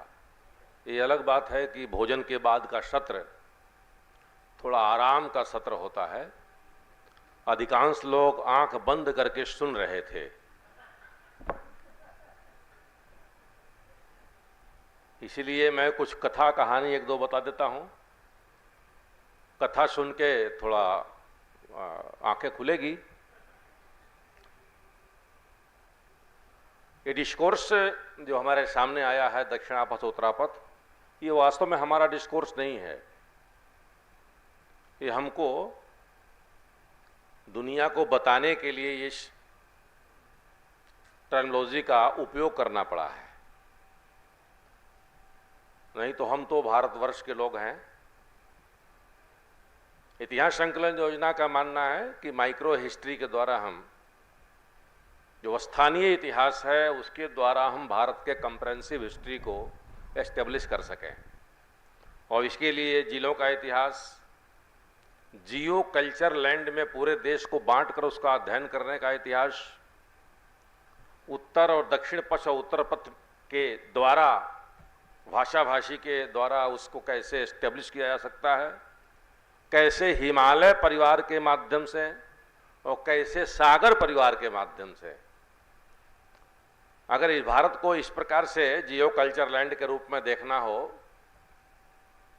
ये अलग बात है कि भोजन के बाद का सत्र थोड़ा आराम का सत्र होता है। अधिकांश लोग आंख बंद करके सुन रहे थे। इसीलिए मैं कुछ कथा कहानी 1-2 बता देता हूं। कथा सुन के थोड़ा आंखें खुलेगी। ये डिस्कोर्स जो हमारे सामने आया है दक्षिणापथ उत्तरापथ, ये वास्तव में हमारा डिस्कोर्स नहीं है। ये हमको दुनिया को बताने के लिए इस टर्मिनोलॉजी का उपयोग करना पड़ा है। नहीं तो हम तो भारतवर्ष के लोग हैं। इतिहास संकलन योजना का मानना है कि माइक्रो हिस्ट्री के द्वारा हम जो स्थानीय इतिहास है उसके द्वारा हम भारत के कंप्रेहेंसिव हिस्ट्री को एस्टेब्लिश कर सकें। और इसके लिए जिलों का इतिहास, जियो कल्चर लैंड में पूरे देश को बांटकर उसका अध्ययन करने का इतिहास, उत्तर और दक्षिण पथ और उत्तर पथ के द्वारा भाषा भाषी के द्वारा उसको कैसे एस्टेब्लिश किया जा सकता है, कैसे हिमालय परिवार के माध्यम से और कैसे सागर परिवार के माध्यम से। अगर इस भारत को इस प्रकार से जियो कल्चर लैंड के रूप में देखना हो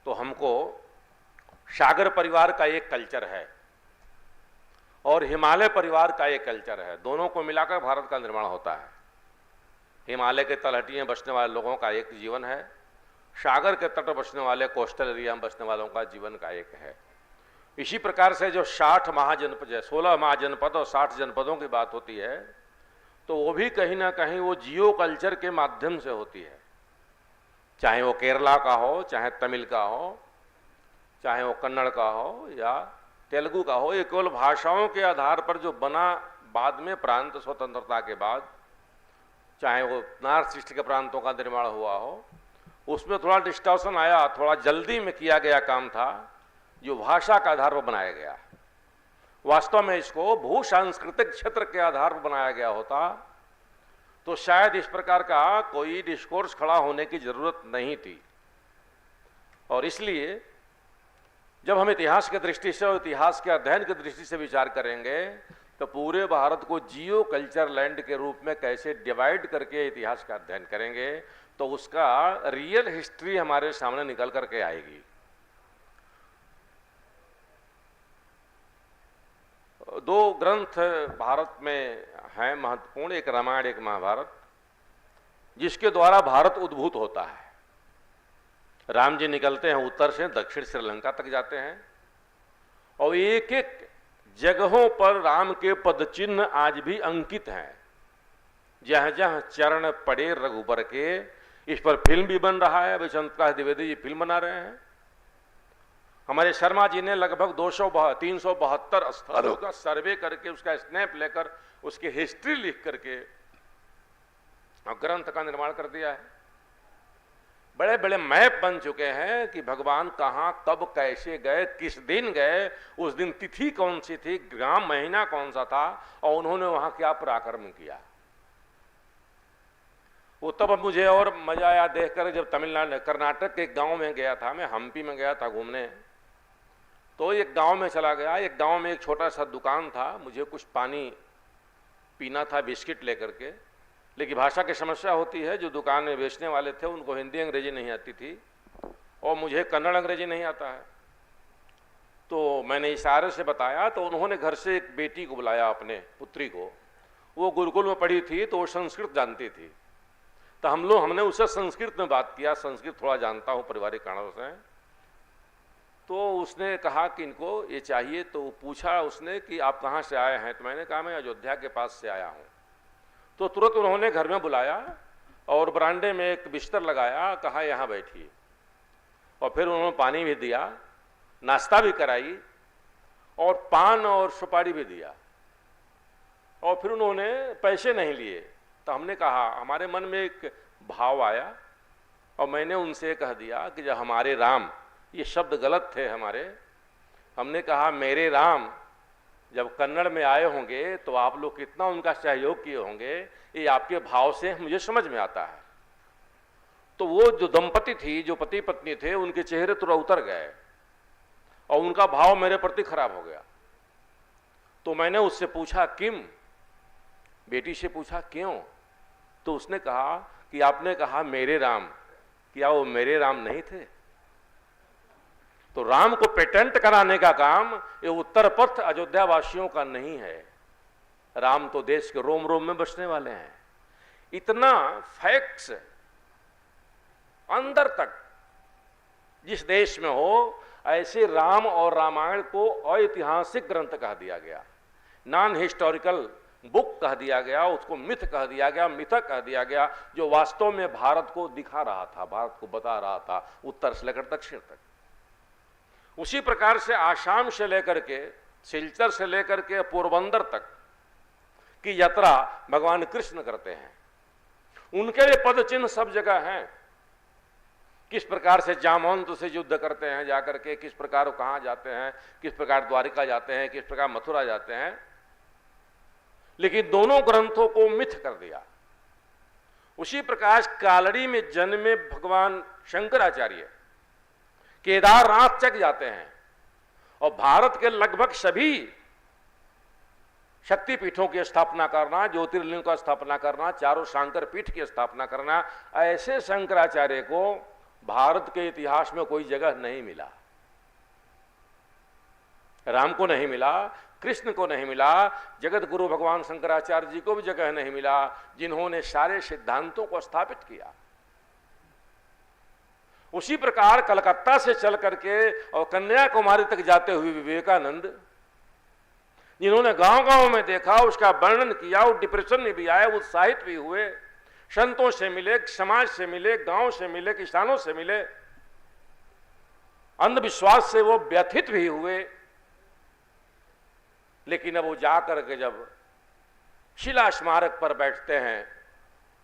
तो हमको सागर परिवार का एक कल्चर है और हिमालय परिवार का एक कल्चर है, दोनों को मिलाकर भारत का निर्माण होता है। हिमालय के तलहटी में बसने वाले लोगों का एक जीवन है, सागर के तट पर बसने वाले कोस्टल एरिया में बसने वालों का जीवन का एक है। इसी प्रकार से जो 60 महाजनपद, 16 महाजनपद और 60 जनपदों की बात होती है तो वो भी कहीं ना कहीं वो जियो कल्चर के माध्यम से होती है, चाहे वो केरला का हो, चाहे तमिल का हो, चाहे वो कन्नड़ का हो या तेलुगु का हो। ये केवल भाषाओं के आधार पर जो बना बाद में प्रांत स्वतंत्रता के बाद, चाहे वो नॉर्थ ईस्ट के प्रांतों का निर्माण हुआ हो, उसमें थोड़ा डिस्टॉर्शन आया, थोड़ा जल्दी में किया गया काम था जो भाषा का आधार पर बनाया गया। वास्तव में इसको भू सांस्कृतिक क्षेत्र के आधार पर बनाया गया होता तो शायद इस प्रकार का कोई डिस्कोर्स खड़ा होने की जरूरत नहीं थी। और इसलिए जब हम इतिहास की दृष्टि से और इतिहास के अध्ययन की दृष्टि से विचार करेंगे तो पूरे भारत को जियो कल्चर लैंड के रूप में कैसे डिवाइड करके इतिहास का अध्ययन करेंगे तो उसका रियल हिस्ट्री हमारे सामने निकल करके आएगी। दो ग्रंथ भारत में हैं महत्वपूर्ण, एक रामायण एक महाभारत, जिसके द्वारा भारत उद्भूत होता है। राम जी निकलते हैं उत्तर से, दक्षिण श्रीलंका तक जाते हैं और एक एक जगहों पर राम के पद चिन्ह आज भी अंकित हैं। जहां जहां चरण पड़े रघुबर के, इस पर फिल्म भी बन रहा है। वैश्व प्रकाश द्विवेदी जी फिल्म बना रहे हैं। हमारे शर्मा जी ने लगभग 372 स्थलों का सर्वे करके उसका स्नैप लेकर उसकी हिस्ट्री लिख करके ग्रंथ का निर्माण कर दिया है। बड़े बड़े मैप बन चुके हैं कि भगवान कहां कब कैसे गए, किस दिन गए, उस दिन तिथि कौन सी थी, ग्राम महीना कौन सा था और उन्होंने वहां क्या पराक्रम किया। वो तब मुझे और मजा आया देखकर जब तमिलनाडु कर्नाटक के एक गांव में गया था, मैं हम्पी में गया था घूमने, तो एक गांव में चला गया। एक गांव में एक छोटा सा दुकान था, मुझे कुछ पानी पीना था बिस्किट लेकर के, लेकिन भाषा की समस्या होती है। जो दुकान में बेचने वाले थे उनको हिंदी अंग्रेजी नहीं आती थी और मुझे कन्नड़ अंग्रेजी नहीं आता है। तो मैंने इशारे से बताया तो उन्होंने घर से एक बेटी को बुलाया, अपने पुत्री को, वो गुरुकुल में पढ़ी थी तो वो संस्कृत जानती थी। तो हमने उससे संस्कृत में बात किया, संस्कृत थोड़ा जानता हूँ पारिवारिक कारणों से। तो उसने कहा कि इनको ये चाहिए, तो पूछा उसने कि आप कहाँ से आए हैं, तो मैंने कहा मैं अयोध्या के पास से आया हूँ। तो तुरंत उन्होंने घर में बुलाया और बरामदे में एक बिस्तर लगाया, कहा यहाँ बैठिए, और फिर उन्होंने पानी भी दिया, नाश्ता भी कराई और पान और सुपारी भी दिया और फिर उन्होंने पैसे नहीं लिए। तो हमने कहा, हमारे मन में एक भाव आया और मैंने उनसे कह दिया कि जब हमारे राम, ये शब्द गलत थे हमारे, हमने कहा मेरे राम जब कन्नड़ में आए होंगे तो आप लोग कितना उनका सहयोग किए होंगे, ये आपके भाव से मुझे समझ में आता है। तो वो जो दंपति थी, जो पति पत्नी थे, उनके चेहरे थोड़ा उतर गए और उनका भाव मेरे प्रति खराब हो गया। तो मैंने उससे पूछा किम, बेटी से पूछा क्यों, तो उसने कहा कि आपने कहा मेरे राम, क्या वो मेरे राम नहीं थे? तो राम को पेटेंट कराने का काम ये उत्तर पथ अयोध्या वासियों का नहीं है। राम तो देश के रोम रोम में बसने वाले हैं। इतना फैक्ट्स अंदर तक जिस देश में हो, ऐसे राम और रामायण को ऐतिहासिक ग्रंथ कह दिया गया, नॉन हिस्टोरिकल बुक कह दिया गया, उसको मिथ कह दिया गया, मिथक कह दिया गया, जो वास्तव में भारत को दिखा रहा था, भारत को बता रहा था उत्तर से लेकर दक्षिण तक। उसी प्रकार से आसाम से लेकर के, सिलचर से लेकर के पोरबंदर तक की यात्रा भगवान कृष्ण करते हैं। उनके लिए पद चिन्ह सब जगह हैं। किस प्रकार से जामवंत से युद्ध करते हैं जाकर के, किस प्रकार वो कहाँ जाते हैं, किस प्रकार द्वारिका जाते हैं, किस प्रकार मथुरा जाते हैं, लेकिन दोनों ग्रंथों को मिथ कर दिया। उसी प्रकार कालड़ी में जन्मे भगवान शंकराचार्य केदारनाथ तक जाते हैं और भारत के लगभग सभी शक्तिपीठों की स्थापना करना, ज्योतिर्लिंग का स्थापना करना, चारों शंकर पीठ की स्थापना करना, ऐसे शंकराचार्य को भारत के इतिहास में कोई जगह नहीं मिला। राम को नहीं मिला, कृष्ण को नहीं मिला, जगत गुरु भगवान शंकराचार्य जी को भी जगह नहीं मिला, जिन्होंने सारे सिद्धांतों को स्थापित किया। उसी प्रकार कलकत्ता से चल करके और कन्याकुमारी तक जाते हुए विवेकानंद, जिन्होंने गांव गांव में देखा, उसका वर्णन किया, वो डिप्रेशन में भी आए, उत्साहित भी हुए, संतों से मिले, समाज से मिले, गांव से मिले, किसानों से मिले, अंधविश्वास से वो व्यथित भी हुए, लेकिन अब वो जाकर के जब शिला स्मारक पर बैठते हैं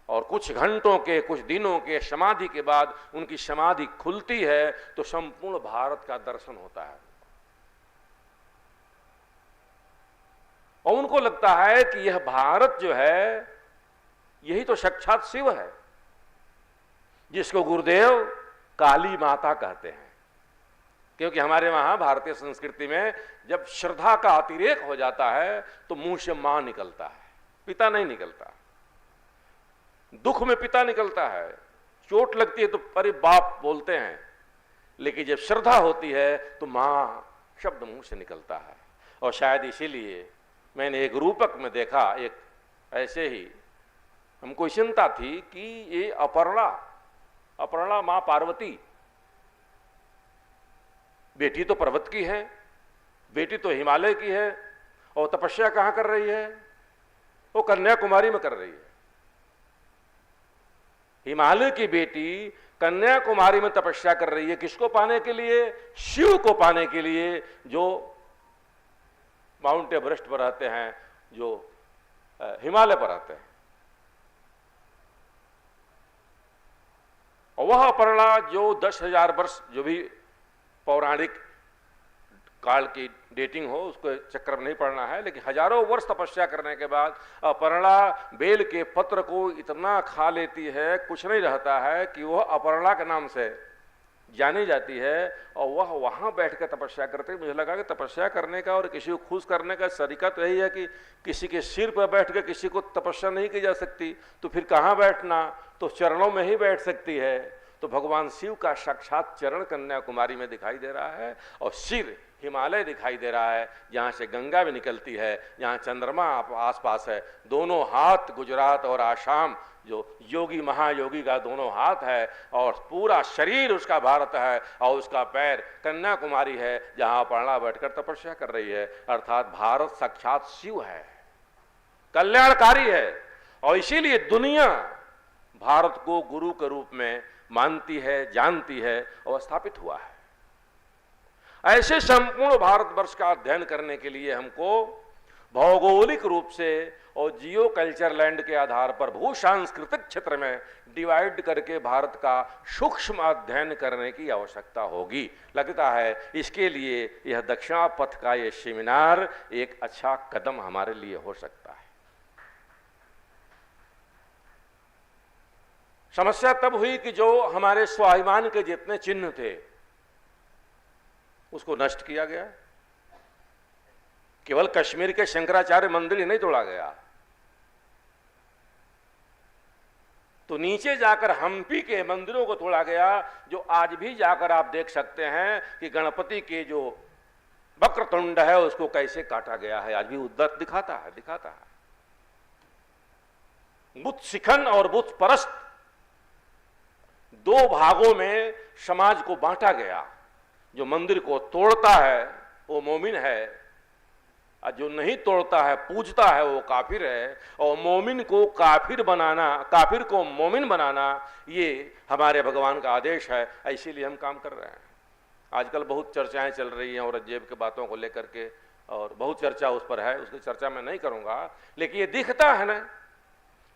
और कुछ घंटों के, कुछ दिनों के समाधि के बाद उनकी समाधि खुलती है तो संपूर्ण भारत का दर्शन होता है और उनको लगता है कि यह भारत जो है यही तो साक्षात शिव है, जिसको गुरुदेव काली माता कहते हैं। क्योंकि हमारे वहां भारतीय संस्कृति में जब श्रद्धा का अतिरेक हो जाता है तो मुंह से मां निकलता है, पिता नहीं निकलता। दुख में पिता निकलता है, चोट लगती है तो अरे बाप बोलते हैं, लेकिन जब श्रद्धा होती है तो मां शब्द मुंह से निकलता है। और शायद इसीलिए मैंने एक रूपक में देखा, एक ऐसे ही हमको चिंता थी कि ये अपर्णा मां पार्वती, बेटी तो पर्वत की है, बेटी तो हिमालय की है, और तपस्या कहां कर रही है? वो कन्याकुमारी में कर रही है। हिमालय की बेटी कन्याकुमारी में तपस्या कर रही है, किसको पाने के लिए? शिव को पाने के लिए, जो माउंट एवरेस्ट पर रहते हैं, जो हिमालय पर रहते हैं। और वह अपर्णा जो 10,000 वर्ष जो भी पौराणिक काल की डेटिंग हो, उसको चक्कर में नहीं पड़ना है, लेकिन हजारों वर्ष तपस्या करने के बाद अपर्णा बेल के पत्र को इतना खा लेती है, कुछ नहीं रहता है, कि वह अपर्णा के नाम से जानी जाती है और वह वहां बैठ कर तपस्या करते। मुझे लगा कि तपस्या करने का और किसी को खुश करने का तरीका तो यही है कि किसी के सिर पर बैठ कर किसी को तपस्या नहीं की जा सकती, तो फिर कहाँ बैठना? तो चरणों में ही बैठ सकती है। तो भगवान शिव का साक्षात चरण कन्याकुमारी में दिखाई दे रहा है और सिर हिमालय दिखाई दे रहा है, जहाँ से गंगा भी निकलती है, जहाँ चंद्रमा आसपास है। दोनों हाथ गुजरात और आसाम, जो योगी महायोगी का दोनों हाथ है, और पूरा शरीर उसका भारत है, और उसका पैर कन्याकुमारी है, जहाँ अपर्णा बैठकर तपस्या कर रही है। अर्थात भारत साक्षात शिव है, कल्याणकारी है, और इसीलिए दुनिया भारत को गुरु के रूप में मानती है, जानती है और स्थापित हुआ है। ऐसे संपूर्ण भारतवर्ष का अध्ययन करने के लिए हमको भौगोलिक रूप से और जियो कल्चर लैंड के आधार पर भू सांस्कृतिक क्षेत्र में डिवाइड करके भारत का सूक्ष्म अध्ययन करने की आवश्यकता होगी। लगता है इसके लिए यह दक्षिणापथ का यह सेमिनार एक अच्छा कदम हमारे लिए हो सकता है। समस्या तब हुई कि जो हमारे स्वाभिमान के जितने चिन्ह थे उसको नष्ट किया गया। केवल कश्मीर के शंकराचार्य मंदिर ही नहीं तोड़ा गया, तो नीचे जाकर हम्पी के मंदिरों को तोड़ा गया, जो आज भी जाकर आप देख सकते हैं कि गणपति के जो वक्रतुंड है उसको कैसे काटा गया है, आज भी उद्धत दिखाता है। बुत शिखन और बुत परस्त दो भागों में समाज को बांटा गया। जो मंदिर को तोड़ता है वो मोमिन है, और जो नहीं तोड़ता है, पूजता है, वो काफिर है। और मोमिन को काफिर बनाना, काफिर को मोमिन बनाना, ये हमारे भगवान का आदेश है। इसीलिए हम काम कर रहे हैं। आजकल बहुत चर्चाएं चल रही हैं औरंगजेब की बातों को लेकर के, और बहुत चर्चा उस पर है, उसकी चर्चा मैं नहीं करूंगा। लेकिन ये दिखता है ना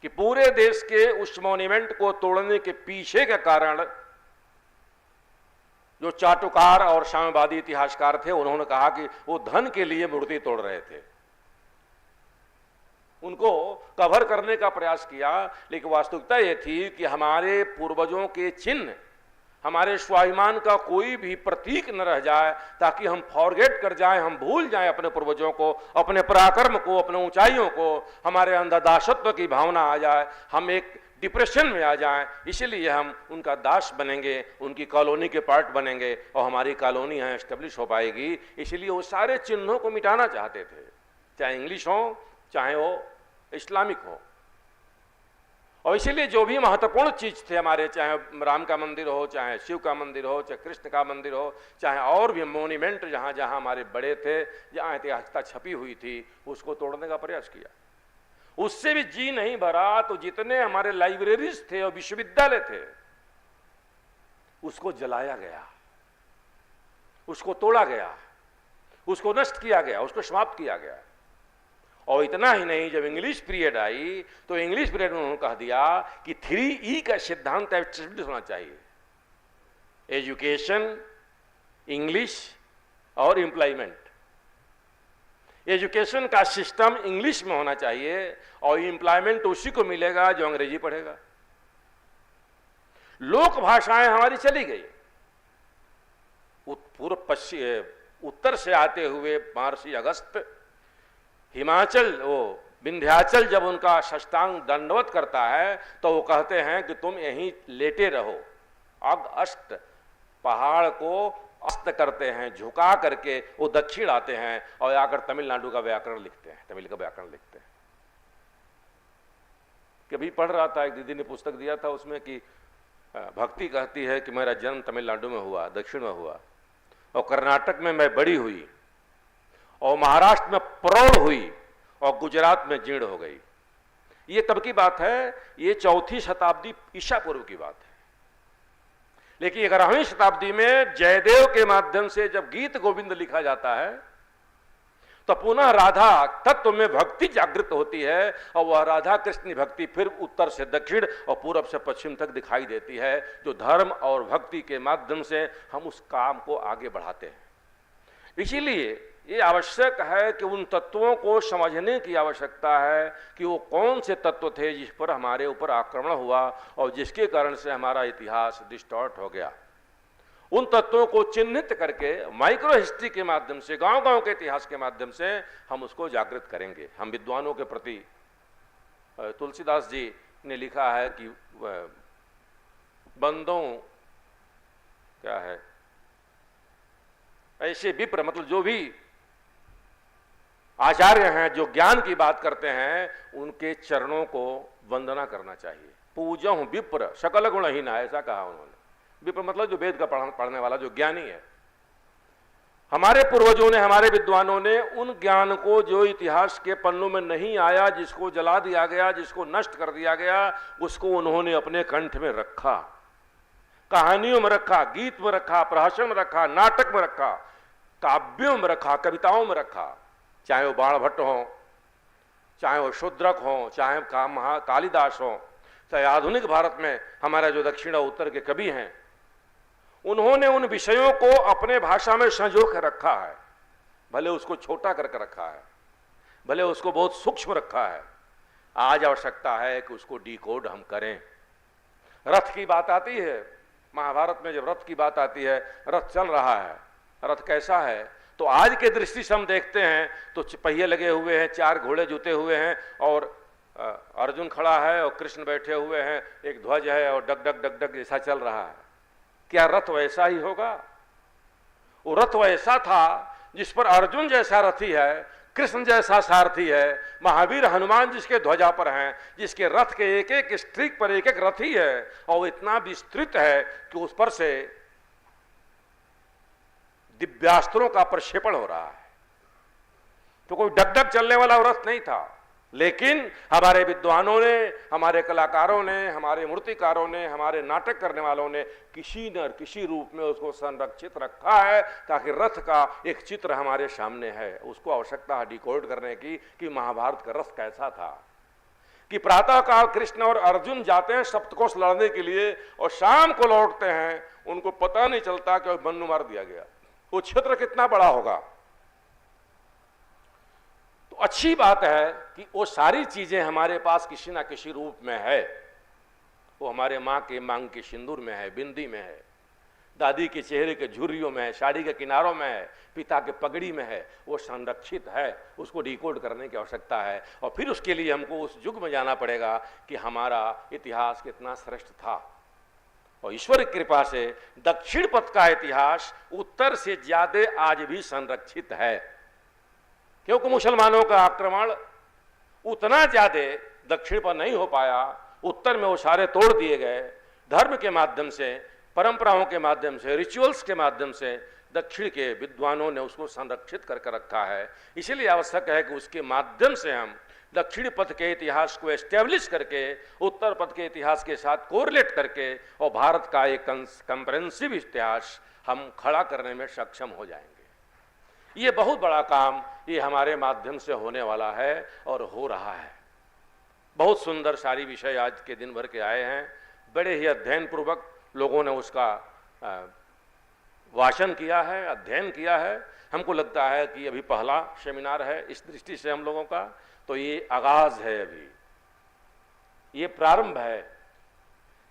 कि पूरे देश के उस मॉन्यूमेंट को तोड़ने के पीछे का कारण जो चाटुकार और साम्यवादी इतिहासकार थे, उन्होंने कहा कि वो धन के लिए मूर्ति तोड़ रहे थे। उनको कवर करने का प्रयास किया, लेकिन वास्तविकता ये थी कि हमारे पूर्वजों के चिन्ह, हमारे स्वाभिमान का कोई भी प्रतीक न रह जाए, ताकि हम फॉरगेट कर जाएं, हम भूल जाएं अपने पूर्वजों को, अपने पराक्रम को, अपने ऊंचाइयों को, हमारे अंदर दासत्व की भावना आ जाए, हम एक डिप्रेशन में आ जाएं। इसलिए हम उनका दास बनेंगे, उनकी कॉलोनी के पार्ट बनेंगे और हमारी कॉलोनी यहाँ एस्टेब्लिश हो पाएगी। इसलिए वो सारे चिन्हों को मिटाना चाहते थे, चाहे इंग्लिश हो, चाहे वो इस्लामिक हो। और इसीलिए जो भी महत्वपूर्ण चीज थे हमारे, चाहे राम का मंदिर हो, चाहे शिव का मंदिर हो, चाहे कृष्ण का मंदिर हो, चाहे और भी मोन्यूमेंट जहाँ जहाँ हमारे बड़े थे, जहाँ ऐतिहासिकता छपी हुई थी, उसको तोड़ने का प्रयास किया। उससे भी जी नहीं भरा तो जितने हमारे लाइब्रेरीज थे और विश्वविद्यालय थे, उसको जलाया गया, उसको तोड़ा गया, उसको नष्ट किया गया, उसको समाप्त किया गया। और इतना ही नहीं, जब इंग्लिश पीरियड आई तो इंग्लिश पीरियड में उन्होंने कह दिया कि 3E का सिद्धांत एस्टेब्लिश होना चाहिए, एजुकेशन, इंग्लिश और एम्प्लॉयमेंट। एजुकेशन का सिस्टम इंग्लिश में होना चाहिए और एम्प्लॉयमेंट उसी को मिलेगा जो अंग्रेजी पढ़ेगा। लोक भाषाएं हमारी चली गई, पूर्व पश्चिम उत्तर से आते हुए महर्षि अगस्त, हिमाचल, वो विंध्याचल जब उनका साष्टांग दंडवत करता है तो वो कहते हैं कि तुम यहीं लेटे रहो। अग अष्ट पहाड़ को अस्त करते हैं, झुका करके वो दक्षिण आते हैं और आकर तमिलनाडु का व्याकरण लिखते हैं, तमिल का व्याकरण लिखते हैं। कभी पढ़ रहा था, एक दीदी ने पुस्तक दिया था, उसमें कि भक्ति कहती है कि मेरा जन्म तमिलनाडु में हुआ, दक्षिण में हुआ, और कर्नाटक में मैं बड़ी हुई, और महाराष्ट्र में प्रौढ़ हुई, और गुजरात में जीर्ण हो गई। ये तब की बात है, ये 4वीं शताब्दी ईसा पूर्व की बात है। लेकिन 11वीं शताब्दी में जयदेव के माध्यम से जब गीत गोविंद लिखा जाता है तो पुनः राधा तत्व में भक्ति जागृत होती है, और वह राधा कृष्ण भक्ति फिर उत्तर से दक्षिण और पूरब से पश्चिम तक दिखाई देती है, जो धर्म और भक्ति के माध्यम से हम उस काम को आगे बढ़ाते हैं। इसीलिए ये आवश्यक है कि उन तत्वों को समझने की आवश्यकता है कि वो कौन से तत्व थे जिस पर हमारे ऊपर आक्रमण हुआ और जिसके कारण से हमारा इतिहास डिस्टॉर्ट हो गया। उन तत्वों को चिन्हित करके माइक्रो हिस्ट्री के माध्यम से, गांव-गांव के इतिहास के माध्यम से हम उसको जागृत करेंगे। हम विद्वानों के प्रति, तुलसीदास जी ने लिखा है कि बंदों क्या है, ऐसे विप्र, मतलब जो भी आचार्य हैं जो ज्ञान की बात करते हैं, उनके चरणों को वंदना करना चाहिए। पूजहु विप्र सकल गुणहीन, ऐसा कहा उन्होंने। विप्र मतलब जो वेद का पढ़ने वाला, जो ज्ञानी है। हमारे पूर्वजों ने, हमारे विद्वानों ने उन ज्ञान को जो इतिहास के पन्नों में नहीं आया, जिसको जला दिया गया, जिसको नष्ट कर दिया गया, उसको उन्होंने अपने कंठ में रखा, कहानियों में रखा, गीत में रखा, प्रहसन में रखा, नाटक में रखा, काव्यों में रखा, कविताओं में रखा। चाहे वो बाण भट्ट हो, चाहे वो शूद्रक हो, चाहे कालिदास हो, चाहे आधुनिक भारत में हमारा जो दक्षिण और उत्तर के कवि हैं, उन्होंने उन विषयों को अपने भाषा में संजो कर रखा है। भले उसको छोटा करके रखा है, भले उसको बहुत सूक्ष्म रखा है। आज आवश्यकता है कि उसको डिकोड हम करें। रथ की बात आती है, महाभारत में जब रथ की बात आती है, रथ चल रहा है, रथ कैसा है, तो आज के दृष्टि से हम देखते हैं तो पहिए लगे हुए हैं, 4 घोड़े जुते हुए हैं, और अर्जुन खड़ा है और कृष्ण बैठे हुए हैं, एक ध्वज है और डग डग डग डग जैसा चल रहा है। क्या रथ वैसा ही होगा? वो रथ वैसा था जिस पर अर्जुन जैसा रथी है, कृष्ण जैसा सारथी है, महावीर हनुमान जिसके ध्वजा पर हैं, जिसके रथ के एक एक स्ट्रीक पर एक एक रथी है, और वो इतना विस्तृत है कि उस पर से दिव्यास्त्रों का प्रक्षेपण हो रहा है। तो कोई डगडग चलने वाला रथ नहीं था। लेकिन हमारे विद्वानों ने, हमारे कलाकारों ने, हमारे मूर्तिकारों ने, हमारे नाटक करने वालों ने किसी न किसी रूप में उसको संरक्षित रखा है, ताकि रथ का एक चित्र हमारे सामने है। उसको आवश्यकता है डिकोड करने की कि महाभारत का रथ कैसा था, कि प्रातःकाल कृष्ण और अर्जुन जाते हैं सप्तकोश लड़ने के लिए और शाम को लौटते हैं, उनको पता नहीं चलता कि मन्नु मार दिया गया। वो क्षेत्र कितना बड़ा होगा। तो अच्छी बात है कि वो सारी चीजें हमारे पास किसी ना किसी रूप में है। वो हमारे माँ के मांग के सिंदूर में है, बिंदी में है, दादी के चेहरे के झुर्रियों में है, साड़ी के किनारों में है, पिता के पगड़ी में है। वो संरक्षित है, उसको डिकोड करने की आवश्यकता है। और फिर उसके लिए हमको उस युग में जाना पड़ेगा कि हमारा इतिहास कितना श्रेष्ठ था। और ईश्वर की कृपा से दक्षिण पथ का इतिहास उत्तर से ज्यादा आज भी संरक्षित है, क्योंकि मुसलमानों का आक्रमण उतना ज्यादा दक्षिण पर नहीं हो पाया। उत्तर में वो सारे तोड़ दिए गए, धर्म के माध्यम से, परंपराओं के माध्यम से, रिचुअल्स के माध्यम से दक्षिण के विद्वानों ने उसको संरक्षित करके रखा है। इसीलिए आवश्यक है कि उसके माध्यम से हम दक्षिण पथ के इतिहास को एस्टेब्लिश करके उत्तर पथ के इतिहास के साथ कोरिलेट करके और भारत का एक कंप्रेहेंसिव इतिहास हम खड़ा करने में सक्षम हो जाएंगे। ये बहुत बड़ा काम ये हमारे माध्यम से होने वाला है और हो रहा है। बहुत सुंदर सारी विषय आज के दिन भर के आए हैं। बड़े ही अध्ययन पूर्वक लोगों ने उसका वाचन किया है, अध्ययन किया है। हमको लगता है कि अभी पहला सेमिनार है इस दृष्टि से हम लोगों का, तो ये आगाज है, अभी ये प्रारंभ है,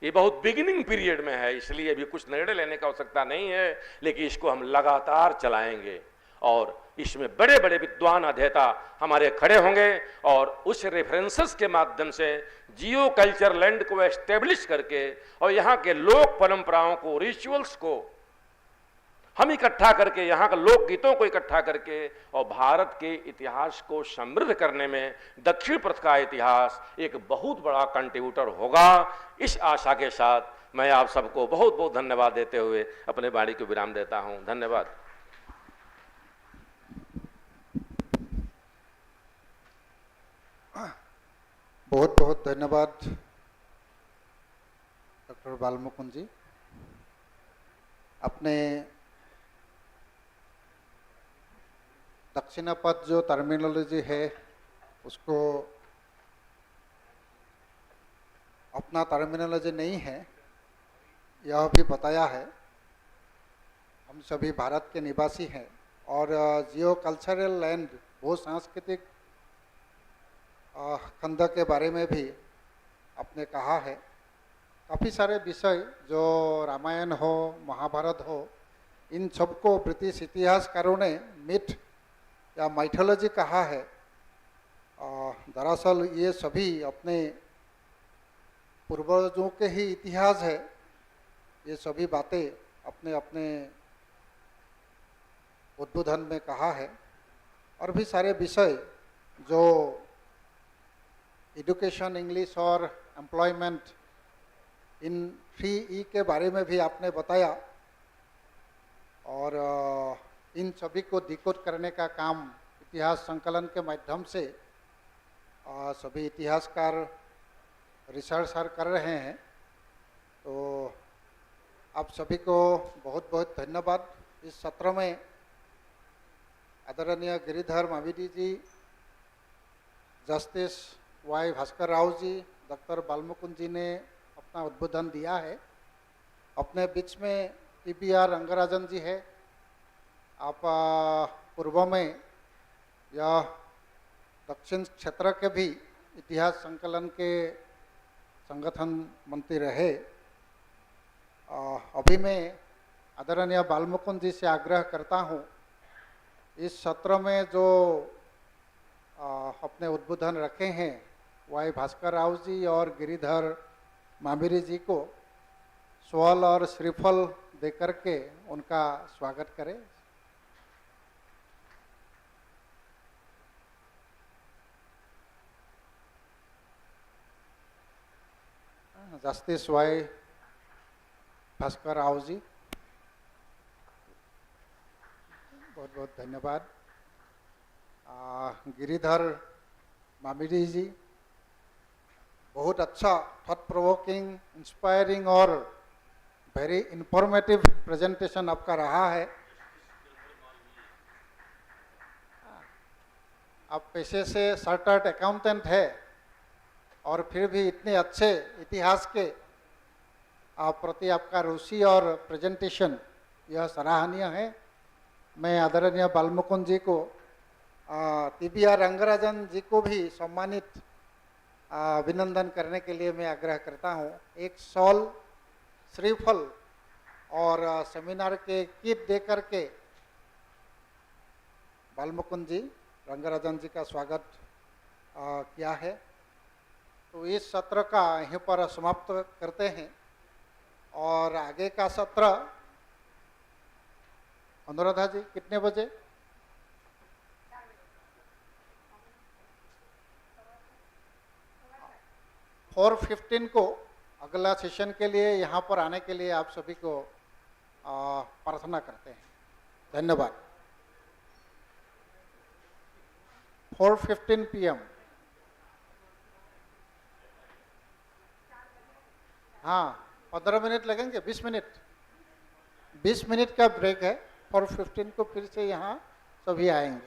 ये बहुत बिगिनिंग पीरियड में है। इसलिए अभी कुछ निर्णय लेने की आवश्यकता नहीं है, लेकिन इसको हम लगातार चलाएंगे और इसमें बड़े बड़े विद्वान अध्येता हमारे खड़े होंगे और उस रेफरेंसेस के माध्यम से जियो कल्चर लैंड को एस्टेब्लिश करके और यहाँ के लोक परंपराओं को, रिचुअल्स को हम इकट्ठा करके, यहाँ के लोक गीतों को इकट्ठा करके और भारत के इतिहास को समृद्ध करने में दक्षिण पथ का इतिहास एक बहुत बड़ा कंट्रीब्यूटर होगा। इस आशा के साथ मैं आप सबको बहुत बहुत धन्यवाद देते हुए अपने वाणी को विराम देता हूँ। धन्यवाद। बहुत बहुत धन्यवाद डॉक्टर बालमुकुंद जी। अपने दक्षिणापथ जो टर्मिनोलॉजी है उसको अपना टर्मिनोलॉजी नहीं है, यह भी बताया है। हम सभी भारत के निवासी हैं और जियो कल्चरल लैंड, भू सांस्कृतिक खंड के बारे में भी आपने कहा है। काफ़ी सारे विषय जो रामायण हो, महाभारत हो, इन सबको ब्रिटिश इतिहासकारों ने मिथ या माइथोलॉजी कहा है। दरअसल ये सभी अपने पूर्वजों के ही इतिहास है। ये सभी बातें अपने अपने उद्बोधन में कहा है। और भी सारे विषय जो एजुकेशन, इंग्लिश और एम्प्लॉयमेंट, इन 3E के बारे में भी आपने बताया और इन सभी को डिकोड करने का काम इतिहास संकलन के माध्यम से सभी इतिहासकार, रिसर्चर कर रहे हैं। तो आप सभी को बहुत बहुत धन्यवाद। इस सत्र में आदरणीय गिरिधर माविडी जी, justice Y Bhaskar Rao ji, doctor Balmukund जी ने अपना उद्बोधन दिया है। अपने बीच में TBR रंगराजन जी है। आप पूर्व में यह दक्षिण क्षेत्र के भी इतिहास संकलन के संगठन मंत्री रहे। अभी मैं आदरणीय बालमुकुंद जी से आग्रह करता हूँ, इस सत्र में जो अपने उद्बोधन रखे हैं वाई भास्कर राव जी और गिरिधर मामिरी जी को स्वल और श्रीफल देकर के उनका स्वागत करें। जस्टिस वाई भास्कर राव जी, बहुत बहुत धन्यवाद। गिरिधर मामिडी जी, बहुत अच्छा, थॉट प्रोवोकिंग, इंस्पायरिंग और वेरी इंफॉर्मेटिव प्रेजेंटेशन आपका रहा है। आप पेशे से चार्टर्ड अकाउंटेंट है और फिर भी इतने अच्छे इतिहास के प्रति आपका रुचि और प्रेजेंटेशन यह सराहनीय है। मैं आदरणीय बालमुकुंद जी को TBR रंगराजन जी को भी सम्मानित अभिनंदन करने के लिए मैं आग्रह करता हूँ। एक शॉल, श्रीफल और सेमिनार के किट दे करके बालमुकुंद जी, रंगराजन जी का स्वागत किया है। तो इस सत्र का यहीं पर समाप्त करते हैं और आगे का सत्र अनुराधा जी कितने बजे? 4:15 को अगला सेशन के लिए यहाँ पर आने के लिए आप सभी को प्रार्थना करते हैं। धन्यवाद। 4:15 PM। हाँ, 15 मिनट लगेंगे, 20 मिनट, 20 मिनट का ब्रेक है। 4:15 को फिर से यहाँ सभी आएंगे।